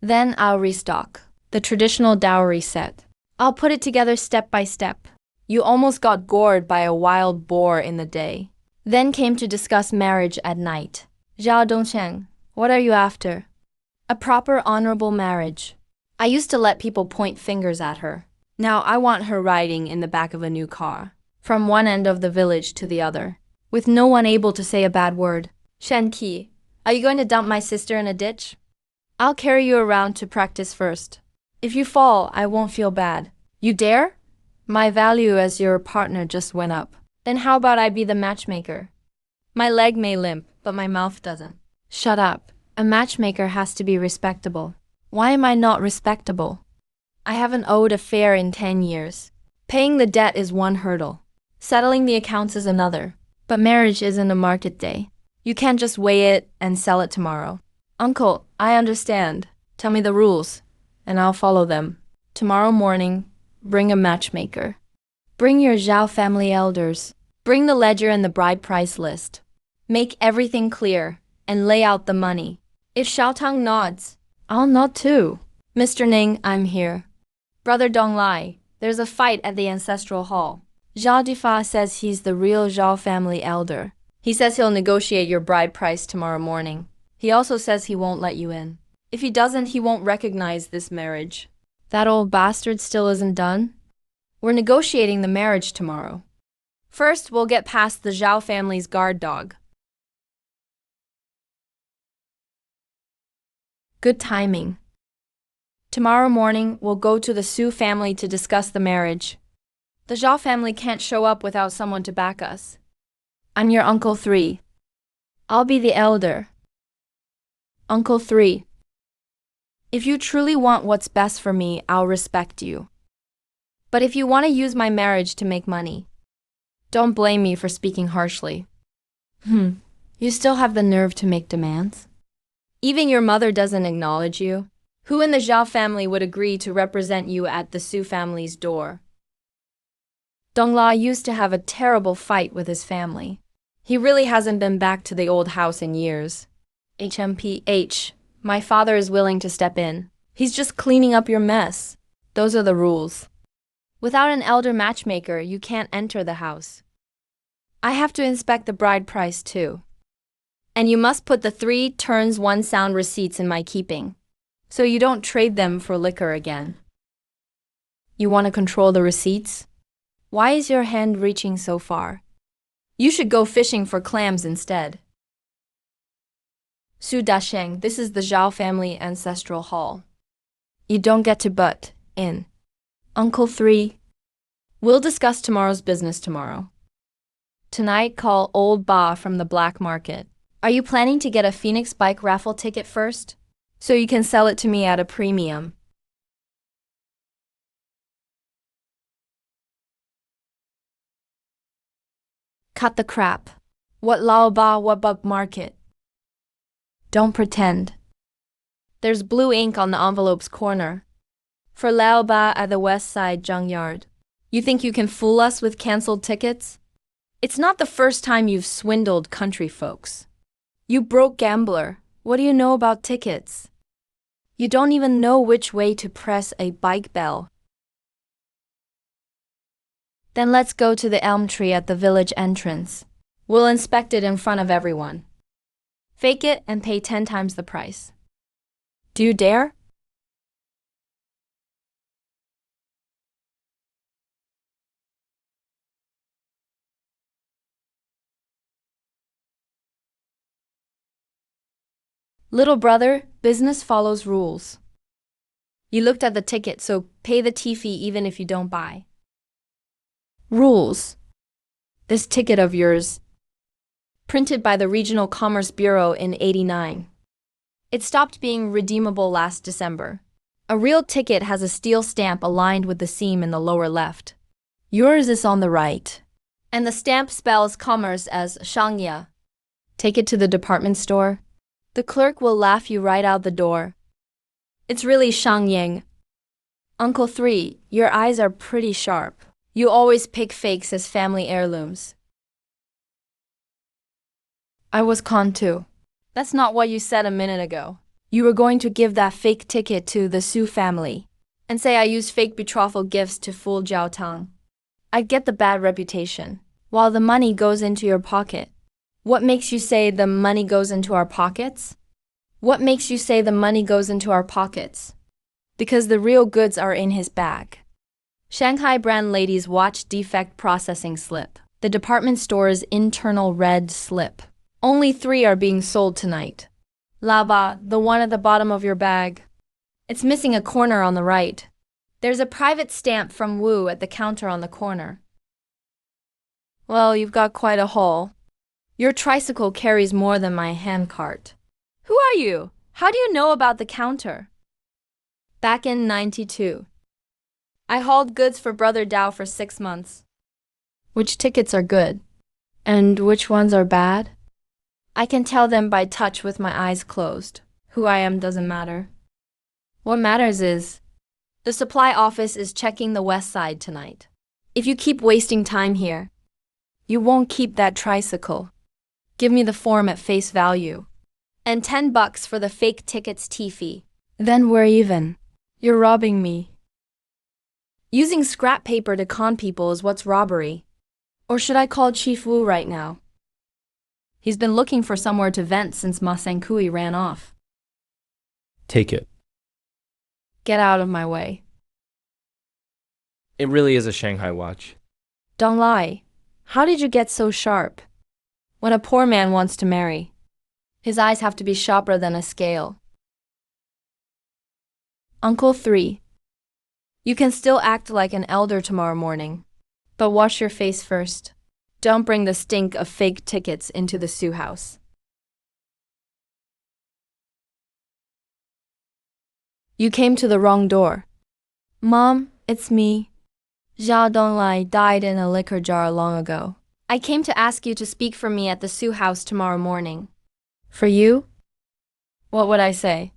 Then I'll restock. The traditional dowry set. I'll put it together step by step. You almost got gored by a wild boar in the day. Then came to discuss marriage at night. Zhao Dongsheng, what are you after? A proper honorable marriage. I used to let people point fingers at her. Now I want her riding in the back of a new car, from one end of the village to the other, with no one able to say a bad word. Shenqi, are you going to dump my sister in a ditch? I'll carry you around to practice first. If you fall, I won't feel bad. You dare? My value as your partner just went up. Then how about I be the matchmaker? My leg may limp, but my mouth doesn't. Shut up. A matchmaker has to be respectable. Why am I not respectable? I haven't owed a fare in 10 years. Paying the debt is one hurdle. Settling the accounts is another. But marriage isn't a market day. You can't just weigh it and sell it tomorrow. Uncle, I understand. Tell me the rules, and I'll follow them. Tomorrow morning, bring a matchmaker. Bring your Zhao family elders. Bring the ledger and the bride price list. Make everything clear, and lay out the money. If Xiaotang nods, I'll nod too. Mr. Ning, I'm here. Brother Dong Lai, there's a fight at the ancestral hall. Zhao Difa says he's the real Zhao family elder. He says he'll negotiate your bride price tomorrow morning. He also says he won't let you in. If he doesn't, he won't recognize this marriage. That old bastard still isn't done? We're negotiating the marriage tomorrow. First, we'll get past the Zhao family's guard dog. Good timing. Tomorrow morning, we'll go to the Su family to discuss the marriage. The Zhao family can't show up without someone to back us. I'm your Uncle 3. I'll be the elder. Uncle 3. If you truly want what's best for me, I'll respect you. But if you want to use my marriage to make money, don't blame me for speaking harshly. You still have the nerve to make demands? Even your mother doesn't acknowledge you? Who in the Zhao family would agree to represent you at the Su family's door? Donghua used to have a terrible fight with his family. He really hasn't been back to the old house in years. HMPH, my father is willing to step in. He's just cleaning up your mess. Those are the rules. Without an elder matchmaker, you can't enter the house. I have to inspect the bride price too. And you must put the 3 turns 1 sound receipts in my keeping, so you don't trade them for liquor again. You want to control the receipts? Why is your hand reaching so far? You should go fishing for clams instead. Su Dasheng, this is the Zhao family ancestral hall. You don't get to butt in. Uncle 3. We'll discuss tomorrow's business tomorrow. Tonight, call Old Ba from the black market. Are you planning to get a Phoenix bike raffle ticket first, so you can sell it to me at a premium? Cut the crap. What Lao Ba, what bug market? Don't pretend. There's blue ink on the envelope's corner. For Lao Ba at the West Side Junkyard. You think you can fool us with canceled tickets? It's not the first time you've swindled country folks. You broke gambler. What do you know about tickets? You don't even know which way to press a bike bell. Then let's go to the elm tree at the village entrance. We'll inspect it in front of everyone. Fake it and pay 10 times the price. Do you dare? Little brother, business follows rules. You looked at the ticket, so pay the tea fee even if you don't buy. Rules. This ticket of yours, printed by the Regional Commerce Bureau in '89. It stopped being redeemable last December. A real ticket has a steel stamp aligned with the seam in the lower left. Yours is on the right. And the stamp spells commerce as Shangya. Take it to the department store. The clerk will laugh you right out the door. It's really Shangyang. Uncle 3, your eyes are pretty sharp. You always pick fakes as family heirlooms. I was conned too. That's not what you said a minute ago. You were going to give that fake ticket to the Su family and say I used fake betrothal gifts to fool Jiao Tang. I'd get the bad reputation, while the money goes into your pocket. What makes you say the money goes into our pockets? What makes you say the money goes into our pockets? Because the real goods are in his bag. Shanghai brand ladies watch defect processing slip. The department store's internal red slip. Only 3 are being sold tonight. Laba, the one at the bottom of your bag. It's missing a corner on the right. There's a private stamp from Wu at the counter on the corner. Well, you've got quite a haul. Your tricycle carries more than my handcart. Who are you? How do you know about the counter? Back in '92. I hauled goods for Brother Dao for 6 months. Which tickets are good? And which ones are bad? I can tell them by touch with my eyes closed. Who I am doesn't matter. What matters is, the supply office is checking the west side tonight. If you keep wasting time here, you won't keep that tricycle. Give me the form at face value. And $10 for the fake ticket's tea fee. Then we're even. You're robbing me. Using scrap paper to con people is what's robbery. Or should I call Chief Wu right now? He's been looking for somewhere to vent since Ma Senkui ran off. Take it. Get out of my way. It really is a Shanghai watch. Don't lie. How did you get so sharp? When a poor man wants to marry, his eyes have to be sharper than a scale. Uncle 3. You can still act like an elder tomorrow morning, but wash your face first. Don't bring the stink of fake tickets into the Sue house. You came to the wrong door. Mom, it's me. Zhao Donglai died in a liquor jar long ago. I came to ask you to speak for me at the Sue house tomorrow morning. For you? What would I say?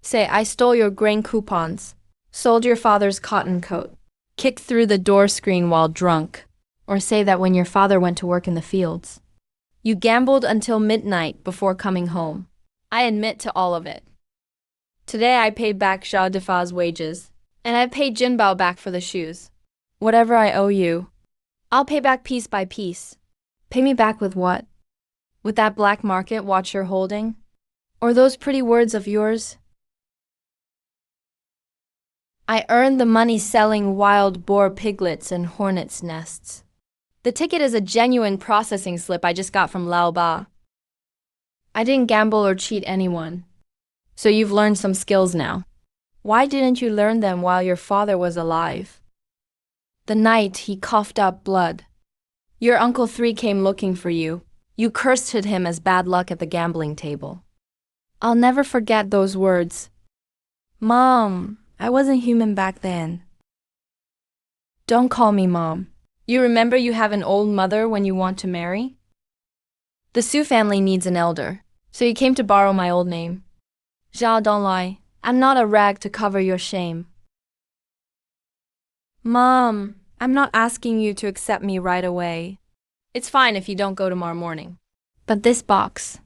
Say I stole your grain coupons, sold your father's cotton coat, kicked through the door screen while drunk, or say that when your father went to work in the fields, you gambled until midnight before coming home. I admit to all of it. Today I paid back Xiao Defa's wages, and I paid Jinbao back for the shoes. Whatever I owe you, I'll pay back piece by piece. Pay me back with what? With that black market watch you're holding? Or those pretty words of yours? I earned the money selling wild boar piglets and hornets' nests. The ticket is a genuine processing slip I just got from Lao Ba. I didn't gamble or cheat anyone. So you've learned some skills now. Why didn't you learn them while your father was alive? The night he coughed up blood, your Uncle 3 came looking for you. You cursed at him as bad luck at the gambling table. I'll never forget those words. Mom, I wasn't human back then. Don't call me Mom. You remember you have an old mother when you want to marry? The Sue family needs an elder, so you came to borrow my old name. Zhao, don't lie. I'm not a rag to cover your shame. Mom, I'm not asking you to accept me right away. It's fine if you don't go tomorrow morning. But this box,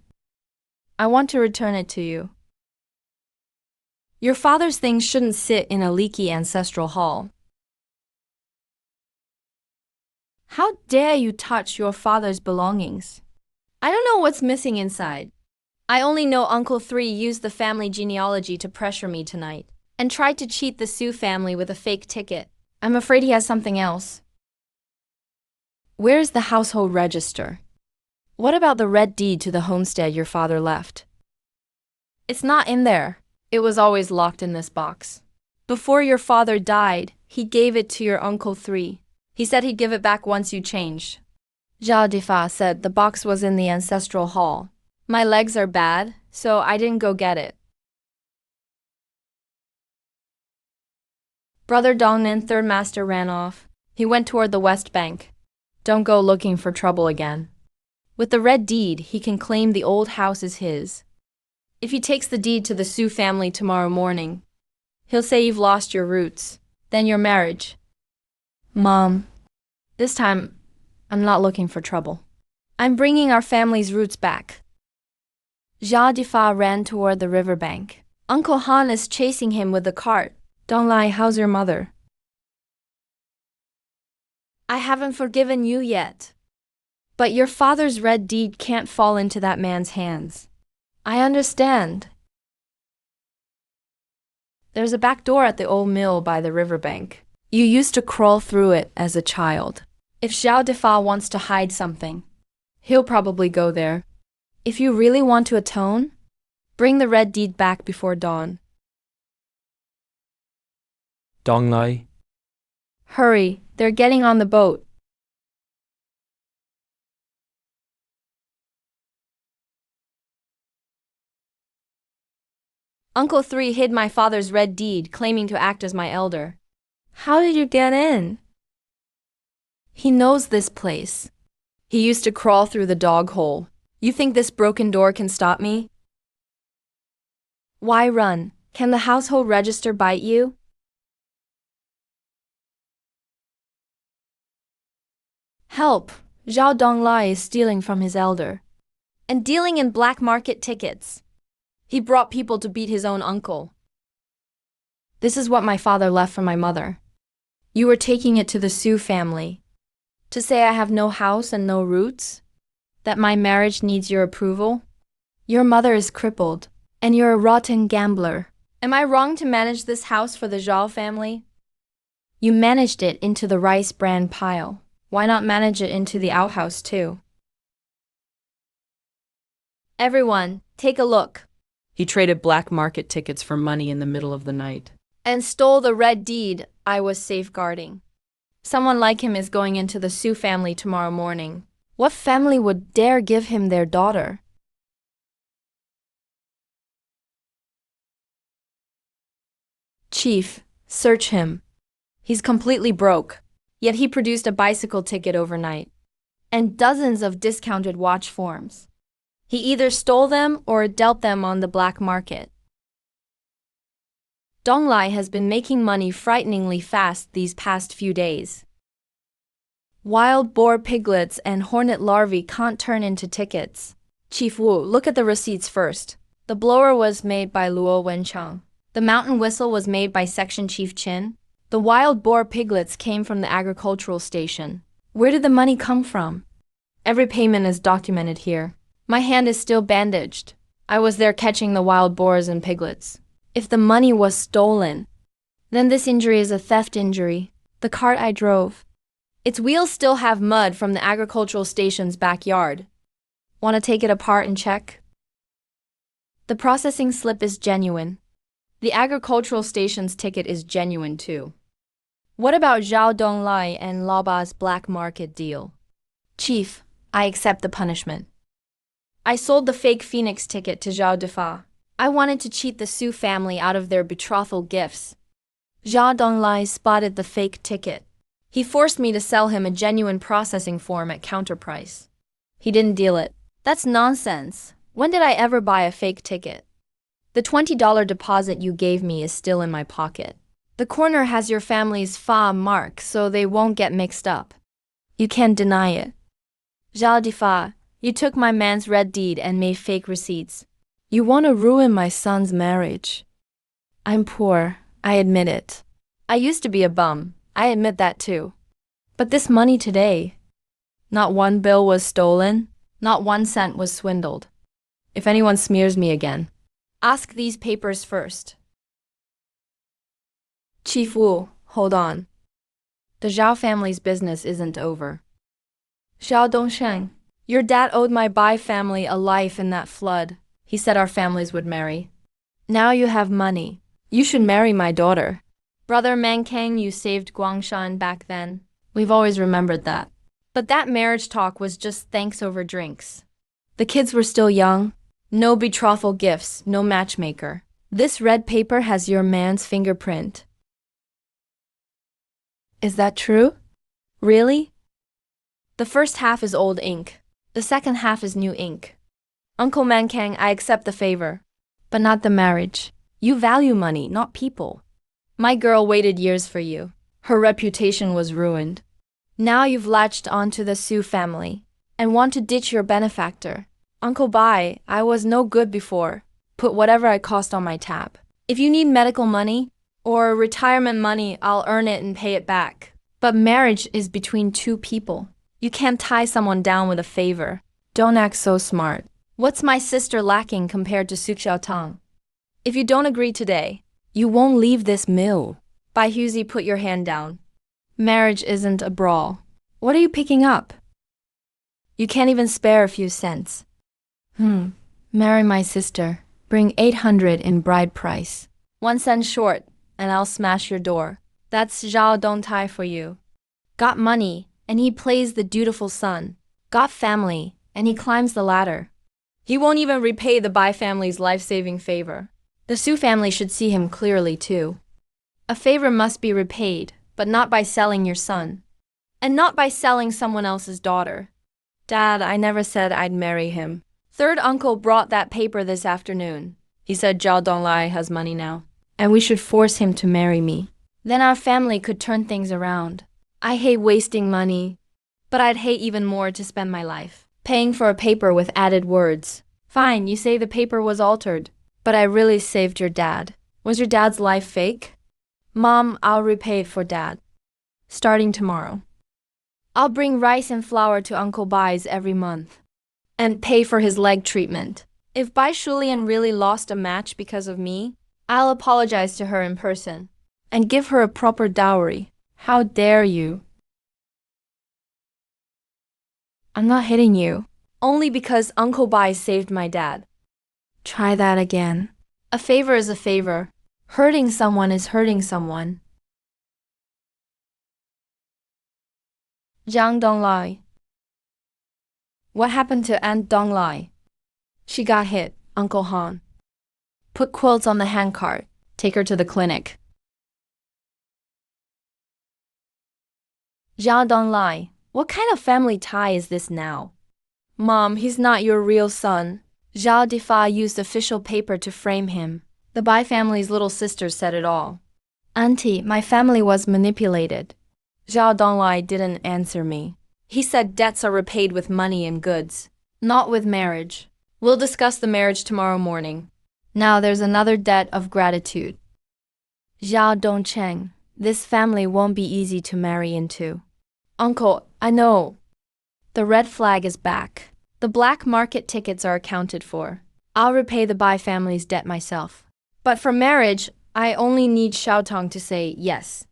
I want to return it to you. Your father's things shouldn't sit in a leaky ancestral hall. How dare you touch your father's belongings? I don't know what's missing inside. I only know Uncle 3 used the family genealogy to pressure me tonight and tried to cheat the Sue family with a fake ticket. I'm afraid he has something else. Where's the household register? What about the red deed to the homestead your father left? It's not in there. It was always locked in this box. Before your father died, he gave it to your Uncle 3. He said he'd give it back once you changed. Zhao Difa said the box was in the ancestral hall. My legs are bad, so I didn't go get it. Brother Dongnan, third master, ran off. He went toward the west bank. Don't go looking for trouble again. With the red deed, he can claim the old house is his. If he takes the deed to the Sue family tomorrow morning, he'll say you've lost your roots, then your marriage. Mom, this time, I'm not looking for trouble. I'm bringing our family's roots back. Zhao Difa ran toward the riverbank. Uncle Han is chasing him with the cart. Don't lie, how's your mother? I haven't forgiven you yet. But your father's red deed can't fall into that man's hands. I understand. There's a back door at the old mill by the riverbank. You used to crawl through it as a child. If Zhao Difa wants to hide something, he'll probably go there. If you really want to atone, bring the red deed back before dawn. Donglai, Hurry, they're getting on the boat. Uncle 3 hid my father's red deed, claiming to act as my elder. How did you get in? He knows this place. He used to crawl through the dog hole. You think this broken door can stop me? Why run? Can the household register bite you? Help! Zhao Donglai is stealing from his elder and dealing in black market tickets. He brought people to beat his own uncle. This is what my father left for my mother. You were taking it to the Sue family. To say I have no house and no roots? That my marriage needs your approval? Your mother is crippled, and you're a rotten gambler. Am I wrong to manage this house for the Zhao family? You managed it into the rice bran pile. Why not manage it into the outhouse too? Everyone, take a look. He traded black market tickets for money in the middle of the night. And stole the red deed I was safeguarding. Someone like him is going into the Su family tomorrow morning. What family would dare give him their daughter? Chief, search him. He's completely broke, yet he produced a bicycle ticket overnight. And dozens of discounted watch forms. He either stole them or dealt them on the black market. Dong Lai has been making money frighteningly fast these past few days. Wild boar piglets and hornet larvae can't turn into tickets. Chief Wu, look at the receipts first. The blower was made by Luo Wenchang. The mountain whistle was made by Section Chief Chin. The wild boar piglets came from the agricultural station. Where did the money come from? Every payment is documented here. My hand is still bandaged. I was there catching the wild boars and piglets. If the money was stolen, then this injury is a theft injury. The cart I drove. Its wheels still have mud from the agricultural station's backyard. Want to take it apart and check? The processing slip is genuine. The agricultural station's ticket is genuine too. What about Zhao Donglai and Laoba's black market deal? Chief, I accept the punishment. I sold the fake Phoenix ticket to Zhao Defa. I wanted to cheat the Su family out of their betrothal gifts. Zhao Donglai spotted the fake ticket. He forced me to sell him a genuine processing form at counterprice. He didn't deal it. That's nonsense. When did I ever buy a fake ticket? The $20 deposit you gave me is still in my pocket. The corner has your family's Fa mark, so they won't get mixed up. You can't deny it. Zhao Defa, you took my man's red deed and made fake receipts. You want to ruin my son's marriage. I'm poor, I admit it. I used to be a bum, I admit that too. But this money today, not one bill was stolen, not 1 cent was swindled. If anyone smears me again, ask these papers first. Chief Wu, hold on. The Zhao family's business isn't over. Zhao Dongsheng, your dad owed my Bai family a life in that flood. He said our families would marry. Now you have money. You should marry my daughter. Brother Mankang, you saved Guangshan back then. We've always remembered that. But that marriage talk was just thanks over drinks. The kids were still young. No betrothal gifts, no matchmaker. This red paper has your man's fingerprint. Is that true? Really? The first half is old ink. The second half is new ink. Uncle Mankang, I accept the favor, but not the marriage. You value money, not people. My girl waited years for you. Her reputation was ruined. Now you've latched onto the Su family and want to ditch your benefactor. Uncle Bai, I was no good before. Put whatever I cost on my tab. If you need medical money or retirement money, I'll earn it and pay it back. But marriage is between two people. You can't tie someone down with a favor. Don't act so smart. What's my sister lacking compared to Su Xiaotang? If you don't agree today, you won't leave this mill. Bai Huzi, put your hand down. Marriage isn't a brawl. What are you picking up? You can't even spare a few cents. Marry my sister. Bring 800 in bride price. 1 cent short, and I'll smash your door. That's Zhao Dongtai for you. Got money, and he plays the dutiful son. Got family, and he climbs the ladder. He won't even repay the Bai family's life-saving favor. The Su family should see him clearly too. A favor must be repaid, but not by selling your son. And not by selling someone else's daughter. Dad, I never said I'd marry him. Third uncle brought that paper this afternoon. He said Zhao Donglai has money now, and we should force him to marry me. Then our family could turn things around. I hate wasting money, but I'd hate even more to spend my life paying for a paper with added words. Fine, you say the paper was altered, but I really saved your dad. Was your dad's life fake? Mom, I'll repay it for Dad. Starting tomorrow. I'll bring rice and flour to Uncle Bai's every month and pay for his leg treatment. If Bai Shulian really lost a match because of me, I'll apologize to her in person and give her a proper dowry. How dare you? I'm not hitting you. Only because Uncle Bai saved my dad. Try that again. A favor is a favor. Hurting someone is hurting someone. Jiang Donglai. What happened to Aunt Donglai? She got hit, Uncle Han. Put quilts on the handcart. Take her to the clinic. Zhao Donglai. What kind of family tie is this now? Mom, he's not your real son. Zhao Difa used official paper to frame him. The Bai family's little sister said it all. Auntie, my family was manipulated. Zhao Donglai didn't answer me. He said debts are repaid with money and goods, not with marriage. We'll discuss the marriage tomorrow morning. Now there's another debt of gratitude. Zhao Dongcheng, this family won't be easy to marry into. Uncle, I know. The red flag is back. The black market tickets are accounted for. I'll repay the Bai family's debt myself. But for marriage, I only need Xiaotong to say yes.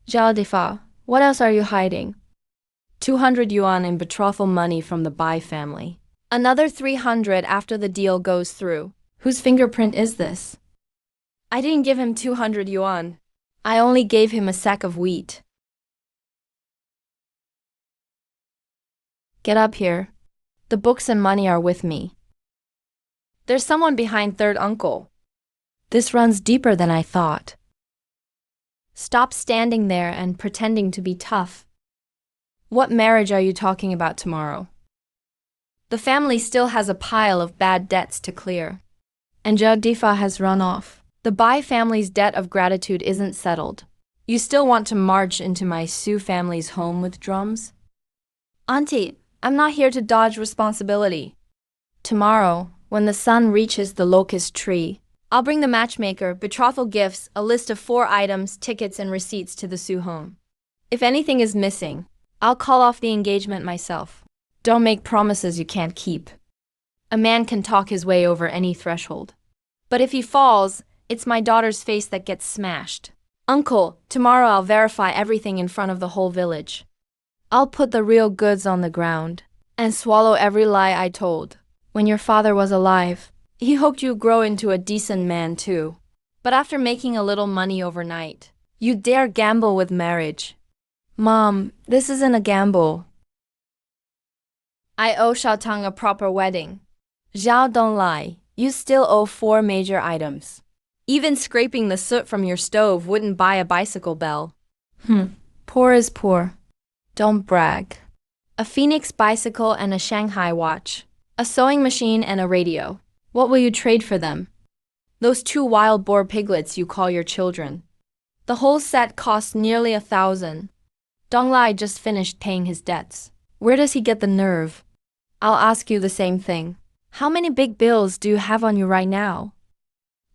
Zhao Difa, what else are you hiding? 200 yuan in betrothal money from the Bai family. Another 300 after the deal goes through. Whose fingerprint is this? I didn't give him 200 yuan. I only gave him a sack of wheat. Get up here. The books and money are with me. There's someone behind third uncle. This runs deeper than I thought. Stop standing there and pretending to be tough. What marriage are you talking about tomorrow? The family still has a pile of bad debts to clear. And Jagdifa has run off. The Bai family's debt of gratitude isn't settled. You still want to march into my Su family's home with drums? Auntie, I'm not here to dodge responsibility. Tomorrow, when the sun reaches the locust tree, I'll bring the matchmaker, betrothal gifts, a list of 4 items, tickets, and receipts to the Su home. If anything is missing, I'll call off the engagement myself. Don't make promises you can't keep. A man can talk his way over any threshold. But if he falls, it's my daughter's face that gets smashed. Uncle, tomorrow I'll verify everything in front of the whole village. I'll put the real goods on the ground and swallow every lie I told. When your father was alive, he hoped you'd grow into a decent man too. But after making a little money overnight, you dare gamble with marriage. Mom, this isn't a gamble. I owe Xiaotang a proper wedding. Zhao Donglai, you still owe 4 major items. Even scraping the soot from your stove wouldn't buy a bicycle bell. Poor is poor. Don't brag. A Phoenix bicycle and a Shanghai watch. A sewing machine and a radio. What will you trade for them? Those 2 wild boar piglets you call your children. The whole set costs nearly 1,000. Donglai just finished paying his debts. Where does he get the nerve? I'll ask you the same thing. How many big bills do you have on you right now?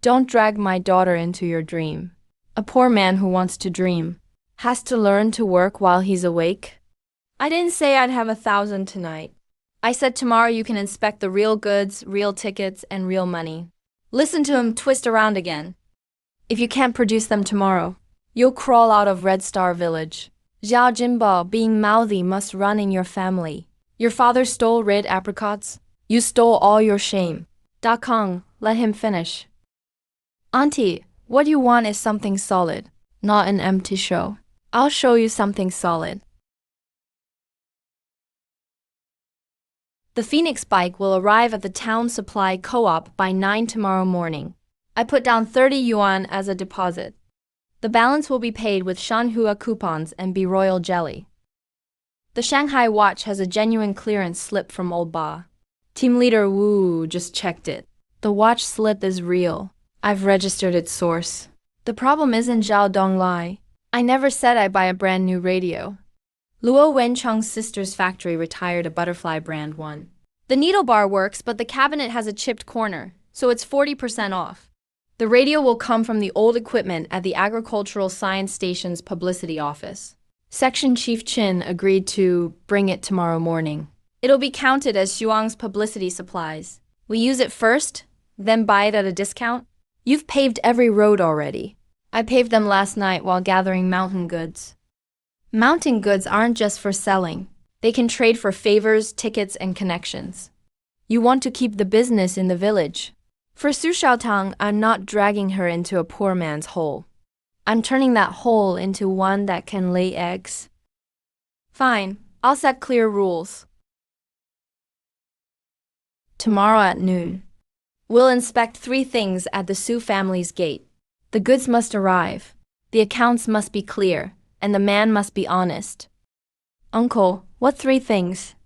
Don't drag my daughter into your dream. A poor man who wants to dream has to learn to work while he's awake. I didn't say I'd have 1,000 tonight. I said tomorrow you can inspect the real goods, real tickets, and real money. Listen to him twist around again. If you can't produce them tomorrow, you'll crawl out of Red Star Village. Zhao Jinbao, being mouthy must run in your family. Your father stole red apricots. You stole all your shame. Da Kong, let him finish. Auntie, what you want is something solid, not an empty show. I'll show you something solid. The Phoenix bike will arrive at the town supply co-op by 9 tomorrow morning. I put down 30 yuan as a deposit. The balance will be paid with Shanhua coupons and Be Royal jelly. The Shanghai watch has a genuine clearance slip from Old Ba. Team leader Wu just checked it. The watch slip is real. I've registered its source. The problem isn't Zhao Donglai. I never said I'd buy a brand new radio. Luo Wencheng's sister's factory retired a Butterfly brand one. The needle bar works, but the cabinet has a chipped corner, so it's 40% off. The radio will come from the old equipment at the Agricultural Science Station's publicity office. Section Chief Chin agreed to bring it tomorrow morning. It'll be counted as Xuang's publicity supplies. We use it first, then buy it at a discount? You've paved every road already. I paved them last night while gathering mountain goods. Mountain goods aren't just for selling. They can trade for favors, tickets, and connections. You want to keep the business in the village. For Su Xiaotang, I'm not dragging her into a poor man's hole. I'm turning that hole into one that can lay eggs. Fine, I'll set clear rules. Tomorrow at noon, we'll inspect 3 things at the Su family's gate. The goods must arrive, the accounts must be clear, and the man must be honest. Uncle, what 3 things?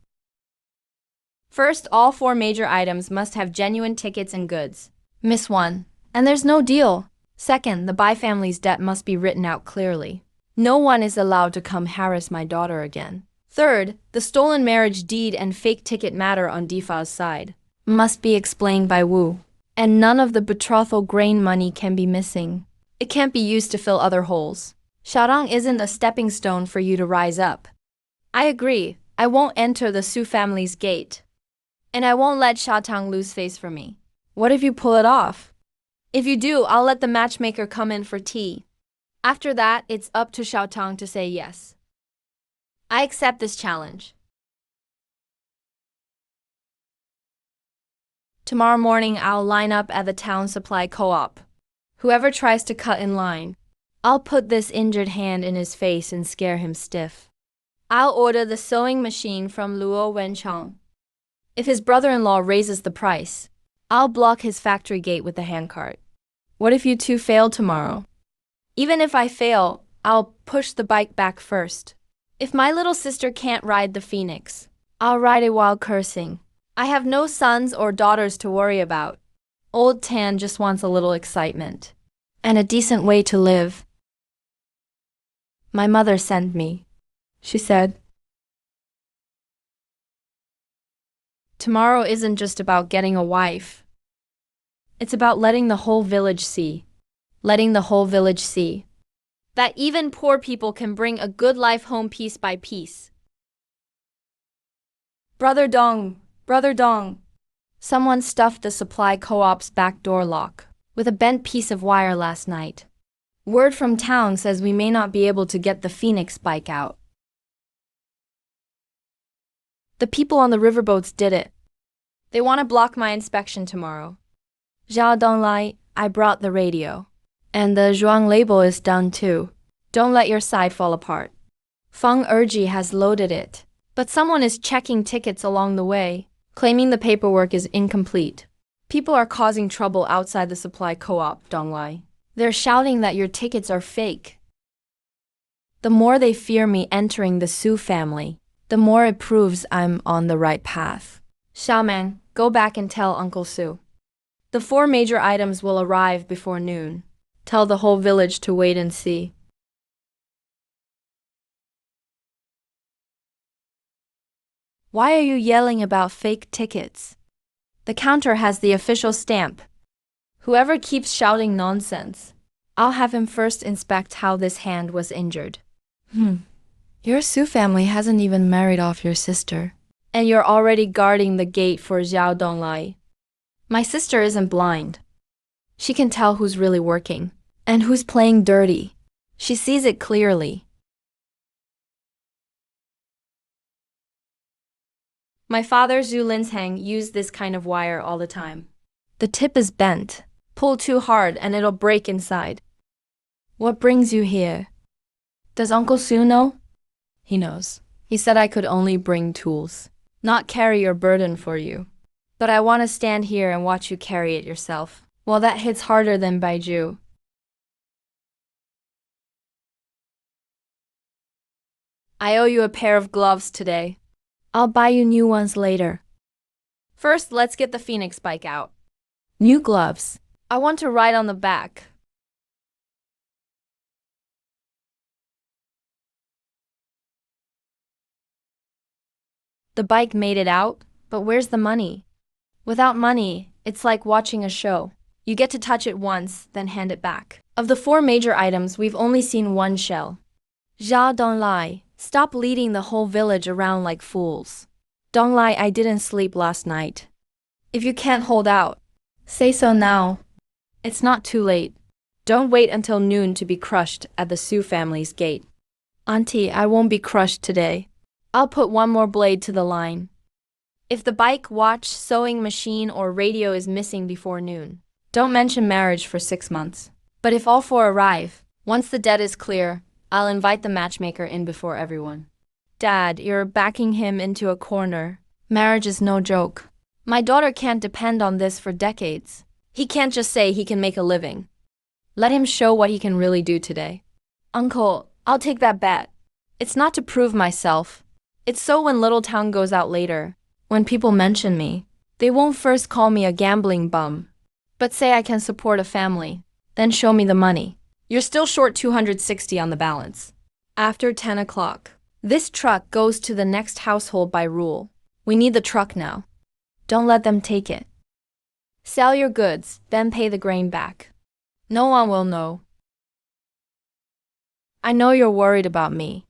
First, all 4 major items must have genuine tickets and goods. Miss one, and there's no deal. Second, the Bai family's debt must be written out clearly. No one is allowed to come harass my daughter again. Third, the stolen marriage deed and fake ticket matter on Difa's side must be explained by Wu. And none of the betrothal grain money can be missing. It can't be used to fill other holes. Xiaodong isn't a stepping stone for you to rise up. I agree. I won't enter the Su family's gate. And I won't let Xiaotang lose face for me. What if you pull it off? If you do, I'll let the matchmaker come in for tea. After that, it's up to Xiaotang to say yes. I accept this challenge. Tomorrow morning, I'll line up at the town supply co-op. Whoever tries to cut in line, I'll put this injured hand in his face and scare him stiff. I'll order the sewing machine from Luo Wenchang. If his brother-in-law raises the price, I'll block his factory gate with the handcart. What if you 2 fail tomorrow? Even if I fail, I'll push the bike back first. If my little sister can't ride the phoenix, I'll ride it while cursing. I have no sons or daughters to worry about. Old Tan just wants a little excitement. And a decent way to live. My mother sent me, she said. Tomorrow isn't just about getting a wife. It's about letting the whole village see. Letting the whole village see that even poor people can bring a good life home piece by piece. Brother Dong. Brother Dong. Someone stuffed the supply co-op's back door lock with a bent piece of wire last night. Word from town says we may not be able to get the Phoenix bike out. The people on the riverboats did it. They want to block my inspection tomorrow. Zhao Donglai, I brought the radio. And the Zhuang label is done too. Don't let your side fall apart. Feng Erji has loaded it. But someone is checking tickets along the way, claiming the paperwork is incomplete. People are causing trouble outside the supply co-op, Donglai. They're shouting that your tickets are fake. The more they fear me entering the Su family, the more it proves I'm on the right path. Xiaomang, go back and tell Uncle Su. The 4 major items will arrive before noon. Tell the whole village to wait and see. Why are you yelling about fake tickets? The counter has the official stamp. Whoever keeps shouting nonsense, I'll have him first inspect how this hand was injured. Your Su family hasn't even married off your sister. And you're already guarding the gate for Zhao Donglai. My sister isn't blind. She can tell who's really working and who's playing dirty. She sees it clearly. My father Zhu Linsheng used this kind of wire all the time. The tip is bent. Pull too hard and it'll break inside. What brings you here? Does Uncle Su know? He knows. He said I could only bring tools, not carry your burden for you. But I want to stand here and watch you carry it yourself. Well, that hits harder than Baiju. I owe you a pair of gloves today. I'll buy you new ones later. First, let's get the Phoenix bike out. New gloves. I want to ride on the back. The bike made it out, but where's the money? Without money, it's like watching a show. You get to touch it once, then hand it back. Of the 4 major items, we've only seen 1 shell. Zhao Donglai, stop leading the whole village around like fools. Donglai, I didn't sleep last night. If you can't hold out, say so now. It's not too late. Don't wait until noon to be crushed at the Sue family's gate. Auntie, I won't be crushed today. I'll put one more blade to the line. If the bike, watch, sewing machine, or radio is missing before noon, don't mention marriage for 6 months. But if all four arrive, once the debt is clear, I'll invite the matchmaker in before everyone. Dad, you're backing him into a corner. Marriage is no joke. My daughter can't depend on this for decades. He can't just say he can make a living. Let him show what he can really do today. Uncle, I'll take that bet. It's not to prove myself. It's so when Little Town goes out later, when people mention me, they won't first call me a gambling bum, but say I can support a family, then show me the money. You're still short 260 on the balance. After 10 o'clock, this truck goes to the next household by rule. We need the truck now. Don't let them take it. Sell your goods, then pay the grain back. No one will know. I know you're worried about me,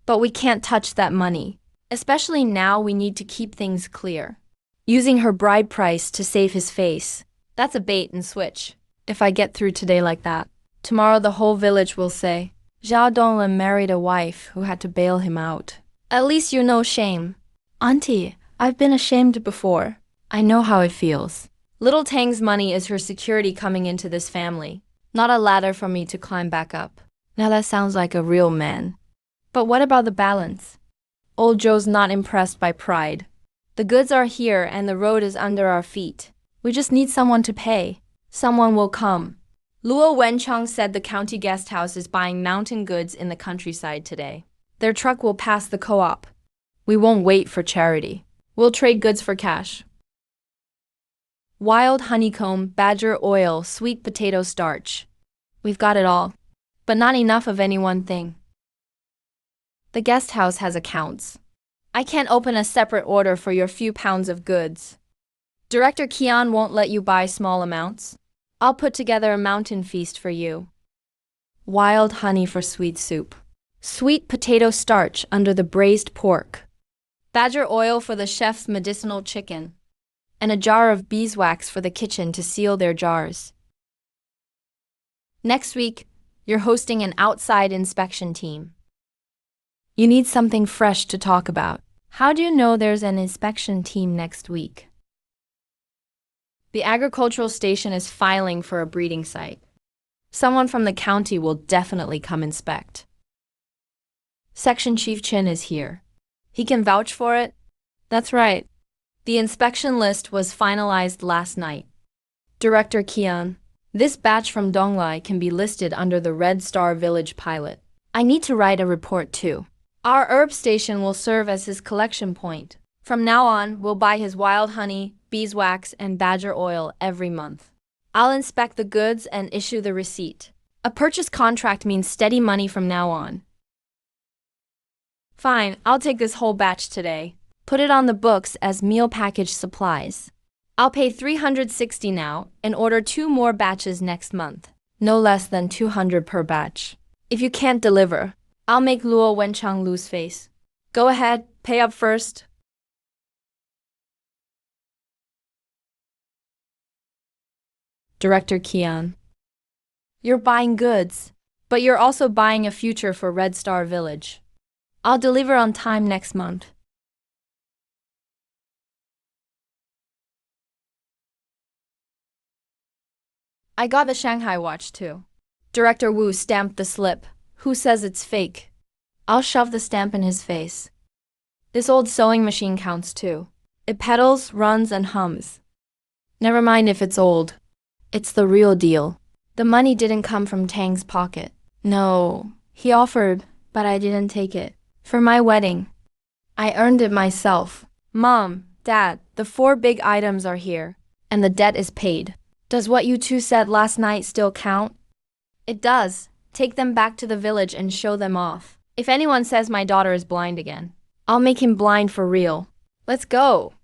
but we can't touch that money. Especially now we need to keep things clear. Using her bride price to save his face. That's a bait and switch. If I get through today like that, tomorrow the whole village will say, Zhao Donglen married a wife who had to bail him out. At least you know shame. Auntie, I've been ashamed before. I know how it feels. Little Tang's money is her security coming into this family, not a ladder for me to climb back up. Now that sounds like a real man. But what about the balance? Old Joe's not impressed by pride. The goods are here and the road is under our feet. We just need someone to pay. Someone will come. Luo Wenchang said the county guest house is buying mountain goods in the countryside today. Their truck will pass the co-op. We won't wait for charity. We'll trade goods for cash. Wild honeycomb, badger oil, sweet potato starch. We've got it all, but not enough of any one thing. The guest house has accounts. I can't open a separate order for your few pounds of goods. Director Kian won't let you buy small amounts. I'll put together a mountain feast for you. Wild honey for sweet soup. Sweet potato starch under the braised pork. Badger oil for the chef's medicinal chicken. And a jar of beeswax for the kitchen to seal their jars. Next week, you're hosting an outside inspection team. You need something fresh to talk about. How do you know there's an inspection team next week? The agricultural station is filing for a breeding site. Someone from the county will definitely come inspect. Section Chief Chin is here. He can vouch for it? That's right. The inspection list was finalized last night. Director Kian, this batch from Donglai can be listed under the Red Star Village pilot. I need to write a report too. Our herb station will serve as his collection point. From now on, we'll buy his wild honey, beeswax, and badger oil every month. I'll inspect the goods and issue the receipt. A purchase contract means steady money from now on. Fine, I'll take this whole batch today. Put it on the books as meal package supplies. I'll pay 360 now and order 2 more batches next month. No less than 200 per batch. If you can't deliver, I'll make Luo Wenchang lose face. Go ahead, pay up first. Director Kian. You're buying goods, but you're also buying a future for Red Star Village. I'll deliver on time next month. I got the Shanghai watch too. Director Wu stamped the slip. Who says it's fake? I'll shove the stamp in his face. This old sewing machine counts too. It pedals, runs, and hums. Never mind if it's old. It's the real deal. The money didn't come from Tang's pocket. No, he offered, but I didn't take it. For my wedding. I earned it myself. Mom, Dad, the 4 big items are here, and the debt is paid. Does what you two said last night still count? It does. Take them back to the village and show them off. If anyone says my daughter is blind again, I'll make him blind for real. Let's go.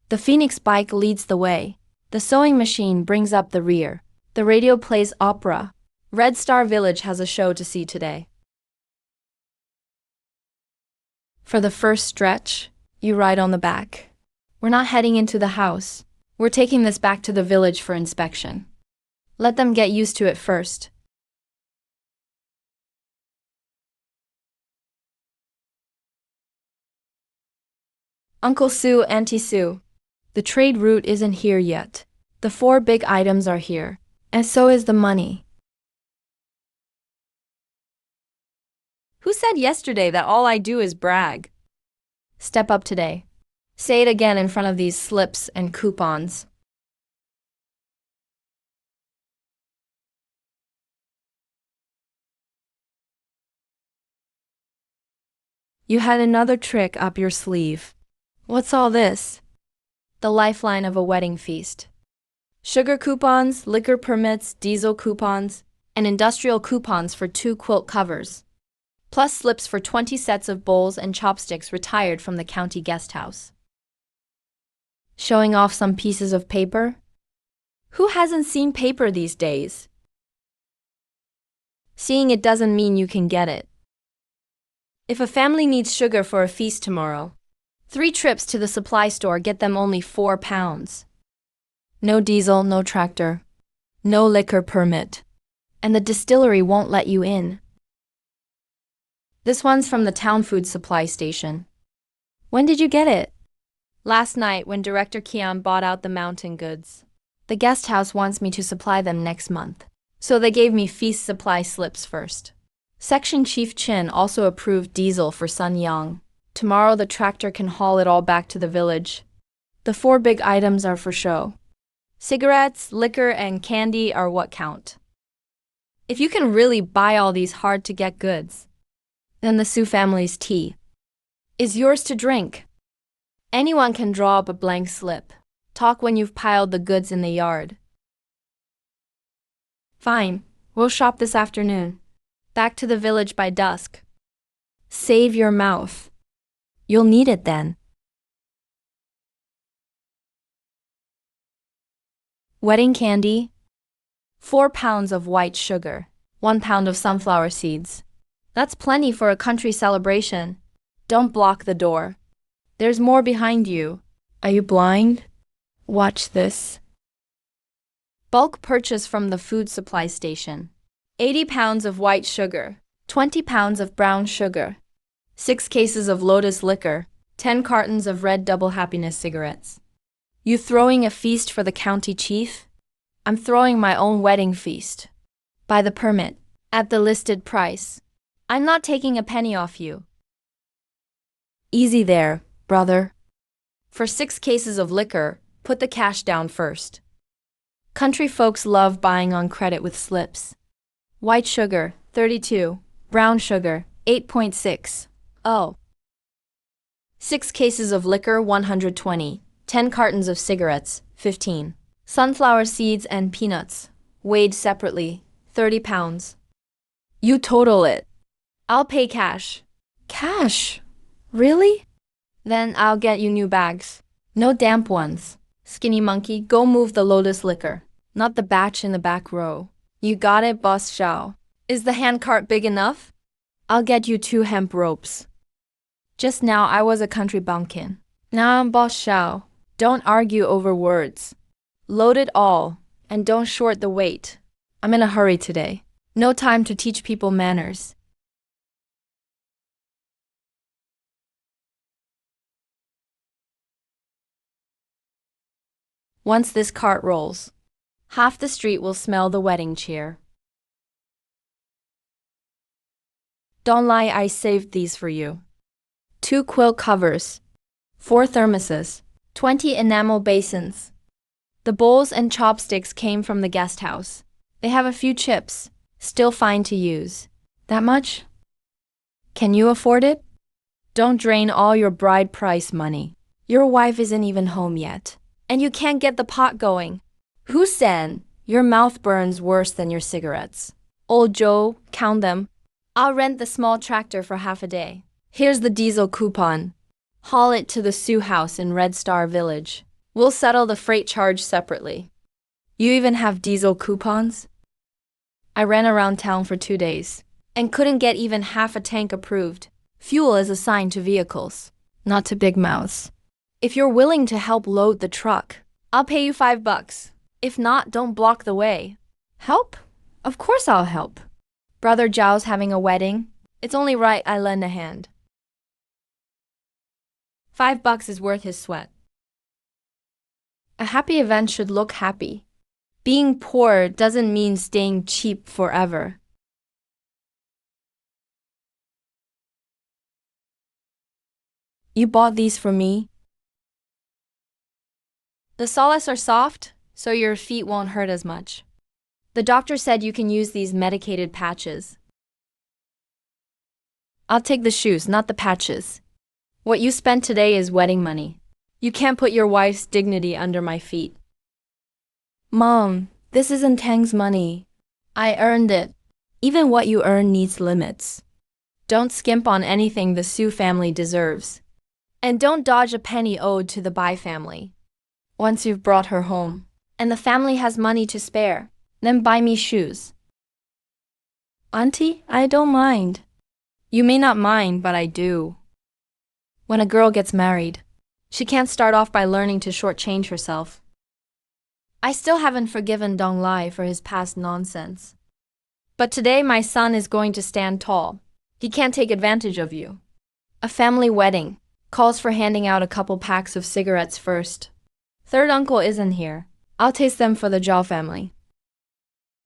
The Phoenix bike leads the way. The sewing machine brings up the rear. The radio plays opera. Red Star Village has a show to see today. For the first stretch, you ride on the back. We're not heading into the house. We're taking this back to the village for inspection. Let them get used to it first. Uncle Sue, Auntie Sue. The trade route isn't here yet. The 4 big items are here, and so is the money. Who said yesterday that all I do is brag? Step up today. Say it again in front of these slips and coupons. You had another trick up your sleeve. What's all this? The lifeline of a wedding feast. Sugar coupons, liquor permits, diesel coupons, and industrial coupons for 2 quilt covers, plus slips for 20 sets of bowls and chopsticks retired from the county guest house. Showing off some pieces of paper? Who hasn't seen paper these days? Seeing it doesn't mean you can get it. If a family needs sugar for a feast tomorrow, 3 trips to the supply store get them only £4. No diesel, no tractor, no liquor permit, and the distillery won't let you in. This one's from the town food supply station. When did you get it? Last night when Director Kian bought out the mountain goods. The guest house wants me to supply them next month, so they gave me feast supply slips first. Section Chief Chin also approved diesel for Sun Yang. Tomorrow the tractor can haul it all back to the village. The 4 big items are for show. Cigarettes, liquor, and candy are what count. If you can really buy all these hard-to-get goods, then the Sue family's tea is yours to drink. Anyone can draw up a blank slip. Talk when you've piled the goods in the yard. Fine, we'll shop this afternoon. Back to the village by dusk. Save your mouth. You'll need it then. Wedding candy, 4 pounds of white sugar, 1 pound of sunflower seeds. That's plenty for a country celebration. Don't block the door. There's more behind you. Are you blind? Watch this. Bulk purchase from the food supply station. 80 pounds of white sugar, 20 pounds of brown sugar, 6 cases of Lotus liquor, 10 cartons of red Double Happiness cigarettes. You throwing a feast for the county chief? I'm throwing my own wedding feast. By the permit, at the listed price. I'm not taking a penny off you. Easy there, brother. For 6 cases of liquor, put the cash down first. Country folks love buying on credit with slips. White sugar, 32. Brown sugar, 8.6. Oh. 6 cases of liquor, 120. 10 cartons of cigarettes, 15. Sunflower seeds and peanuts, weighed separately, 30 pounds. You total it. I'll pay cash. Cash? Really? Then I'll get you new bags. No damp ones. Skinny monkey, go move the Lotus liquor, not the batch in the back row. You got it, Boss Xiao. Is the handcart big enough? I'll get you 2 hemp ropes. Just now I was a country bumpkin. Now I'm Boss Xiao. Don't argue over words. Load it all, and don't short the weight. I'm in a hurry today. No time to teach people manners. Once this cart rolls, half the street will smell the wedding cheer. Don't lie, I saved these for you. 2 quilt covers, 4 thermoses, 20 enamel basins. The bowls and chopsticks came from the guest house. They have a few chips, still fine to use. That much? Can you afford it? Don't drain all your bride price money. Your wife isn't even home yet, and you can't get the pot going. Who said your mouth burns worse than your cigarettes? Old Joe, count them. I'll rent the small tractor for half a day. Here's the diesel coupon. Haul it to the Sioux house in Red Star Village. We'll settle the freight charge separately. You even have diesel coupons? I ran around town for 2 days and couldn't get even half a tank approved. Fuel is assigned to vehicles, not to big mouths. If you're willing to help load the truck, I'll pay you $5. If not, don't block the way. Help? Of course I'll help. Brother Zhao's having a wedding. It's only right I lend a hand. $5 is worth his sweat. A happy event should look happy. Being poor doesn't mean staying cheap forever. You bought these for me? The soles are soft, so your feet won't hurt as much. The doctor said you can use these medicated patches. I'll take the shoes, not the patches. What you spent today is wedding money. You can't put your wife's dignity under my feet. Mom, this isn't Tang's money. I earned it. Even what you earn needs limits. Don't skimp on anything the Su family deserves. And don't dodge a penny owed to the Bai family. Once you've brought her home, and the family has money to spare, then buy me shoes. Auntie, I don't mind. You may not mind, but I do. When a girl gets married, she can't start off by learning to shortchange herself. I still haven't forgiven Dong Lai for his past nonsense. But today my son is going to stand tall. He can't take advantage of you. A family wedding calls for handing out a couple packs of cigarettes first. Third uncle isn't here. I'll taste them for the Zhao family.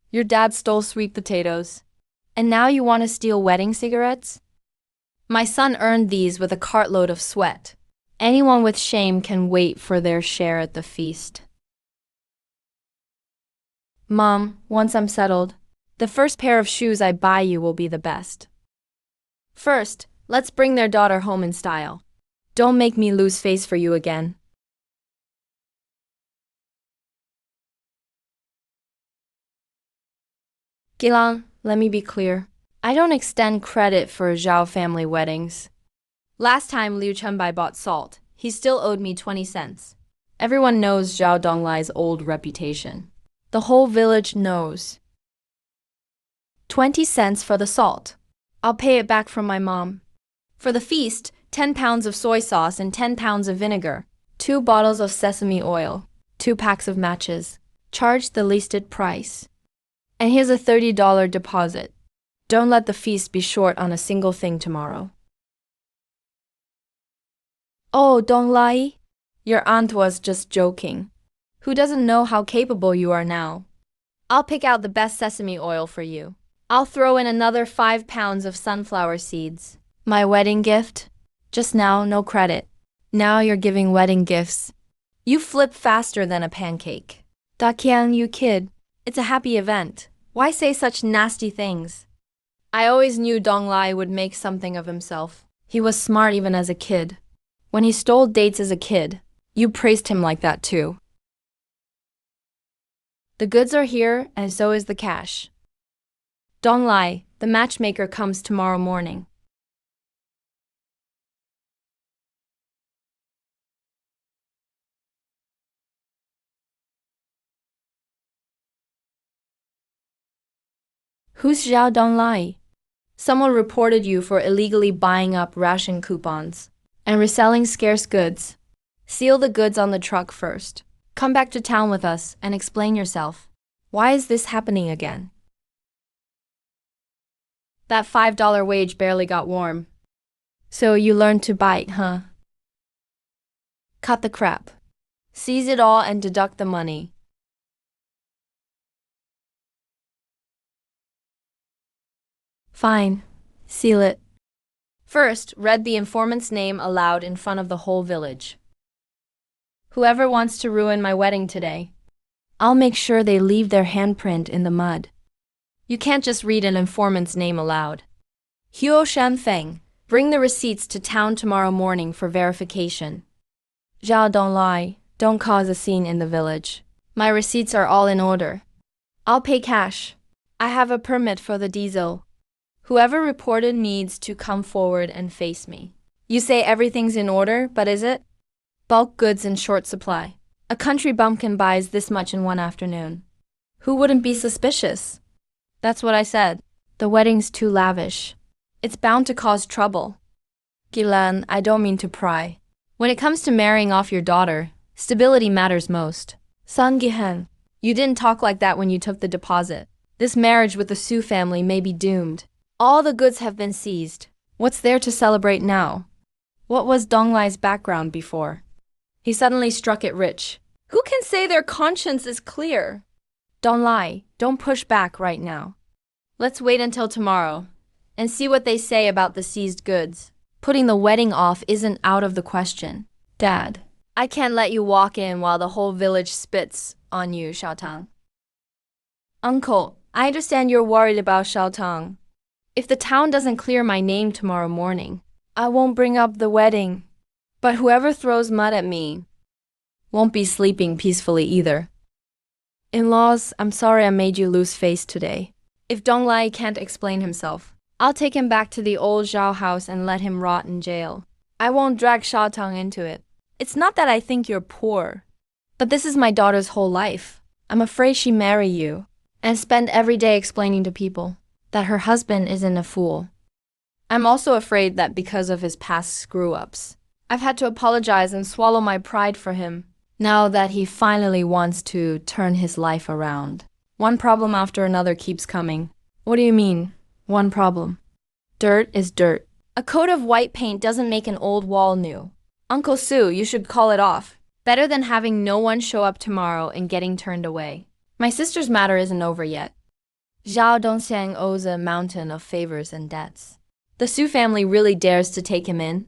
Your dad stole sweet potatoes. And now you want to steal wedding cigarettes? My son earned these with a cartload of sweat. Anyone with shame can wait for their share at the feast. Mom, once I'm settled, the first pair of shoes I buy you will be the best. First, let's bring their daughter home in style. Don't make me lose face for you again. Gilan, let me be clear. I don't extend credit for Zhao family weddings. Last time Liu Chenbai bought salt, he still owed me 20 cents. Everyone knows Zhao Donglai's old reputation. The whole village knows. 20 cents for the salt. I'll pay it back from my mom. For the feast, 10 pounds of soy sauce and 10 pounds of vinegar, 2 bottles of sesame oil, 2 packs of matches. Charge the listed price. And here's a $30 deposit. Don't let the feast be short on a single thing tomorrow. Oh, Dong Lai, your aunt was just joking. Who doesn't know how capable you are now? I'll pick out the best sesame oil for you. I'll throw in another 5 pounds of sunflower seeds. My wedding gift? Just now, no credit. Now you're giving wedding gifts. You flip faster than a pancake. Da Qian, you kid. It's a happy event. Why say such nasty things? I always knew Dong Lai would make something of himself. He was smart even as a kid. When he stole dates as a kid, you praised him like that too. The goods are here, and so is the cash. Dong Lai, the matchmaker comes tomorrow morning. Who's Zhao Dong Lai? Someone reported you for illegally buying up ration coupons and reselling scarce goods. Seal the goods on the truck first. Come back to town with us and explain yourself. Why is this happening again? That $5 wage barely got warm. So you learned to bite, huh? Cut the crap. Seize it all and deduct the money. Fine. Seal it. First, read the informant's name aloud in front of the whole village. Whoever wants to ruin my wedding today, I'll make sure they leave their handprint in the mud. You can't just read an informant's name aloud. Huo Shanfeng, bring the receipts to town tomorrow morning for verification. Zhao Donglai, don't cause a scene in the village. My receipts are all in order. I'll pay cash. I have a permit for the diesel. Whoever reported needs to come forward and face me. You say everything's in order, but is it? Bulk goods in short supply. A country bumpkin buys this much in one afternoon. Who wouldn't be suspicious? That's what I said. The wedding's too lavish. It's bound to cause trouble. Gilan, I don't mean to pry. When it comes to marrying off your daughter, stability matters most. San Gihen, You didn't talk like that when you took the deposit. This marriage with the Su family may be doomed. All the goods have been seized. What's there to celebrate now? What was Donglai's background before? He suddenly struck it rich. Who can say their conscience is clear? Donglai, don't push back right now. Let's wait until tomorrow and see what they say about the seized goods. Putting the wedding off isn't out of the question. Dad, I can't let you walk in while the whole village spits on you, Xiaotang. Uncle, I understand you're worried about Xiaotang. If the town doesn't clear my name tomorrow morning, I won't bring up the wedding. But whoever throws mud at me won't be sleeping peacefully either. In-laws, I'm sorry I made you lose face today. If Donglai can't explain himself, I'll take him back to the old Zhao house and let him rot in jail. I won't drag Xiaotang into it. It's not that I think you're poor, but this is my daughter's whole life. I'm afraid she marry you and spend every day explaining to people that her husband isn't a fool. I'm also afraid that because of his past screw-ups, I've had to apologize and swallow my pride for him, now that he finally wants to turn his life around. One problem after another keeps coming. What do you mean, one problem? Dirt is dirt. A coat of white paint doesn't make an old wall new. Uncle Su, you should call it off. Better than having no one show up tomorrow and getting turned away. My sister's matter isn't over yet. Zhao Dongxiang owes a mountain of favors and debts. The Su family really dares to take him in?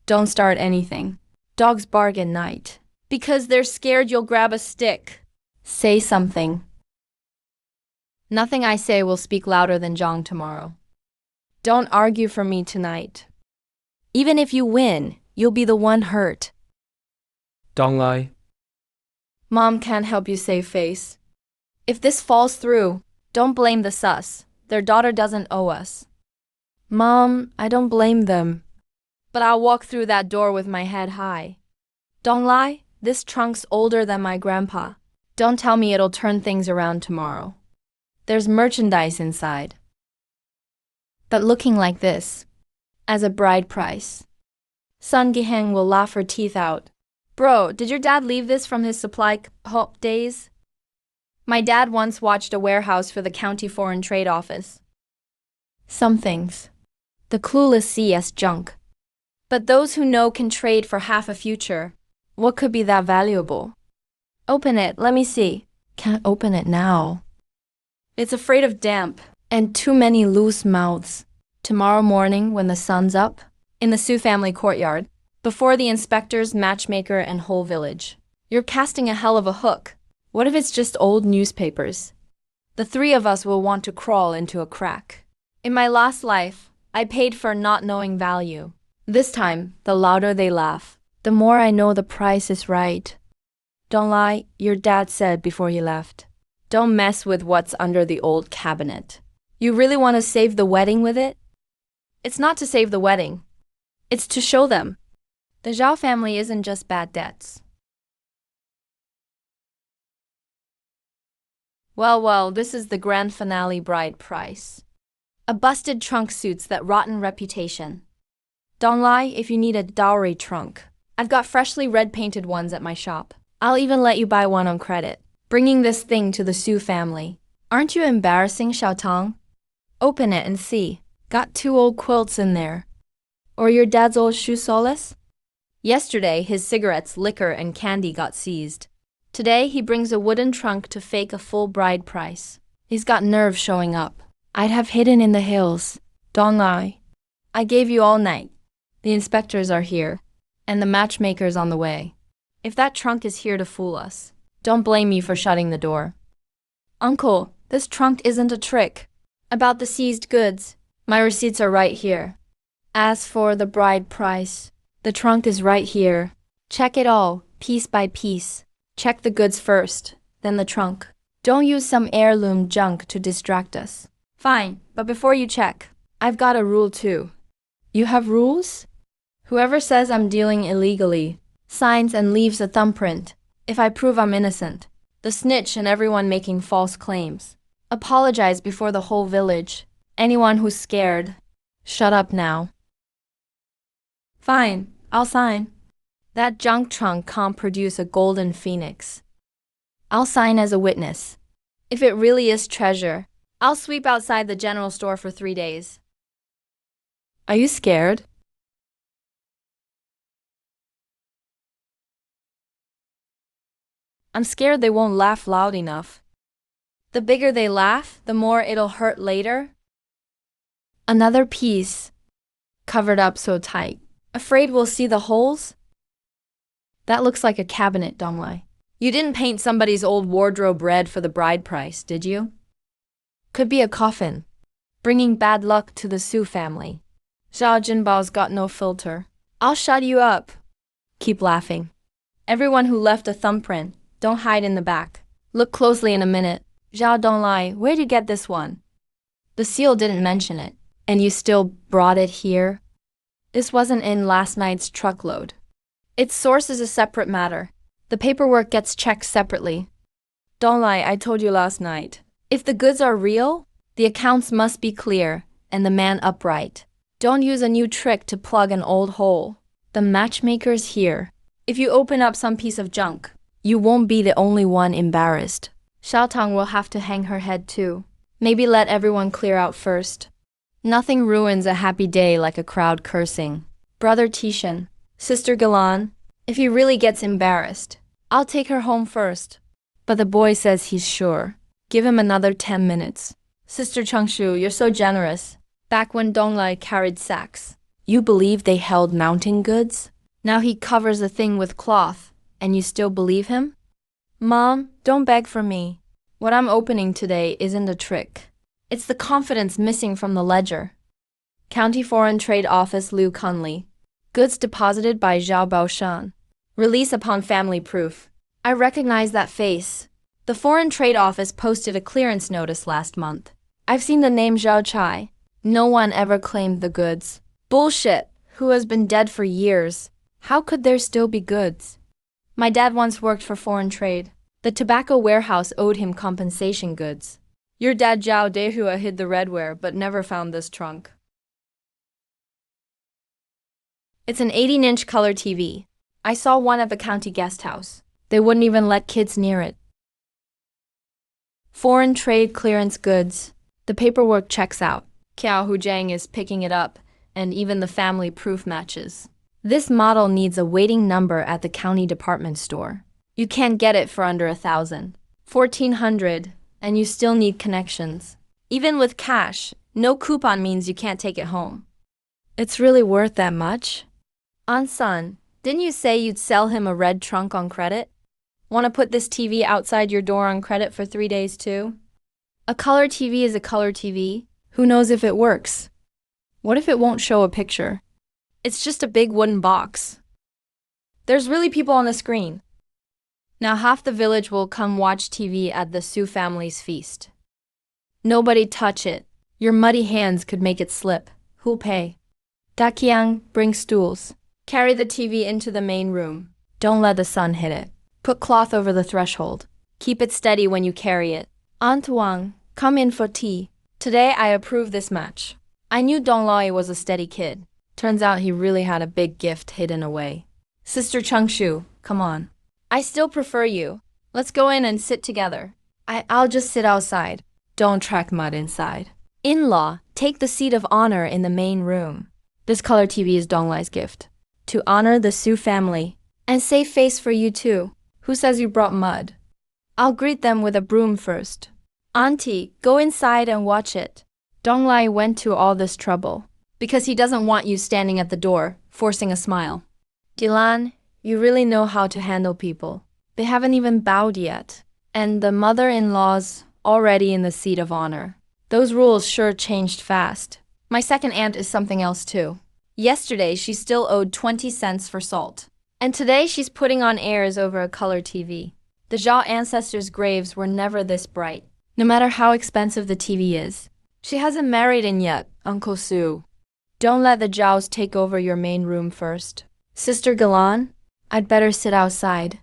Don't start anything. Dogs bark at night. Because they're scared you'll grab a stick. Say something. Nothing I say will speak louder than Zhang tomorrow. Don't argue for me tonight. Even if you win, you'll be the one hurt. Donglai, Mom can't help you save face. If this falls through, don't blame the sus. Their daughter doesn't owe us. Mom, I don't blame them. But I'll walk through that door with my head high. Donglai, this trunk's older than my grandpa. Don't tell me it'll turn things around tomorrow. There's merchandise inside. But looking like this, as a bride price, Sun Giheng will laugh her teeth out. Bro, did your dad leave this from his supply hop days? My dad once watched a warehouse for the county foreign trade office. Some things the clueless see as junk. But those who know can trade for half a future. What could be that valuable? Open it, let me see. Can't open it now. It's afraid of damp and too many loose mouths. Tomorrow morning when the sun's up, in the Su family courtyard, before the inspectors, matchmaker, and whole village. You're casting a hell of a hook. What if it's just old newspapers? The three of us will want to crawl into a crack. In my last life, I paid for not knowing value. This time, the louder they laugh, the more I know the price is right. Don't lie, your dad said before he left. Don't mess with what's under the old cabinet. You really want to save the wedding with it? It's not to save the wedding. It's to show them. The Zhao family isn't just bad debts. Well, this is the grand finale bride price. A busted trunk suits that rotten reputation. Don't lie if you need a dowry trunk. I've got freshly red-painted ones at my shop. I'll even let you buy one on credit. Bringing this thing to the Su family. Aren't you embarrassing, Xiaotang? Open it and see. Got 2 old quilts in there. Or your dad's old shoe solace? Yesterday, his cigarettes, liquor, and candy got seized. Today, he brings a wooden trunk to fake a full bride price. He's got nerve showing up. I'd have hidden in the hills. Don't lie. I gave you all night. The inspectors are here, and the matchmaker's on the way. If that trunk is here to fool us, don't blame me for shutting the door. Uncle, this trunk isn't a trick. About the seized goods, my receipts are right here. As for the bride price, the trunk is right here. Check it all, piece by piece. Check the goods first, then the trunk. Don't use some heirloom junk to distract us. Fine, but before you check, I've got a rule too. You have rules? Whoever says I'm dealing illegally signs and leaves a thumbprint if I prove I'm innocent. The snitch and everyone making false claims. Apologize before the whole village. Anyone who's scared, shut up now. Fine, I'll sign. That junk trunk can't produce a golden phoenix. I'll sign as a witness. If it really is treasure, I'll sweep outside the general store for 3 days. Are you scared? I'm scared they won't laugh loud enough. The bigger they laugh, the more it'll hurt later. Another piece, covered up so tight. Afraid we'll see the holes? That looks like a cabinet, Donglai. You didn't paint somebody's old wardrobe red for the bride price, did you? Could be a coffin, bringing bad luck to the Su family. Zhao Jinbao's got no filter. I'll shut you up. Keep laughing. Everyone who left a thumbprint, don't hide in the back. Look closely in a minute. Zhao Donglai, where'd you get this one? The seal didn't mention it, and you still brought it here? This wasn't in last night's truckload. Its source is a separate matter. The paperwork gets checked separately. Donglai, I told you last night. If the goods are real, the accounts must be clear, and the man upright. Don't use a new trick to plug an old hole. The matchmaker's here. If you open up some piece of junk, you won't be the only one embarrassed. Xiaotang will have to hang her head too. Maybe let everyone clear out first. Nothing ruins a happy day like a crowd cursing. Brother Tishan, Sister Galan, if he really gets embarrassed, I'll take her home first. But the boy says he's sure. Give him another 10 minutes. Sister Changshu, you're so generous. Back when Donglai carried sacks, you believe they held mountain goods? Now he covers the thing with cloth, and you still believe him? Mom, don't beg for me. What I'm opening today isn't a trick. It's the confidence missing from the ledger. County Foreign Trade Office Liu Kunli. Goods deposited by Zhao Baoshan. Release upon family proof. I recognize that face. The Foreign Trade Office posted a clearance notice last month. I've seen the name Zhao Chai. No one ever claimed the goods. Bullshit. Who has been dead for years? How could there still be goods? My dad once worked for foreign trade. The tobacco warehouse owed him compensation goods. Your dad Zhao Dehua hid the redware but never found this trunk. It's an 18-inch color TV. I saw one at the county guest house. They wouldn't even let kids near it. Foreign trade clearance goods. The paperwork checks out. Kiao Hujang is picking it up, and even the family proof matches. This model needs a waiting number at the county department store. You can't get it for under 1,000. 1,400, and you still need connections. Even with cash, no coupon means you can't take it home. It's really worth that much? An-san, didn't you say you'd sell him a red trunk on credit? Want to put this TV outside your door on credit for 3 days too? A color TV is a color TV. Who knows if it works? What if it won't show a picture? It's just a big wooden box. There's really people on the screen. Now half the village will come watch TV at the Su family's feast. Nobody touch it. Your muddy hands could make it slip. Who'll pay? Dakiang, bring stools. Carry the TV into the main room. Don't let the sun hit it. Put cloth over the threshold. Keep it steady when you carry it. Aunt Wang, come in for tea. Today I approve this match. I knew Donglai was a steady kid. Turns out he really had a big gift hidden away. Sister Changshu, come on. I still prefer you. Let's go in and sit together. I'll just sit outside. Don't track mud inside. In-law, take the seat of honor in the main room. This color TV is Donglai's gift. To honor the Su family. And save face for you too. Who says you brought mud? I'll greet them with a broom first. Auntie, go inside and watch it. Donglai went to all this trouble because he doesn't want you standing at the door, forcing a smile. Dilan, you really know how to handle people. They haven't even bowed yet. And the mother-in-law's already in the seat of honor. Those rules sure changed fast. My second aunt is something else too. Yesterday, she still owed 20 cents for salt. And today, she's putting on airs over a color TV. The Zhao ancestors' graves were never this bright, no matter how expensive the TV is. She hasn't married in yet, Uncle Su. Don't let the Zhaos take over your main room first. Sister Galan, I'd better sit outside.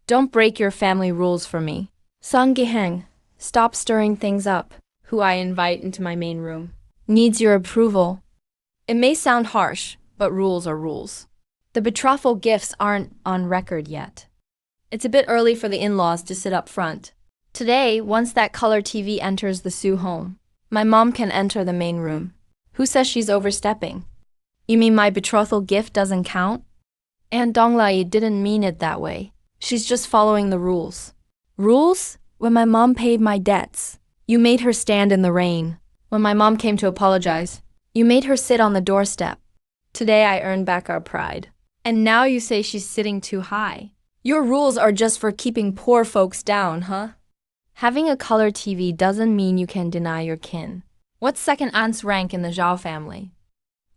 Don't break your family rules for me. Song Giheng, stop stirring things up, who I invite into my main room. Needs your approval. It may sound harsh, but rules are rules. The betrothal gifts aren't on record yet. It's a bit early for the in-laws to sit up front. Today, once that color TV enters the Sue home, my mom can enter the main room. Who says she's overstepping? You mean my betrothal gift doesn't count? Aunt Donglai didn't mean it that way. She's just following the rules. Rules? When my mom paid my debts, you made her stand in the rain. When my mom came to apologize, you made her sit on the doorstep. Today I earned back our pride. And now you say she's sitting too high. Your rules are just for keeping poor folks down, huh? Having a color TV doesn't mean you can deny your kin. What's second aunt's rank in the Zhao family?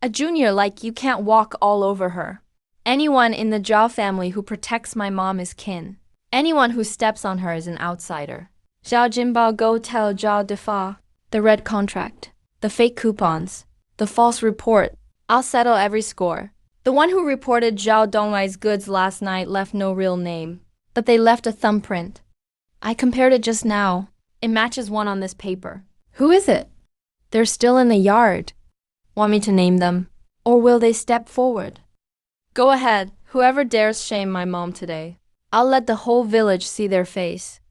A junior, like you can't walk all over her. Anyone in the Zhao family who protects my mom is kin. Anyone who steps on her is an outsider. Zhao Jinbao, go tell Zhao Defa. The red contract, the fake coupons, the false report. I'll settle every score. The one who reported Zhao Donglai's goods last night left no real name, but they left a thumbprint. I compared it just now. It matches one on this paper. Who is it? They're still in the yard. Want me to name them? Or will they step forward? Go ahead, whoever dares shame my mom today. I'll let the whole village see their face.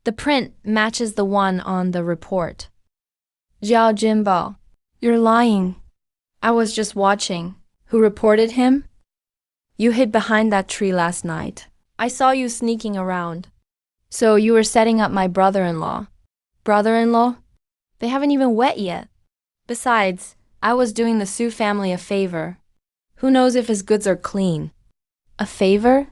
The print matches the one on the report. Zhao Jinbao, you're lying. I was just watching. Who reported him? You hid behind that tree last night. I saw you sneaking around. So you were setting up my brother-in-law. Brother-in-law? They haven't even wet yet. Besides, I was doing the Sue family a favor. Who knows if his goods are clean? A favor?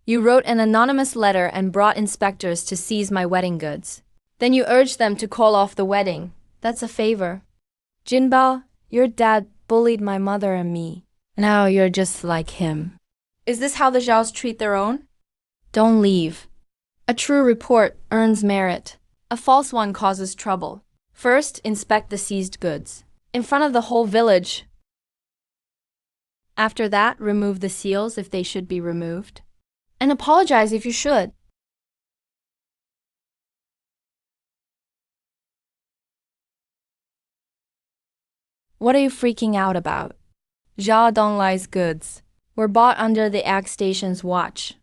You wrote an anonymous letter and brought inspectors to seize my wedding goods. Then you urged them to call off the wedding. That's a favor. Jinbao, your dad bullied my mother and me. Now you're just like him. Is this how the Zhaos treat their own? Don't leave. A true report earns merit. A false one causes trouble. First, inspect the seized goods. In front of the whole village. After that, remove the seals if they should be removed. And apologize if you should. What are you freaking out about? Zhao Donglai's goods were bought under the Ag Station's watch.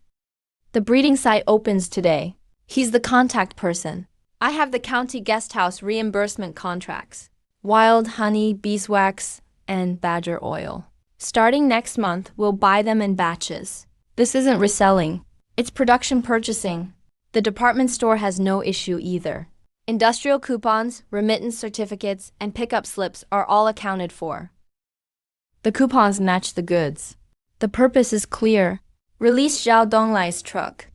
The breeding site opens today. He's the contact person. I have the county guest house reimbursement contracts. Wild honey, beeswax, and badger oil. Starting next month, we'll buy them in batches. This isn't reselling. It's production purchasing. The department store has no issue either. Industrial coupons, remittance certificates, and pickup slips are all accounted for. The coupons match the goods. The purpose is clear. Release Zhao Donglai's truck.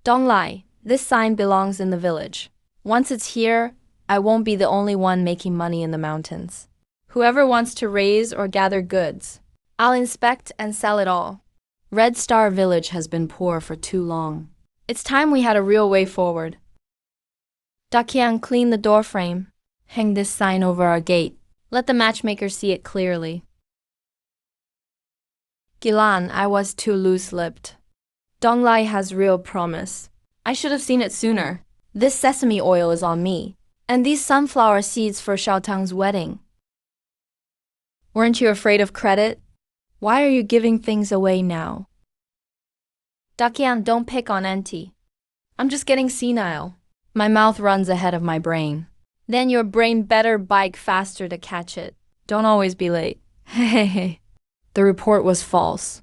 Donglai, this sign belongs in the village. Once it's here, I won't be the only one making money in the mountains. Whoever wants to raise or gather goods, I'll inspect and sell it all. Red Star Village has been poor for too long. It's time we had a real way forward. Dakian, clean the doorframe. Hang this sign over our gate. Let the matchmaker see it clearly. Gilan, I was too loose-lipped. Donglai has real promise. I should have seen it sooner. This sesame oil is on me. And these sunflower seeds for Xiaotang's wedding. Weren't you afraid of credit? Why are you giving things away now? Dakian, don't pick on Auntie. I'm just getting senile. My mouth runs ahead of my brain. Then your brain better bike faster to catch it. Don't always be late. Hey. The report was false.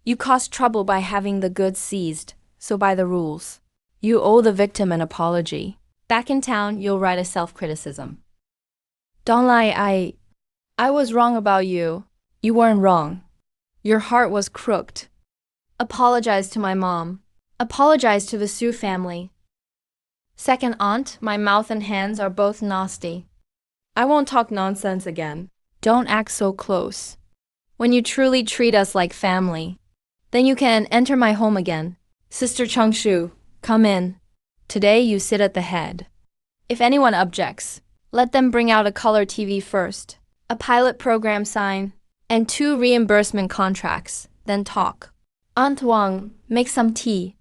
You caused trouble by having the goods seized, so by the rules. You owe the victim an apology. Back in town, you'll write a self-criticism. Donglai, I was wrong about you. You weren't wrong. Your heart was crooked. Apologize to my mom. Apologize to the Sue family. Second aunt, my mouth and hands are both nasty. I won't talk nonsense again. Don't act so close. When you truly treat us like family, then you can enter my home again. Sister Changshu, come in. Today you sit at the head. If anyone objects, let them bring out a color TV first, a pilot program sign, and 2 reimbursement contracts, then talk. Aunt Wang, make some tea.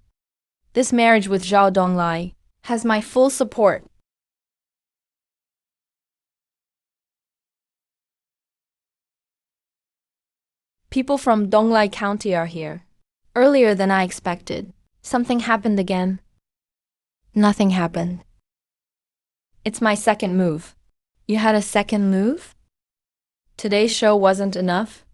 This marriage with Zhao Donglai has my full support. People from Donglai County are here. Earlier than I expected. Something happened again. Nothing happened. It's my second move. You had a second move? Today's show wasn't enough?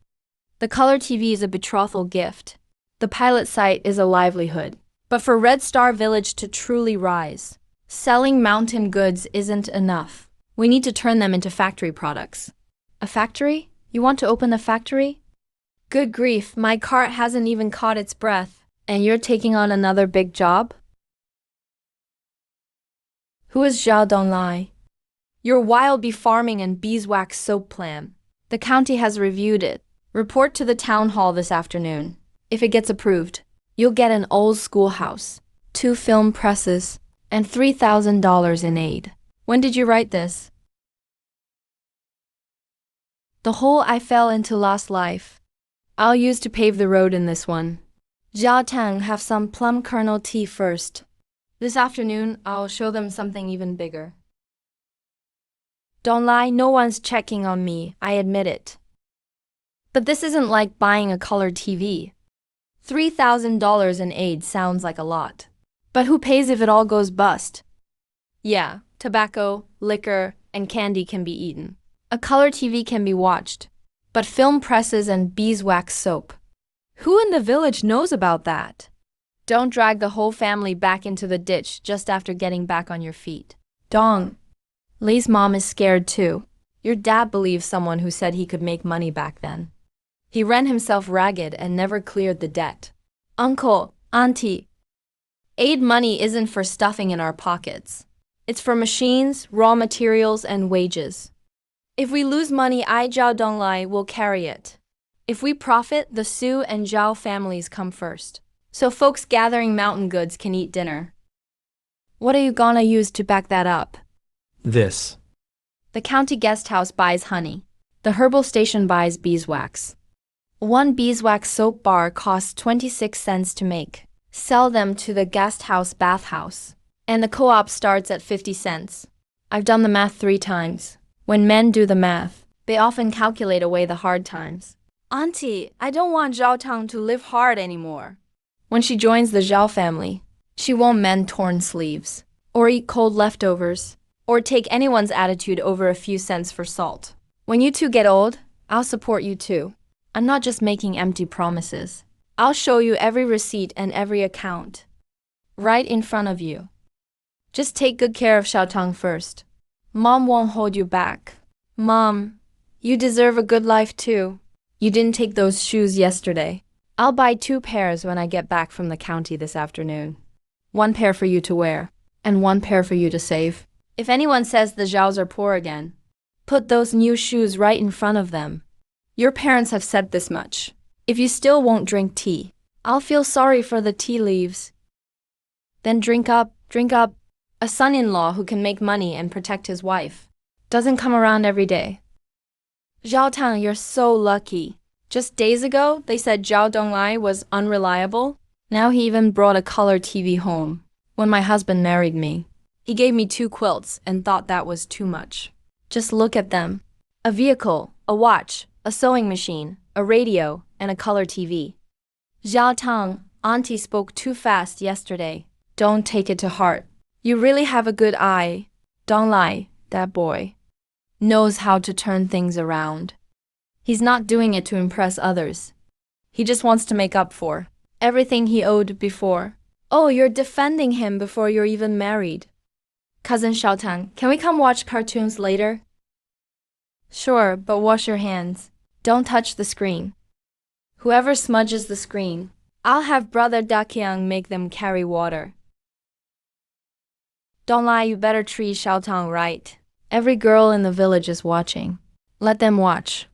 The color TV is a betrothal gift. The pilot site is a livelihood. But for Red Star Village to truly rise, selling mountain goods isn't enough. We need to turn them into factory products. A factory? You want to open a factory? Good grief, my cart hasn't even caught its breath, and you're taking on another big job? Who is Zhao Donglai? Your wild bee farming and beeswax soap plan. The county has reviewed it. Report to the town hall this afternoon. If it gets approved, you'll get an old schoolhouse, 2 film presses, and $3,000 in aid. When did you write this? The hole I fell into last life. I'll use to pave the road in this one. Jiao Tang, have some plum kernel tea first. This afternoon, I'll show them something even bigger. Don't lie, no one's checking on me, I admit it. But this isn't like buying a colored TV. $3,000 in aid sounds like a lot. But who pays if it all goes bust? Yeah, tobacco, liquor, and candy can be eaten. A color TV can be watched. But film presses and beeswax soap. Who in the village knows about that? Don't drag the whole family back into the ditch just after getting back on your feet. Dong. Lei's mom is scared too. Your dad believes someone who said he could make money back then. He ran himself ragged and never cleared the debt. Uncle, auntie. Aid money isn't for stuffing in our pockets. It's for machines, raw materials, and wages. If we lose money, Zhao Donglai will carry it. If we profit, the Su and Zhao families come first. So folks gathering mountain goods can eat dinner. What are you gonna use to back that up? This. The county guest house buys honey. The herbal station buys beeswax. 1 beeswax soap bar costs 26 cents to make. Sell them to the guest house bathhouse. And the co-op starts at 50 cents. I've done the math 3 times. When men do the math, they often calculate away the hard times. Auntie, I don't want Zhao Tang to live hard anymore. When she joins the Zhao family, she won't mend torn sleeves, or eat cold leftovers, or take anyone's attitude over a few cents for salt. When you two get old, I'll support you too. I'm not just making empty promises. I'll show you every receipt and every account. Right in front of you. Just take good care of Xiaotang first. Mom won't hold you back. Mom, you deserve a good life too. You didn't take those shoes yesterday. I'll buy 2 pairs when I get back from the county this afternoon. 1 pair for you to wear, and 1 pair for you to save. If anyone says the Zhaos are poor again, put those new shoes right in front of them. Your parents have said this much. If you still won't drink tea, I'll feel sorry for the tea leaves. Then drink up, drink up. A son-in-law who can make money and protect his wife doesn't come around every day. Zhao Tang, you're so lucky. Just days ago, they said Zhao Donglai was unreliable. Now he even brought a color TV home. When my husband married me, he gave me 2 quilts and thought that was too much. Just look at them. A vehicle, a watch, a sewing machine, a radio, and a color TV. Zhao Tang, auntie spoke too fast yesterday. Don't take it to heart. You really have a good eye. Donglai, that boy, knows how to turn things around. He's not doing it to impress others. He just wants to make up for everything he owed before. Oh, you're defending him before you're even married. Cousin Xiaotang, can we come watch cartoons later? Sure, but wash your hands. Don't touch the screen. Whoever smudges the screen, I'll have Brother Dakiang make them carry water. Don't lie, you better treat Xiaotang right. Every girl in the village is watching. Let them watch.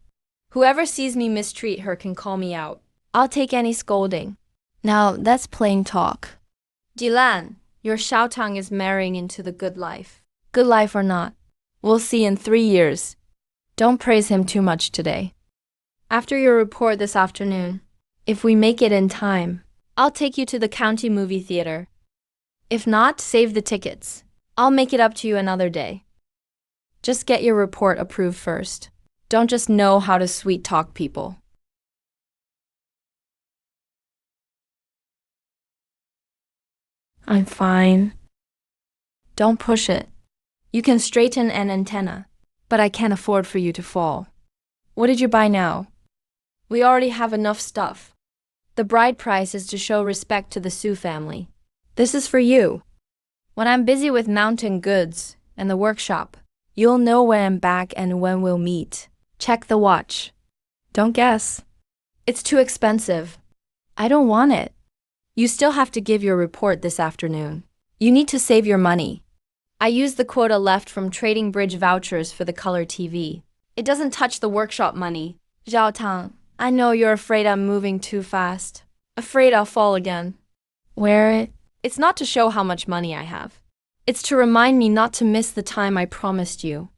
Whoever sees me mistreat her can call me out. I'll take any scolding. Now, that's plain talk. Dilan, your Xiaotang is marrying into the good life. Good life or not, we'll see in 3 years. Don't praise him too much today. After your report this afternoon, if we make it in time, I'll take you to the county movie theater. If not, save the tickets. I'll make it up to you another day. Just get your report approved first. Don't just know how to sweet talk people. I'm fine. Don't push it. You can straighten an antenna, but I can't afford for you to fall. What did you buy now? We already have enough stuff. The bride price is to show respect to the Su family. This is for you. When I'm busy with mountain goods and the workshop, you'll know when I'm back and when we'll meet. Check the watch. Don't guess. It's too expensive. I don't want it. You still have to give your report this afternoon. You need to save your money. I used the quota left from trading bridge vouchers for the color TV. It doesn't touch the workshop money. Zhao Tang, I know you're afraid I'm moving too fast. Afraid I'll fall again. Wear it. It's not to show how much money I have. It's to remind me not to miss the time I promised you.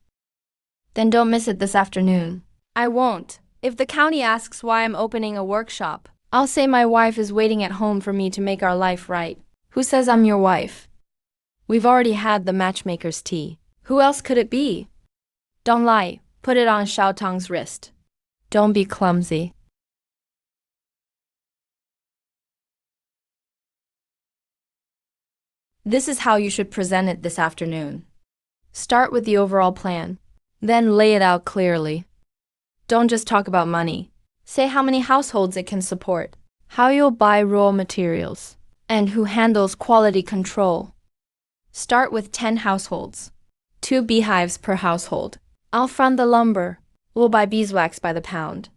Then don't miss it this afternoon. I won't. If the county asks why I'm opening a workshop, I'll say my wife is waiting at home for me to make our life right. Who says I'm your wife? We've already had the matchmaker's tea. Who else could it be? Don't lie. Put it on Xiao Tang's wrist. Don't be clumsy. This is how you should present it this afternoon. Start with the overall plan, then lay it out clearly. Don't just talk about money. Say how many households it can support, how you'll buy raw materials, and who handles quality control. Start with 10 households. 2 beehives per household. I'll fund the lumber. We'll buy beeswax by the pound.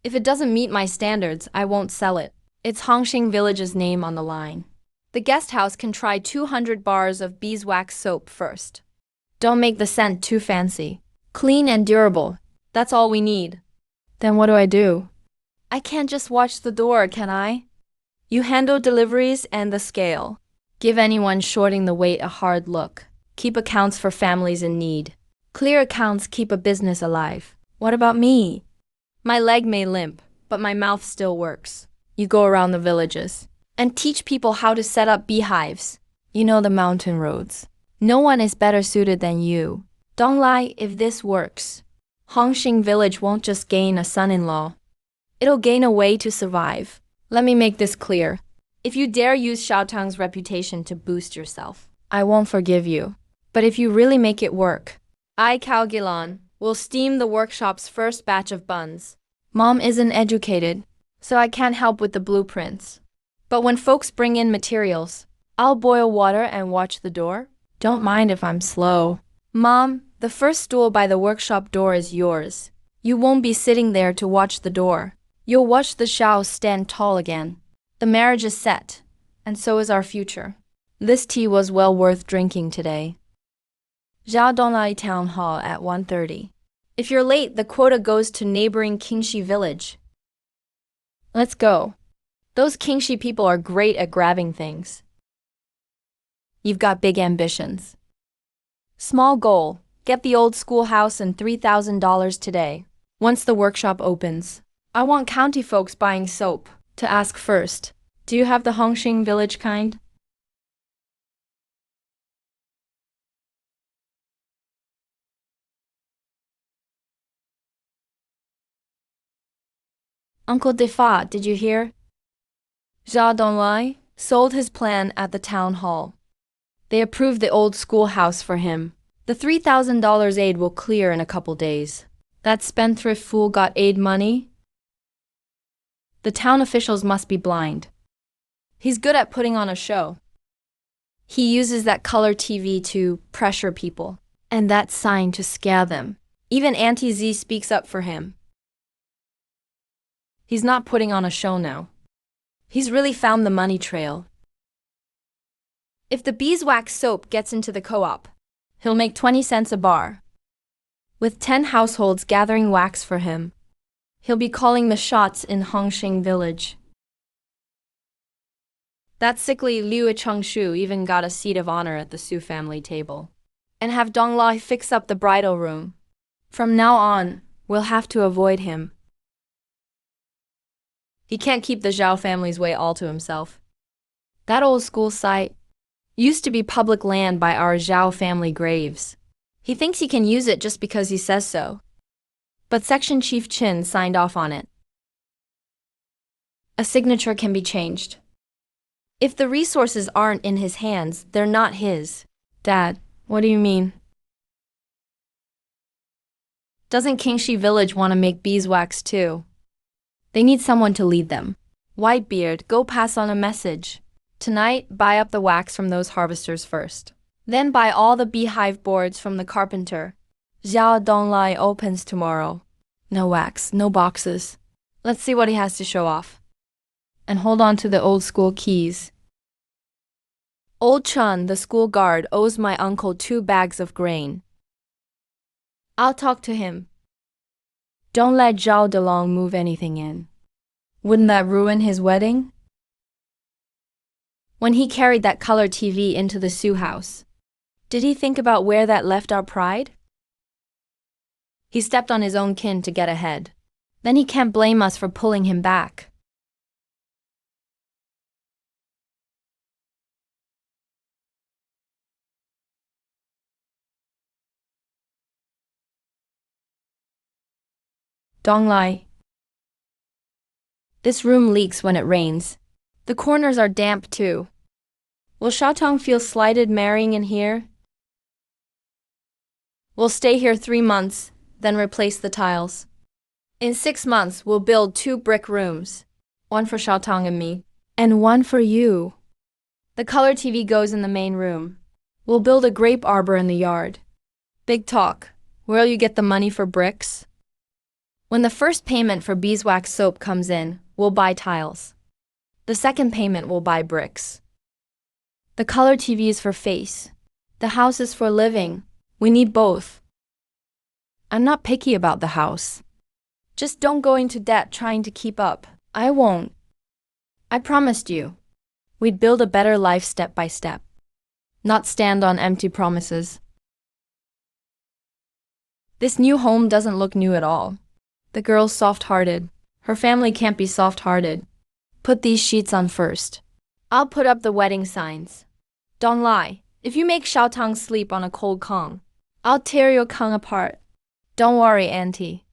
If it doesn't meet my standards, I won't sell it. It's Hongxing Village's name on the line. The guest house can try 200 bars of beeswax soap first. Don't make the scent too fancy. Clean and durable. That's all we need. Then what do I do? I can't just watch the door, can I? You handle deliveries and the scale. Give anyone shorting the weight a hard look. Keep accounts for families in need. Clear accounts keep a business alive. What about me? My leg may limp, but my mouth still works. You go around the villages and teach people how to set up beehives. You know the mountain roads. No one is better suited than you. Don't lie if this works. Hongxing Village won't just gain a son-in-law. It'll gain a way to survive. Let me make this clear. If you dare use Xiao Tang's reputation to boost yourself, I won't forgive you. But if you really make it work, I, Cao Gilan, will steam the workshop's first batch of buns. Mom isn't educated, so I can't help with the blueprints. But when folks bring in materials, I'll boil water and watch the door. Don't mind if I'm slow. Mom, the first stool by the workshop door is yours. You won't be sitting there to watch the door. You'll watch the Xiao stand tall again. The marriage is set, and so is our future. This tea was well worth drinking today. Zhao Donglai Town Hall at 1:30. If you're late, the quota goes to neighboring Qingxi village. Let's go. Those Qingxi people are great at grabbing things. You've got big ambitions. Small goal, get the old schoolhouse and $3,000 today. Once the workshop opens, I want county folks buying soap to ask first. Do you have the Hongxing Village kind? Uncle Defa, did you hear? Zhao Donglai sold his plan at the town hall. They approved the old schoolhouse for him. The $3,000 aid will clear in a couple days. That spendthrift fool got aid money? The town officials must be blind. He's good at putting on a show. He uses that color TV to pressure people, and that sign to scare them. Even Auntie Z speaks up for him. He's not putting on a show now. He's really found the money trail. If the beeswax soap gets into the co-op, he'll make 20 cents a bar. With 10 households gathering wax for him, he'll be calling the shots in Hongxing Village. That sickly Liu Chengshu even got a seat of honor at the Su family table. And have Donglai fix up the bridal room. From now on, we'll have to avoid him. He can't keep the Zhao family's way all to himself. That old school site used to be public land by our Zhao family graves. He thinks he can use it just because he says so. But Section Chief Chin signed off on it. A signature can be changed. If the resources aren't in his hands, they're not his. Dad, what do you mean? Doesn't Kingshi village want to make beeswax too? They need someone to lead them. Whitebeard, go pass on a message. Tonight, buy up the wax from those harvesters first. Then buy all the beehive boards from the carpenter. Xiao Donglai opens tomorrow. No wax, no boxes. Let's see what he has to show off. And hold on to the old school keys. Old Chun, the school guard, owes my uncle 2 bags of grain. I'll talk to him. Don't let Zhao Delong move anything in. Wouldn't that ruin his wedding? When he carried that color TV into the Sioux house, did he think about where that left our pride? He stepped on his own kin to get ahead. Then he can't blame us for pulling him back. Donglai. This room leaks when it rains. The corners are damp too. Will Shatong feel slighted marrying in here? We'll stay here 3 months, then replace the tiles. In 6 months, we'll build 2 brick rooms. 1 for Shatong and me, and 1 for you. The color TV goes in the main room. We'll build a grape arbor in the yard. Big talk. Where'll you get the money for bricks? When the first payment for beeswax soap comes in, we'll buy tiles. The second payment will buy bricks. The color TV is for face. The house is for living. We need both. I'm not picky about the house. Just don't go into debt trying to keep up. I won't. I promised you. We'd build a better life step by step. Not stand on empty promises. This new home doesn't look new at all. The girl's soft-hearted. Her family can't be soft-hearted. Put these sheets on first. I'll put up the wedding signs. Don't lie. If you make Xiaotang sleep on a cold Kong, I'll tear your Kong apart. Don't worry, Auntie.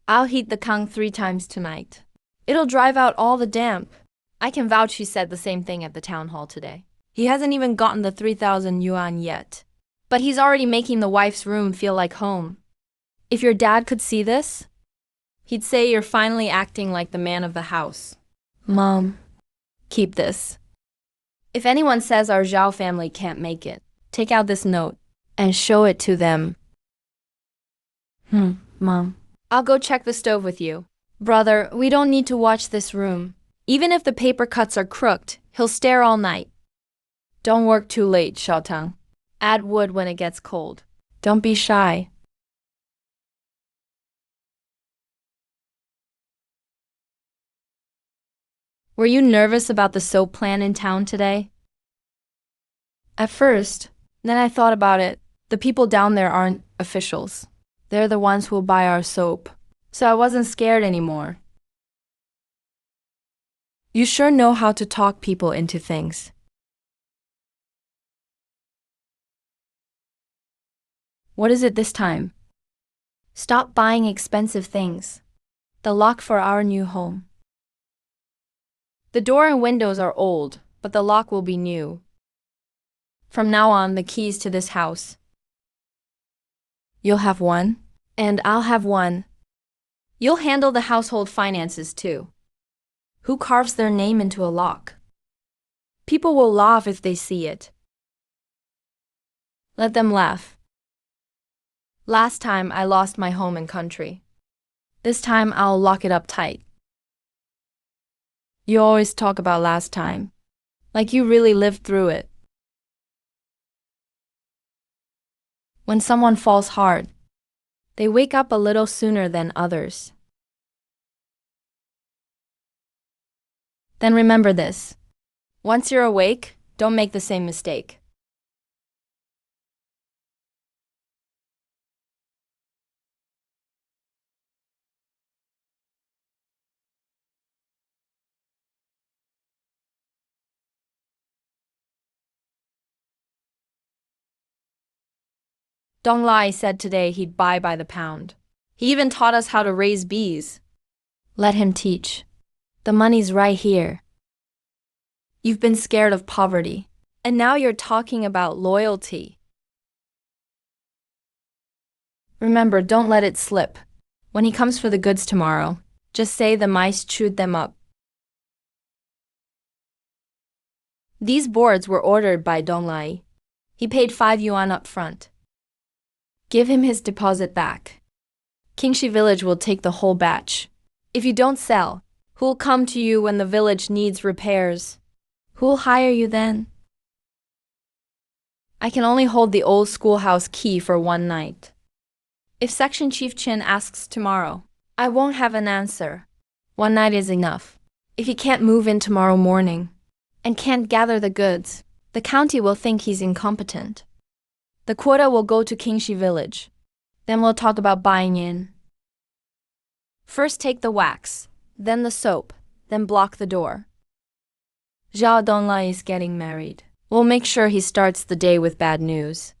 I'll heat the Kong 3 times tonight. It'll drive out all the damp. I can vouch he said the same thing at the town hall today. He hasn't even gotten the 3,000 yuan yet. But he's already making the wife's room feel like home. If your dad could see this, he'd say you're finally acting like the man of the house. Mom, keep this. If anyone says our Zhao family can't make it, take out this note and show it to them. Mom. I'll go check the stove with you. Brother, we don't need to watch this room. Even if the paper cuts are crooked, he'll stare all night. Don't work too late, Xiaotang. Add wood when it gets cold. Don't be shy. Were you nervous about the soap plan in town today? At first. Then I thought about it. The people down there aren't officials. They're the ones who'll buy our soap. So I wasn't scared anymore. You sure know how to talk people into things. What is it this time? Stop buying expensive things. The lock for our new home. The door and windows are old, but the lock will be new. From now on, the keys to this house. You'll have 1, and I'll have 1. You'll handle the household finances too. Who carves their name into a lock? People will laugh if they see it. Let them laugh. Last time I lost my home and country. This time I'll lock it up tight. You always talk about last time, like you really lived through it. When someone falls hard, they wake up a little sooner than others. Then remember this. Once you're awake, don't make the same mistake. Dong Lai said today he'd buy by the pound. He even taught us how to raise bees. Let him teach. The money's right here. You've been scared of poverty. And now you're talking about loyalty. Remember, don't let it slip. When he comes for the goods tomorrow, just say the mice chewed them up. These boards were ordered by Dong Lai. He paid 5 yuan up front. Give him his deposit back. Qingxi village will take the whole batch. If you don't sell, who'll come to you when the village needs repairs? Who'll hire you then? I can only hold the old schoolhouse key for 1 night. If Section Chief Chin asks tomorrow, I won't have an answer. 1 night is enough. If he can't move in tomorrow morning and can't gather the goods, the county will think he's incompetent. The quota will go to Qingxi village. Then we'll talk about buying in. First take the wax, then the soap, then block the door. Zhao Donglai is getting married. We'll make sure he starts the day with bad news.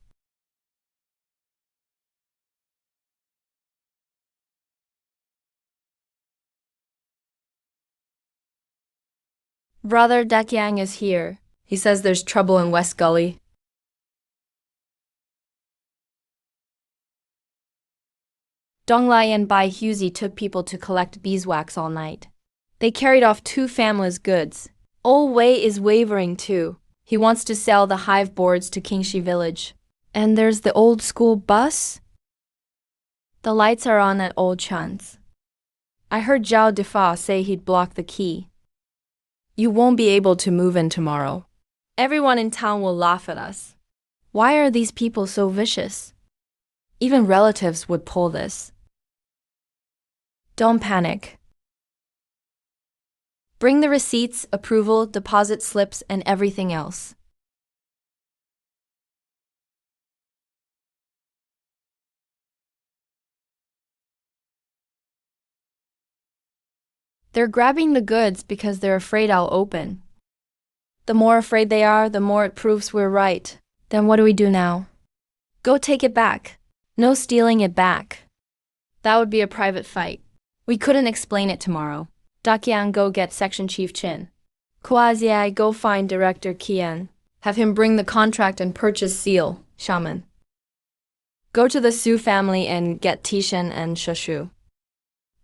Brother Dekyang is here. He says there's trouble in West Gully. Donglai and Bai Huzi took people to collect beeswax all night. They carried off 2 families' goods. Old Wei is wavering too. He wants to sell the hive boards to Qingxi village. And there's the old school bus. The lights are on at Old Chan's. I heard Zhao Defa say he'd block the key. You won't be able to move in tomorrow. Everyone in town will laugh at us. Why are these people so vicious? Even relatives would pull this. Don't panic. Bring the receipts, approval, deposit slips, and everything else. They're grabbing the goods because they're afraid I'll open. The more afraid they are, the more it proves we're right. Then what do we do now? Go take it back. No stealing it back. That would be a private fight. We couldn't explain it tomorrow. Dakyang go get Section Chief Chin. Kuaziai go find Director Kian. Have him bring the contract and purchase seal, Shaman. Go to the Su family and get Tishan and Shashu.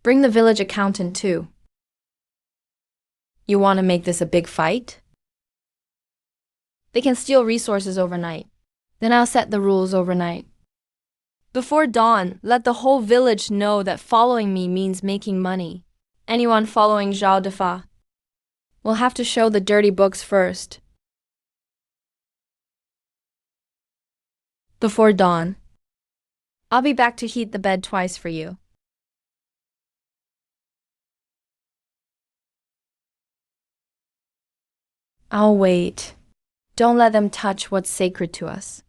Bring the village accountant too. You want to make this a big fight? They can steal resources overnight. Then I'll set the rules overnight. Before dawn, let the whole village know that following me means making money. Anyone following Zhao Defa will have to show the dirty books first. Before dawn. I'll be back to heat the bed twice for you. I'll wait. Don't let them touch what's sacred to us.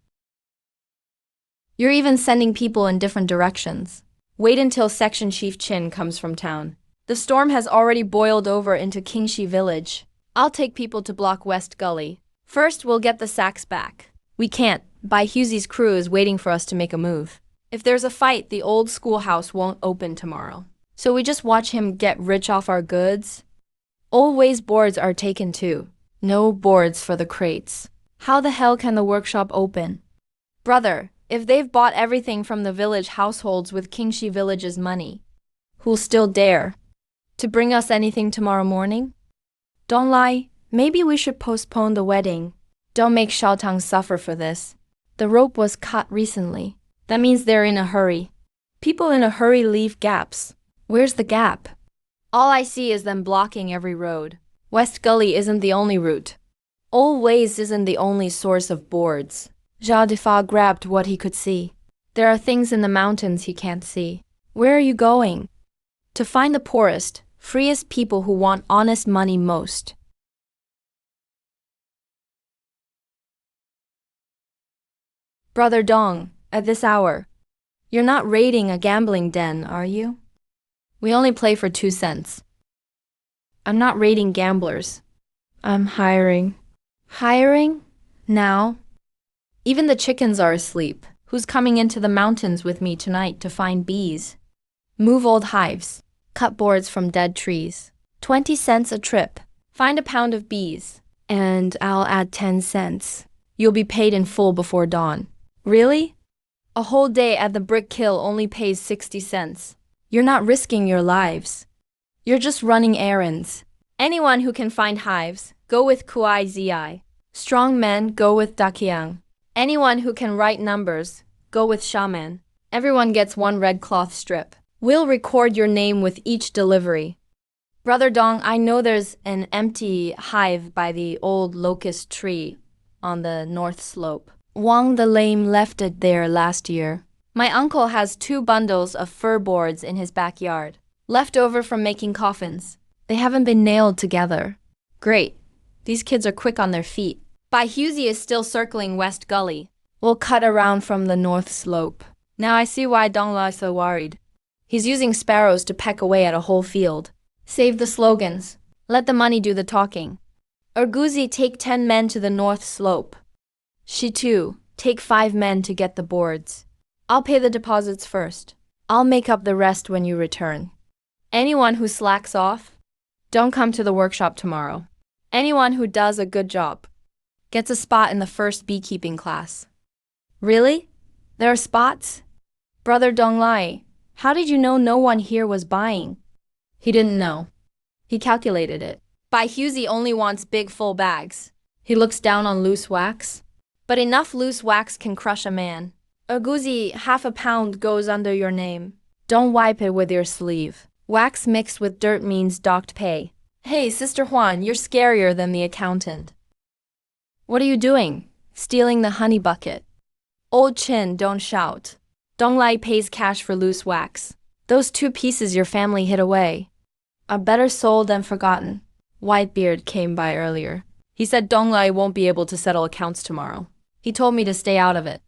You're even sending people in different directions. Wait until Section Chief Chin comes from town. The storm has already boiled over into Qingxi village. I'll take people to block West Gully. First, we'll get the sacks back. We can't. Bai Huzi's crew is waiting for us to make a move. If there's a fight, the old schoolhouse won't open tomorrow. So we just watch him get rich off our goods? Old Wei's boards are taken too. No boards for the crates. How the hell can the workshop open? Brother, if they've bought everything from the village households with Qingxi village's money, who'll still dare to bring us anything tomorrow morning? Don't lie, maybe we should postpone the wedding. Don't make Shaotang suffer for this. The rope was cut recently. That means they're in a hurry. People in a hurry leave gaps. Where's the gap? All I see is them blocking every road. West Gully isn't the only route. Old Ways isn't the only source of boards. Zhao Defa grabbed what he could see. There are things in the mountains he can't see. Where are you going? To find the poorest, freest people who want honest money most. Brother Dong, at this hour, you're not raiding a gambling den, are you? We only play for 2 cents. I'm not raiding gamblers. I'm hiring. Hiring? Now? Even the chickens are asleep. Who's coming into the mountains with me tonight to find bees? Move old hives. Cut boards from dead trees. 20 cents a trip. Find a pound of bees. And I'll add 10 cents. You'll be paid in full before dawn. Really? A whole day at the brick kiln only pays 60 cents. You're not risking your lives. You're just running errands. Anyone who can find hives, go with Kuai Zi. Strong men, go with Dakiang. Anyone who can write numbers, go with Shaman. Everyone gets one red cloth strip. We'll record your name with each delivery. Brother Dong, I know there's an empty hive by the old locust tree on the north slope. Wang the Lame left it there last year. My uncle has 2 bundles of fir boards in his backyard, left over from making coffins. They haven't been nailed together. Great. These kids are quick on their feet. Bai Husey is still circling West Gully. We'll cut around from the north slope. Now I see why Donglai is so worried. He's using sparrows to peck away at a whole field. Save the slogans. Let the money do the talking. Urguzi, take 10 men to the north slope. She too, take 5 men to get the boards. I'll pay the deposits first. I'll make up the rest when you return. Anyone who slacks off, don't come to the workshop tomorrow. Anyone who does a good job gets a spot in the first beekeeping class. Really? There are spots? Brother Donglai, how did you know no one here was buying? He didn't know. He calculated it. Bai Husey only wants big full bags. He looks down on loose wax. But enough loose wax can crush a man. Urguzi, half a pound goes under your name. Don't wipe it with your sleeve. Wax mixed with dirt means docked pay. Hey, Sister Huan, you're scarier than the accountant. What are you doing? Stealing the honey bucket. Old Chin, don't shout. Donglai pays cash for loose wax. Those 2 pieces your family hid away are better sold than forgotten. Whitebeard came by earlier. He said Donglai won't be able to settle accounts tomorrow. He told me to stay out of it.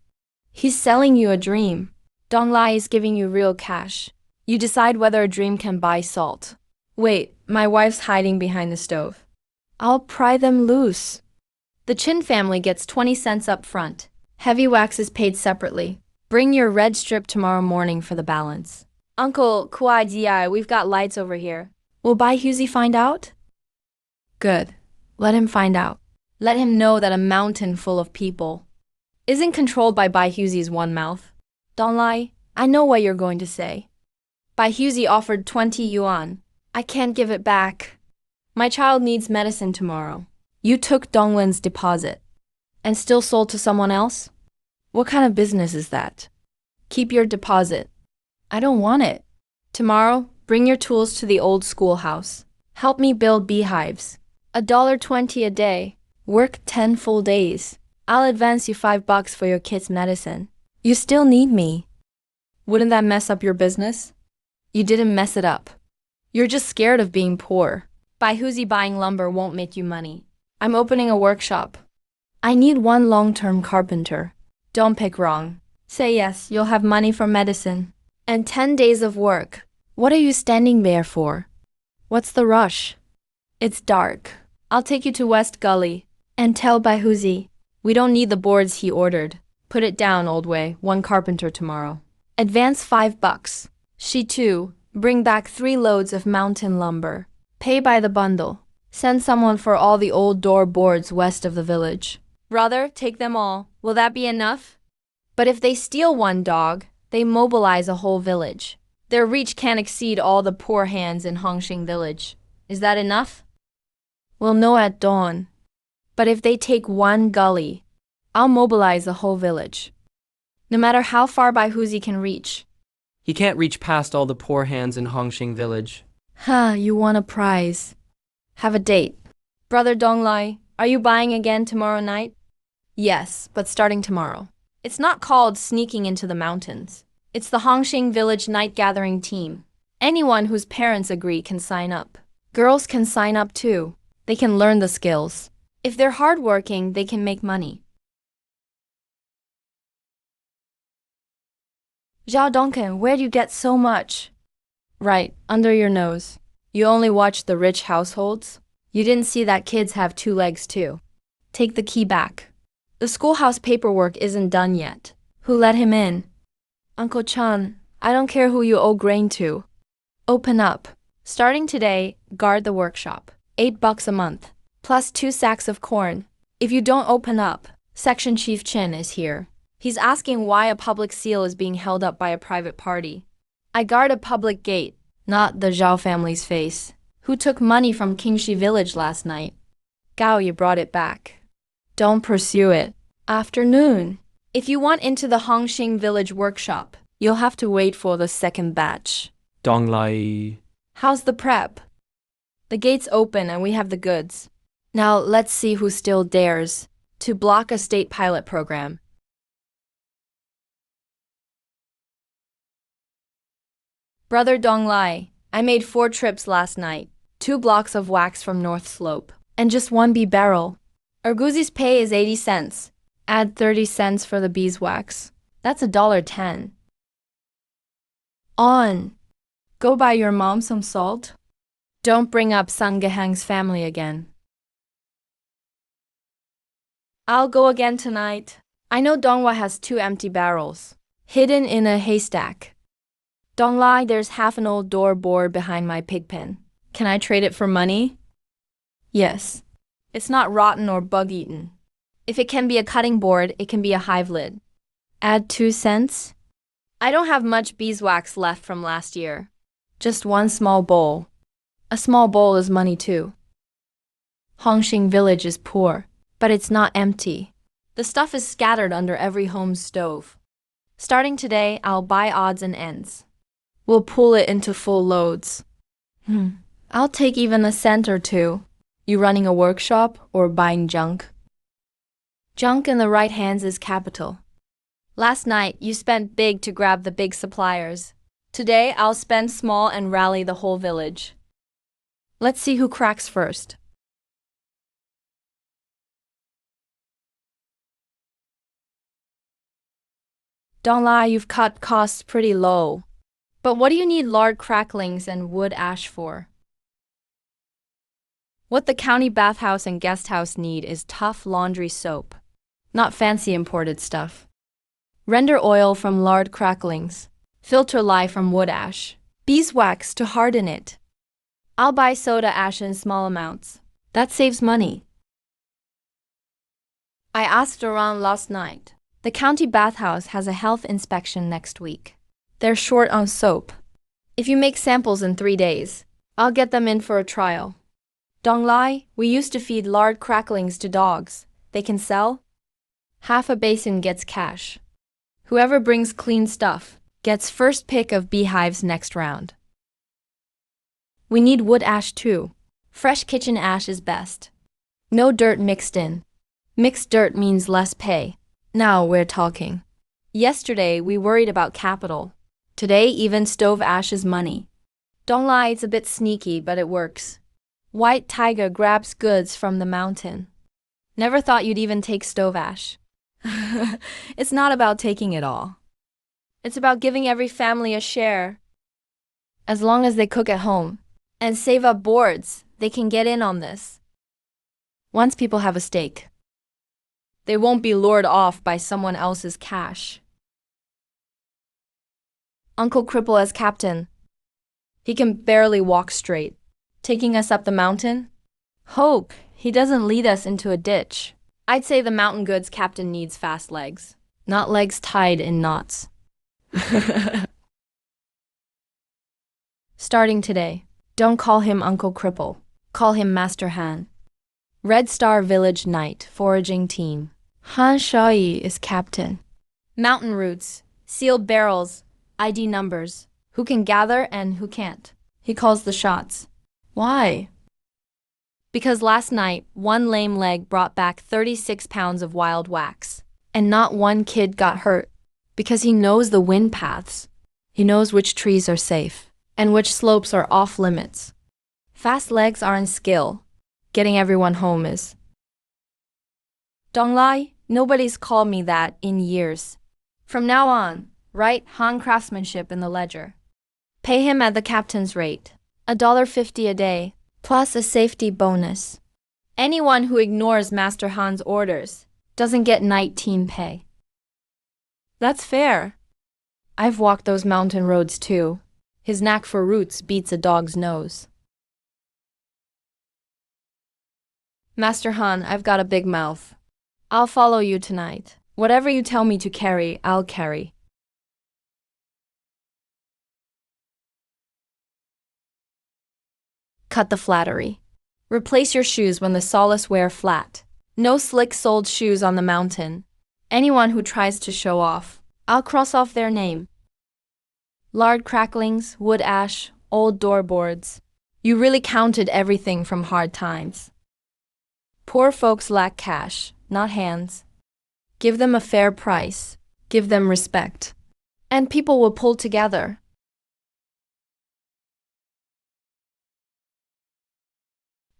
He's selling you a dream. Donglai is giving you real cash. You decide whether a dream can buy salt. Wait, my wife's hiding behind the stove. I'll pry them loose. The Chin family gets 20 cents up front. Heavy wax is paid separately. Bring your red strip tomorrow morning for the balance. Uncle Kuai Di, we've got lights over here. Will Bai Husey find out? Good. Let him find out. Let him know that a mountain full of people isn't controlled by Bai Husey's one mouth. Donglai, I know what you're going to say. Bai Husey offered 20 yuan. I can't give it back. My child needs medicine tomorrow. You took Donglin's deposit and still sold to someone else? What kind of business is that? Keep your deposit. I don't want it. Tomorrow, bring your tools to the old schoolhouse. Help me build beehives. $1.20 a day. Work 10 full days. I'll advance you $5 for your kid's medicine. You still need me. Wouldn't that mess up your business? You didn't mess it up. You're just scared of being poor. Bai Husey buying lumber won't make you money. I'm opening a workshop. I need 1 long-term carpenter. Don't pick wrong. Say yes, you'll have money for medicine. And 10 days of work. What are you standing there for? What's the rush? It's dark. I'll take you to West Gully and tell Bai Husey. We don't need the boards he ordered. Put it down, old way. 1 carpenter tomorrow. Advance $5. She too, bring back 3 loads of mountain lumber. Pay by the bundle. Send someone for all the old door boards west of the village. Brother, take them all. Will that be enough? But if they steal 1 dog, they mobilize a whole village. Their reach can't exceed all the poor hands in Hongxing village. Is that enough? We'll know at dawn. But if they take 1 gully, I'll mobilize the whole village. No matter how far Bai Husey can reach. He can't reach past all the poor hands in Hongxing village. You won a prize. Have a date. Brother Donglai, are you buying again tomorrow night? Yes, but starting tomorrow. It's not called sneaking into the mountains. It's the Hongxing village night gathering team. Anyone whose parents agree can sign up. Girls can sign up too. They can learn the skills. If they're hardworking, they can make money. Zhao Dongken, where do you get so much? Right, under your nose. You only watch the rich households? You didn't see that kids have 2 legs too. Take the key back. The schoolhouse paperwork isn't done yet. Who let him in? Uncle Chan, I don't care who you owe grain to. Open up. Starting today, guard the workshop. $8 a month. plus 2 sacks of corn. If you don't open up, Section Chief Chen is here. He's asking why a public seal is being held up by a private party. I guard a public gate, not the Zhao family's face, who took money from Qingxi village last night. Gao, you brought it back. Don't pursue it. Afternoon. If you want into the Hongxing village workshop, you'll have to wait for the second batch. Donglai. How's the prep? The gate's open and we have the goods. Now let's see who still dares to block a state pilot program. Brother Donglai, I made 4 trips last night, 2 blocks of wax from North Slope, and just 1 bee barrel. Arguzi's pay is 80 cents. Add 30 cents for the beeswax. That's $1.10. On. Go buy your mom some salt. Don't bring up Sun Gehang's family again. I'll go again tonight. I know Donghua has 2 empty barrels, hidden in a haystack. Donglai, there's half an old door board behind my pig pen. Can I trade it for money? Yes. It's not rotten or bug-eaten. If it can be a cutting board, it can be a hive lid. Add 2 cents. I don't have much beeswax left from last year. Just 1 small bowl. A small bowl is money too. Hongxing village is poor, but it's not empty. The stuff is scattered under every home's stove. Starting today, I'll buy odds and ends. We'll pull it into full loads. I'll take even a cent or 2. You running a workshop or buying junk? Junk in the right hands is capital. Last night, you spent big to grab the big suppliers. Today, I'll spend small and rally the whole village. Let's see who cracks first. Donglai, you've cut costs pretty low. But what do you need lard cracklings and wood ash for? What the county bathhouse and guest house need is tough laundry soap, not fancy imported stuff. Render oil from lard cracklings, filter lye from wood ash, beeswax to harden it. I'll buy soda ash in small amounts. That saves money. I asked around last night. The county bathhouse has a health inspection next week. They're short on soap. If you make samples in 3 days, I'll get them in for a trial. Donglai, we used to feed lard cracklings to dogs. They can sell? Half a basin gets cash. Whoever brings clean stuff gets first pick of beehives next round. We need wood ash too. Fresh kitchen ash is best. No dirt mixed in. Mixed dirt means less pay. Now we're talking. Yesterday we worried about capital. Today even stove ash is money. Don't lie, it's a bit sneaky, but it works. White tiger grabs goods from the mountain. Never thought you'd even take stove ash. It's not about taking it all. It's about giving every family a share. As long as they cook at home and save up boards, they can get in on this. Once people have a stake, they won't be lured off by someone else's cash. Uncle Cripple as captain. He can barely walk straight. Taking us up the mountain? Hope he doesn't lead us into a ditch. I'd say the mountain goods captain needs fast legs, not legs tied in knots. Starting today, don't call him Uncle Cripple. Call him Master Han. Red Star Village Night Foraging Team. Han Shaoyi is captain. Mountain routes, sealed barrels, ID numbers. Who can gather and who can't. He calls the shots. Why? Because last night, one lame leg brought back 36 pounds of wild wax. And not one kid got hurt. Because he knows the wind paths. He knows which trees are safe and which slopes are off limits. Fast legs are in skill. Getting everyone home is. Donglai, nobody's called me that in years. From now on, write Han craftsmanship in the ledger. Pay him at the captain's rate, $1.50 a day, plus a safety bonus. Anyone who ignores Master Han's orders doesn't get night team pay. That's fair. I've walked those mountain roads too. His knack for roots beats a dog's nose. Master Han, I've got a big mouth. I'll follow you tonight. Whatever you tell me to carry, I'll carry. Cut the flattery. Replace your shoes when the solace wear flat. No slick-soled shoes on the mountain. Anyone who tries to show off, I'll cross off their name. Lard cracklings, wood ash, old doorboards. You really counted everything from hard times. Poor folks lack cash, not hands. Give them a fair price. Give them respect. And people will pull together.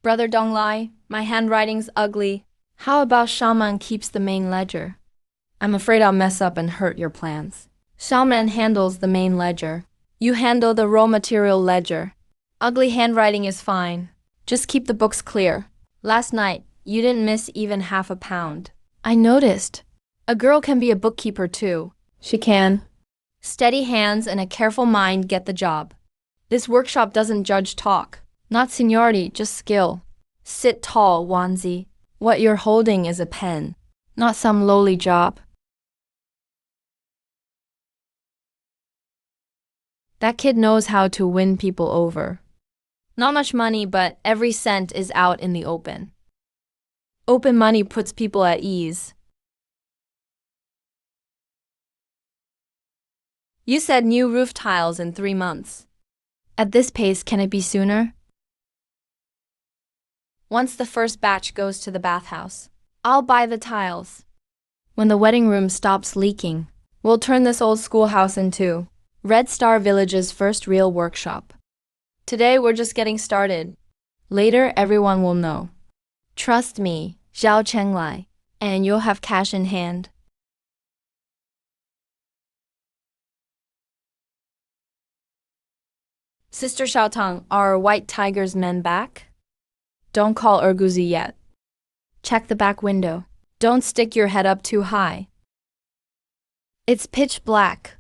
Brother Donglai, my handwriting's ugly. How about Shaman keeps the main ledger? I'm afraid I'll mess up and hurt your plans. Shaman handles the main ledger. You handle the raw material ledger. Ugly handwriting is fine. Just keep the books clear. Last night, you didn't miss even half a pound. I noticed. A girl can be a bookkeeper too. She can. Steady hands and a careful mind get the job. This workshop doesn't judge talk. Not seniority, just skill. Sit tall, Wanzi. What you're holding is a pen, not some lowly job. That kid knows how to win people over. Not much money, but every cent is out in the open. Open money puts people at ease. You said new roof tiles in 3 months. At this pace, can it be sooner? Once the first batch goes to the bathhouse, I'll buy the tiles. When the wedding room stops leaking, we'll turn this old schoolhouse into Red Star Village's first real workshop. Today we're just getting started. Later everyone will know. Trust me, Zhao Chenglai, and you'll have cash in hand. Sister Xiaotang, are White Tiger's men back? Don't call Urguzi yet. Check the back window. Don't stick your head up too high. It's pitch black.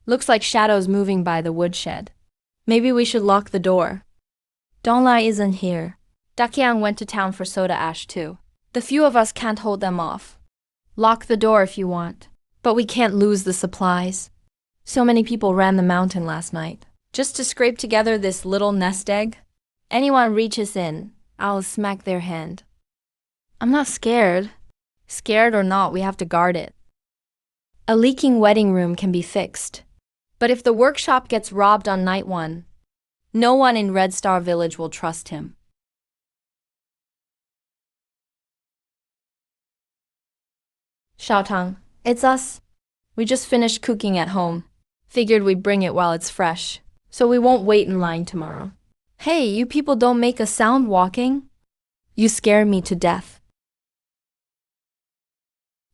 Looks like shadows moving by the woodshed. Maybe we should lock the door. Donglai isn't here. Dakiang went to town for soda ash too. The few of us can't hold them off. Lock the door if you want. But we can't lose the supplies. So many people ran the mountain last night. Just to scrape together this little nest egg. Anyone reaches in, I'll smack their hand. I'm not scared. Scared or not, we have to guard it. A leaking wedding room can be fixed. But if the workshop gets robbed on night 1, no one in Red Star Village will trust him. Xiaotang, it's us. We just finished cooking at home. Figured we'd bring it while it's fresh, so we won't wait in line tomorrow. Hey, you people don't make a sound walking? You scare me to death.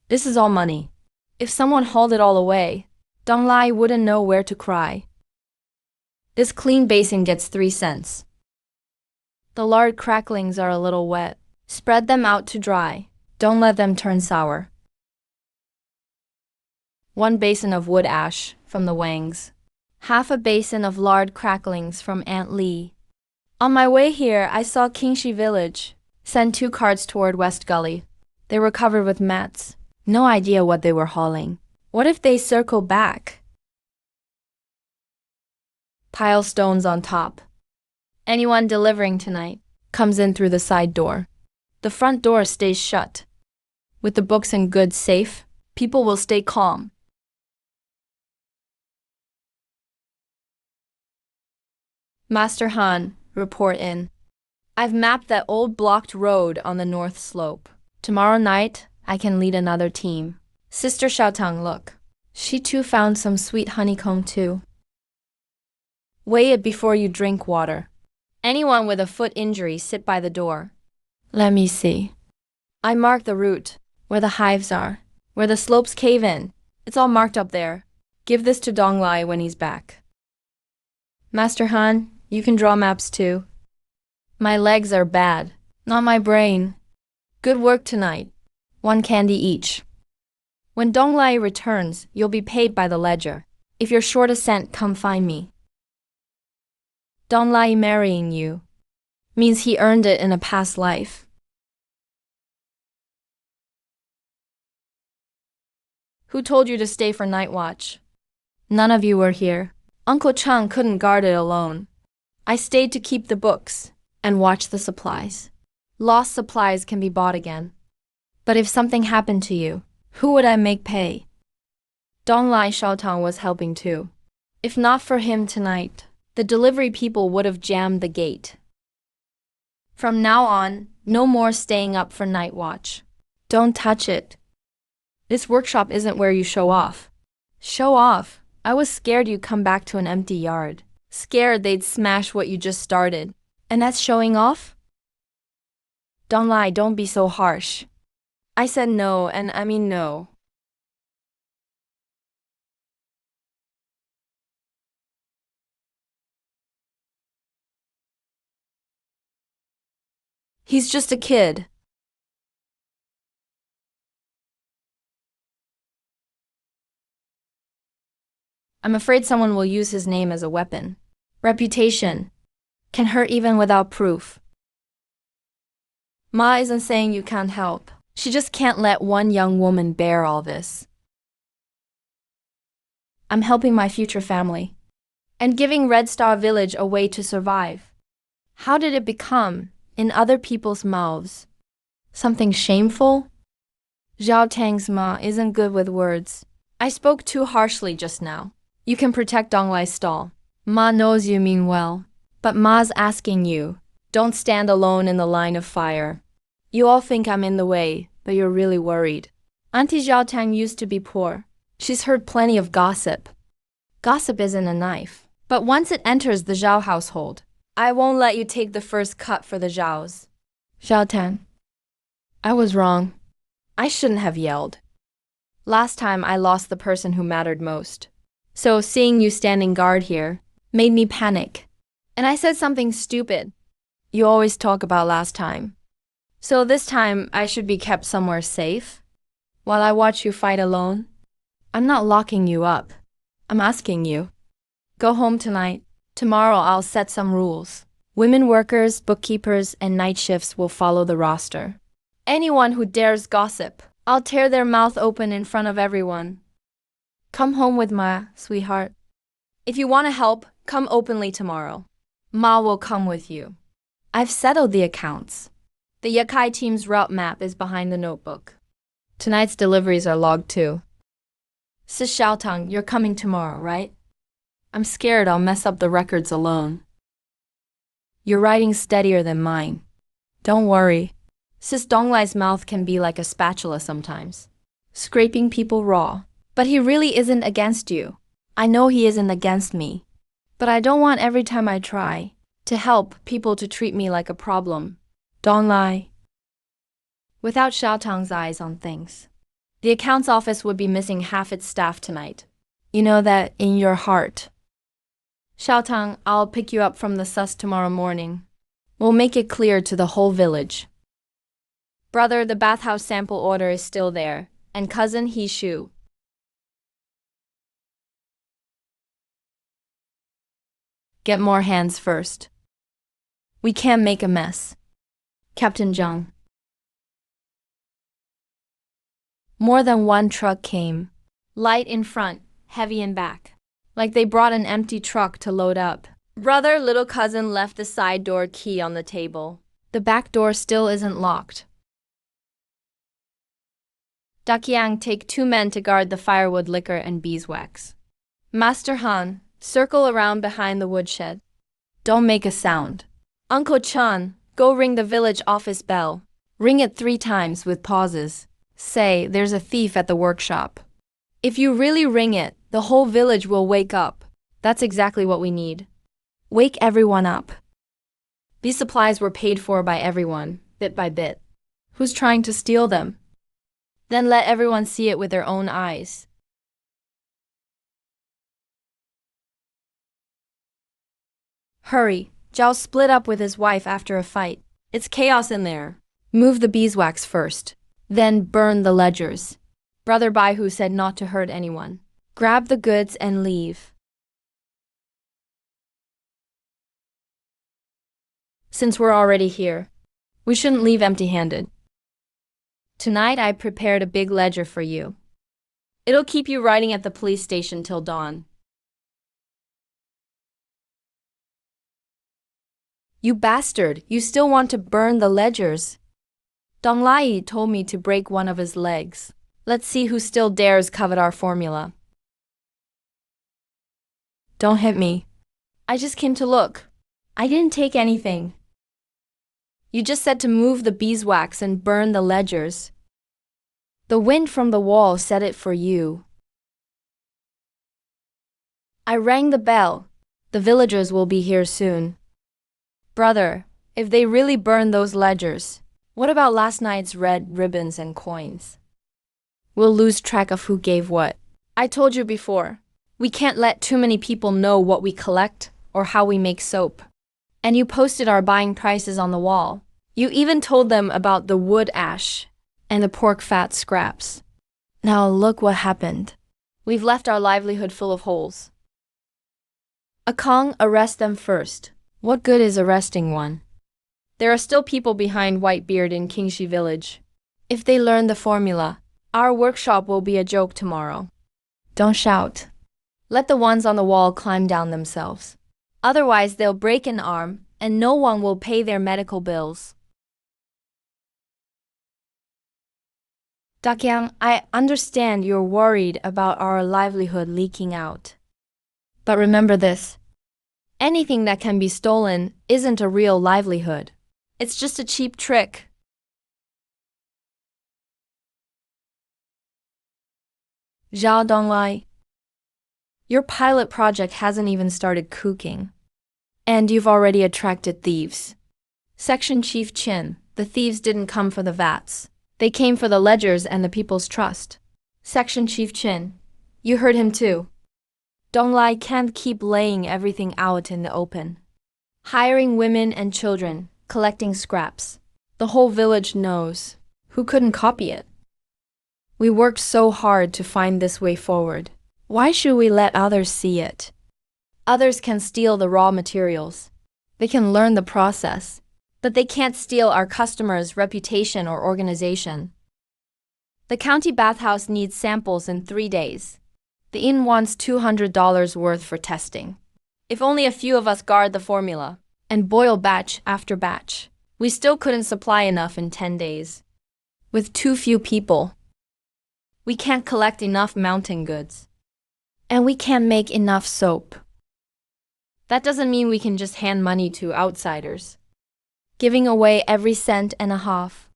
This is all money. If someone hauled it all away, Donglai wouldn't know where to cry. This clean basin gets 3 cents. The lard cracklings are a little wet. Spread them out to dry. Don't let them turn sour. 1 basin of wood ash from the Wangs. Half a basin of lard cracklings from Aunt Lee. On my way here, I saw Kingshi Village. Send 2 carts toward West Gully. They were covered with mats. No idea what they were hauling. What if they circle back? Tile stones on top. Anyone delivering tonight comes in through the side door. The front door stays shut. With the books and goods safe, people will stay calm. Master Han, report in. I've mapped that old blocked road on the north slope. Tomorrow night, I can lead another team. Sister Xiaotang, look. She too found some sweet honeycomb too. Weigh it before you drink water. Anyone with a foot injury sit by the door. Let me see. I marked the route, where the hives are, where the slopes cave in. It's all marked up there. Give this to Donglai when he's back. Master Han, you can draw maps too. My legs are bad, not my brain. Good work tonight. 1 candy each. When Donglai returns, you'll be paid by the ledger. If you're short a cent, come find me. Donglai marrying you means he earned it in a past life. Who told you to stay for night watch? None of you were here. Uncle Chung couldn't guard it alone. I stayed to keep the books and watch the supplies. Lost supplies can be bought again. But if something happened to you, who would I make pay? Donglai Xiaotang was helping too. If not for him tonight, the delivery people would have jammed the gate. From now on, no more staying up for night watch. Don't touch it. This workshop isn't where you show off. Show off? I was scared you'd come back to an empty yard. Scared they'd smash what you just started. And that's showing off? Donglai, don't be so harsh. I said no, and I mean no. He's just a kid. I'm afraid someone will use his name as a weapon. Reputation can hurt even without proof. Ma isn't saying you can't help. She just can't let one young woman bear all this. I'm helping my future family and giving Red Star Village a way to survive. How did it become, in other people's mouths, something shameful? Zhao Tang's ma isn't good with words. I spoke too harshly just now. You can protect Donglai's stall. Ma knows you mean well, but Ma's asking you, don't stand alone in the line of fire. You all think I'm in the way, but you're really worried. Auntie Zhao Tang used to be poor. She's heard plenty of gossip. Gossip isn't a knife, but once it enters the Zhao household, I won't let you take the first cut for the Zhaos. Zhao Tang, I was wrong. I shouldn't have yelled. Last time I lost the person who mattered most. So seeing you standing guard here made me panic. And I said something stupid. You always talk about last time. So this time I should be kept somewhere safe while I watch you fight alone? I'm not locking you up. I'm asking you. Go home tonight. Tomorrow I'll set some rules. Women workers, bookkeepers, and night shifts will follow the roster. Anyone who dares gossip, I'll tear their mouth open in front of everyone. Come home with Ma, sweetheart. If you want to help, come openly tomorrow. Ma will come with you. I've settled the accounts. The Yakai team's route map is behind the notebook. Tonight's deliveries are logged too. Sis Xiaotang, you're coming tomorrow, right? I'm scared I'll mess up the records alone. Your writing's steadier than mine. Don't worry. Sis Donglai's mouth can be like a spatula sometimes, scraping people raw. But he really isn't against you. I know he isn't against me. But I don't want every time I try to help people to treat me like a problem. Donglai. Without Xiaotang's eyes on things, the accounts office would be missing half its staff tonight. You know that in your heart. Xiaotang, I'll pick you up from the sus tomorrow morning. We'll make it clear to the whole village. Brother, the bathhouse sample order is still there. And cousin He Shu. Get more hands first. We can't make a mess. Captain Zhang. More than one truck came. Light in front, heavy in back. Like they brought an empty truck to load up. Brother, little cousin left the side door key on the table. The back door still isn't locked. Dakiang, take 2 men to guard the firewood, liquor, and beeswax. Master Han, circle around behind the woodshed. Don't make a sound. Uncle Chan, go ring the village office bell. Ring it 3 times with pauses. Say, there's a thief at the workshop. If you really ring it, the whole village will wake up. That's exactly what we need. Wake everyone up. These supplies were paid for by everyone, bit by bit. Who's trying to steal them? Then let everyone see it with their own eyes. Hurry, Zhao split up with his wife after a fight. It's chaos in there. Move the beeswax first, then burn the ledgers. Brother Baihu said not to hurt anyone. Grab the goods and leave. Since we're already here, we shouldn't leave empty-handed. Tonight I prepared a big ledger for you. It'll keep you riding at the police station till dawn. You bastard, you still want to burn the ledgers. Dong Lai told me to break one of his legs. Let's see who still dares covet our formula. Don't hit me. I just came to look. I didn't take anything. You just said to move the beeswax and burn the ledgers. The wind from the wall said it for you. I rang the bell. The villagers will be here soon. Brother, if they really burn those ledgers, what about last night's red ribbons and coins? We'll lose track of who gave what. I told you before, we can't let too many people know what we collect or how we make soap. And you posted our buying prices on the wall. You even told them about the wood ash and the pork fat scraps. Now look what happened. We've left our livelihood full of holes. Akong, arrest them first. What good is arresting one? There are still people behind Whitebeard in Kingshi village. If they learn the formula, our workshop will be a joke tomorrow. Don't shout. Let the ones on the wall climb down themselves. Otherwise they'll break an arm and no one will pay their medical bills. Dakyang, I understand you're worried about our livelihood leaking out. But remember this. Anything that can be stolen isn't a real livelihood. It's just a cheap trick. Zhao Donglai, your pilot project hasn't even started cooking. And you've already attracted thieves. Section Chief Chin, the thieves didn't come for the vats. They came for the ledgers and the people's trust. Section Chief Chin, you heard him too. Donglai can't keep laying everything out in the open. Hiring women and children, collecting scraps. The whole village knows. Who couldn't copy it? We worked so hard to find this way forward. Why should we let others see it? Others can steal the raw materials. They can learn the process. But they can't steal our customers' reputation or organization. The county bathhouse needs samples in 3 days. The inn wants $200 worth for testing. If only a few of us guard the formula and boil batch after batch, we still couldn't supply enough in 10 days. With too few people, we can't collect enough mountain goods. And we can't make enough soap. That doesn't mean we can just hand money to outsiders, giving away every cent and a half,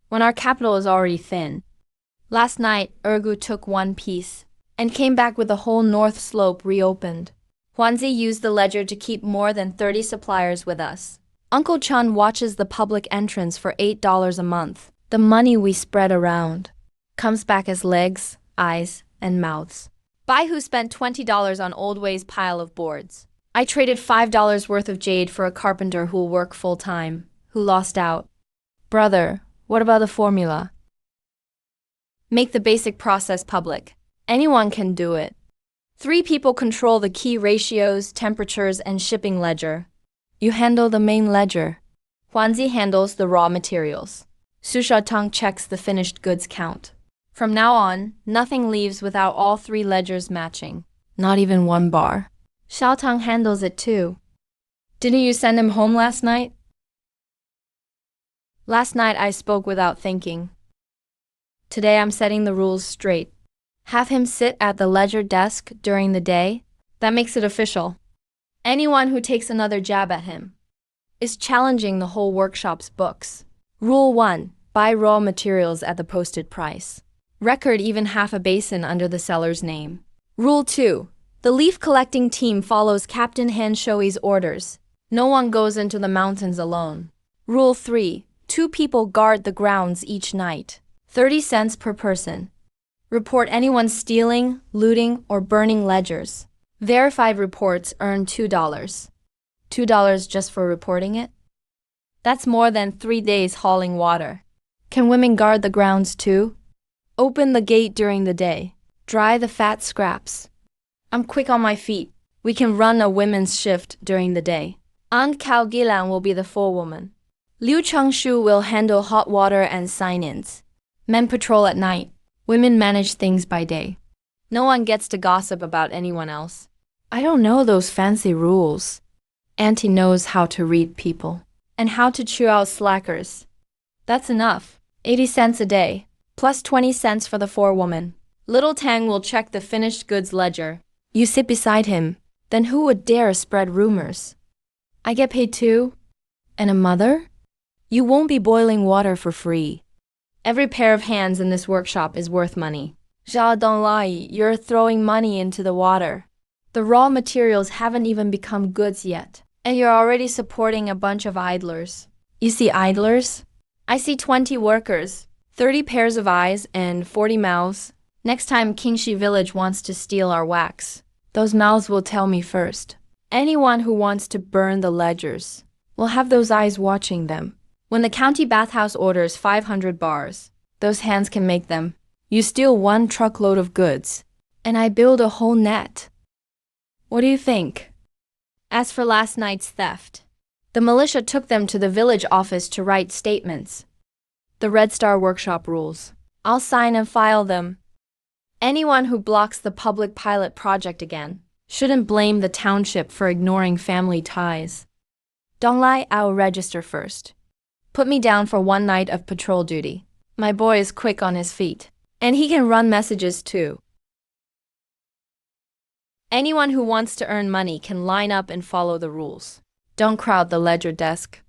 when our capital is already thin. Last night, Ergu took one piece and came back with the whole north slope reopened. Huanzi used the ledger to keep more than 30 suppliers with us. Uncle Chun watches the public entrance for $8 a month. The money we spread around comes back as legs, eyes, and mouths. Baihu spent $20 on Old Way's pile of boards. I traded $5 worth of jade for a carpenter who'll work full-time, who lost out. Brother, what about the formula? Make the basic process public. Anyone can do it. 3 people control the key ratios, temperatures, and shipping ledger. You handle the main ledger. Huanzi handles the raw materials. Su Shatang checks the finished goods count. From now on, nothing leaves without all 3 ledgers matching. Not even one bar. Xiaotang handles it too. Didn't you send him home last night? Last night I spoke without thinking. Today I'm setting the rules straight. Have him sit at the ledger desk during the day. That makes it official. Anyone who takes another jab at him is challenging the whole workshop's books. Rule 1. Buy raw materials at the posted price. Record even half a basin under the seller's name. Rule 2. The leaf collecting team follows Captain Han Shoi's orders. No one goes into the mountains alone. Rule 3. 2 people guard the grounds each night. 30 cents per person. Report anyone stealing, looting, or burning ledgers. Verified reports earn $2. $2 just for reporting it? That's more than 3 days hauling water. Can women guard the grounds too? Open the gate during the day. Dry the fat scraps. I'm quick on my feet. We can run a women's shift during the day. Aunt Cao Gilan will be the forewoman. Liu Changshu will handle hot water and sign-ins. Men patrol at night. Women manage things by day. No one gets to gossip about anyone else. I don't know those fancy rules. Auntie knows how to read people and how to chew out slackers. That's enough. 80 cents a day, plus 20 cents for the forewoman. Little Tang will check the finished goods ledger. You sit beside him, then who would dare spread rumors? I get paid too? And a mother? You won't be boiling water for free. Every pair of hands in this workshop is worth money. Don't lie, you're throwing money into the water. The raw materials haven't even become goods yet, and you're already supporting a bunch of idlers. You see idlers? I see 20 workers, 30 pairs of eyes, and 40 mouths. Next time Kingshi Village wants to steal our wax, those mouths will tell me first. Anyone who wants to burn the ledgers will have those eyes watching them. When the county bathhouse orders 500 bars, those hands can make them. You steal 1 truckload of goods, and I build a whole net. What do you think? As for last night's theft, the militia took them to the village office to write statements. The Red Star Workshop rules. I'll sign and file them. Anyone who blocks the public pilot project again shouldn't blame the township for ignoring family ties. Don't lie, I'll register first. Put me down for 1 night of patrol duty. My boy is quick on his feet, and he can run messages too. Anyone who wants to earn money can line up and follow the rules. Don't crowd the ledger desk.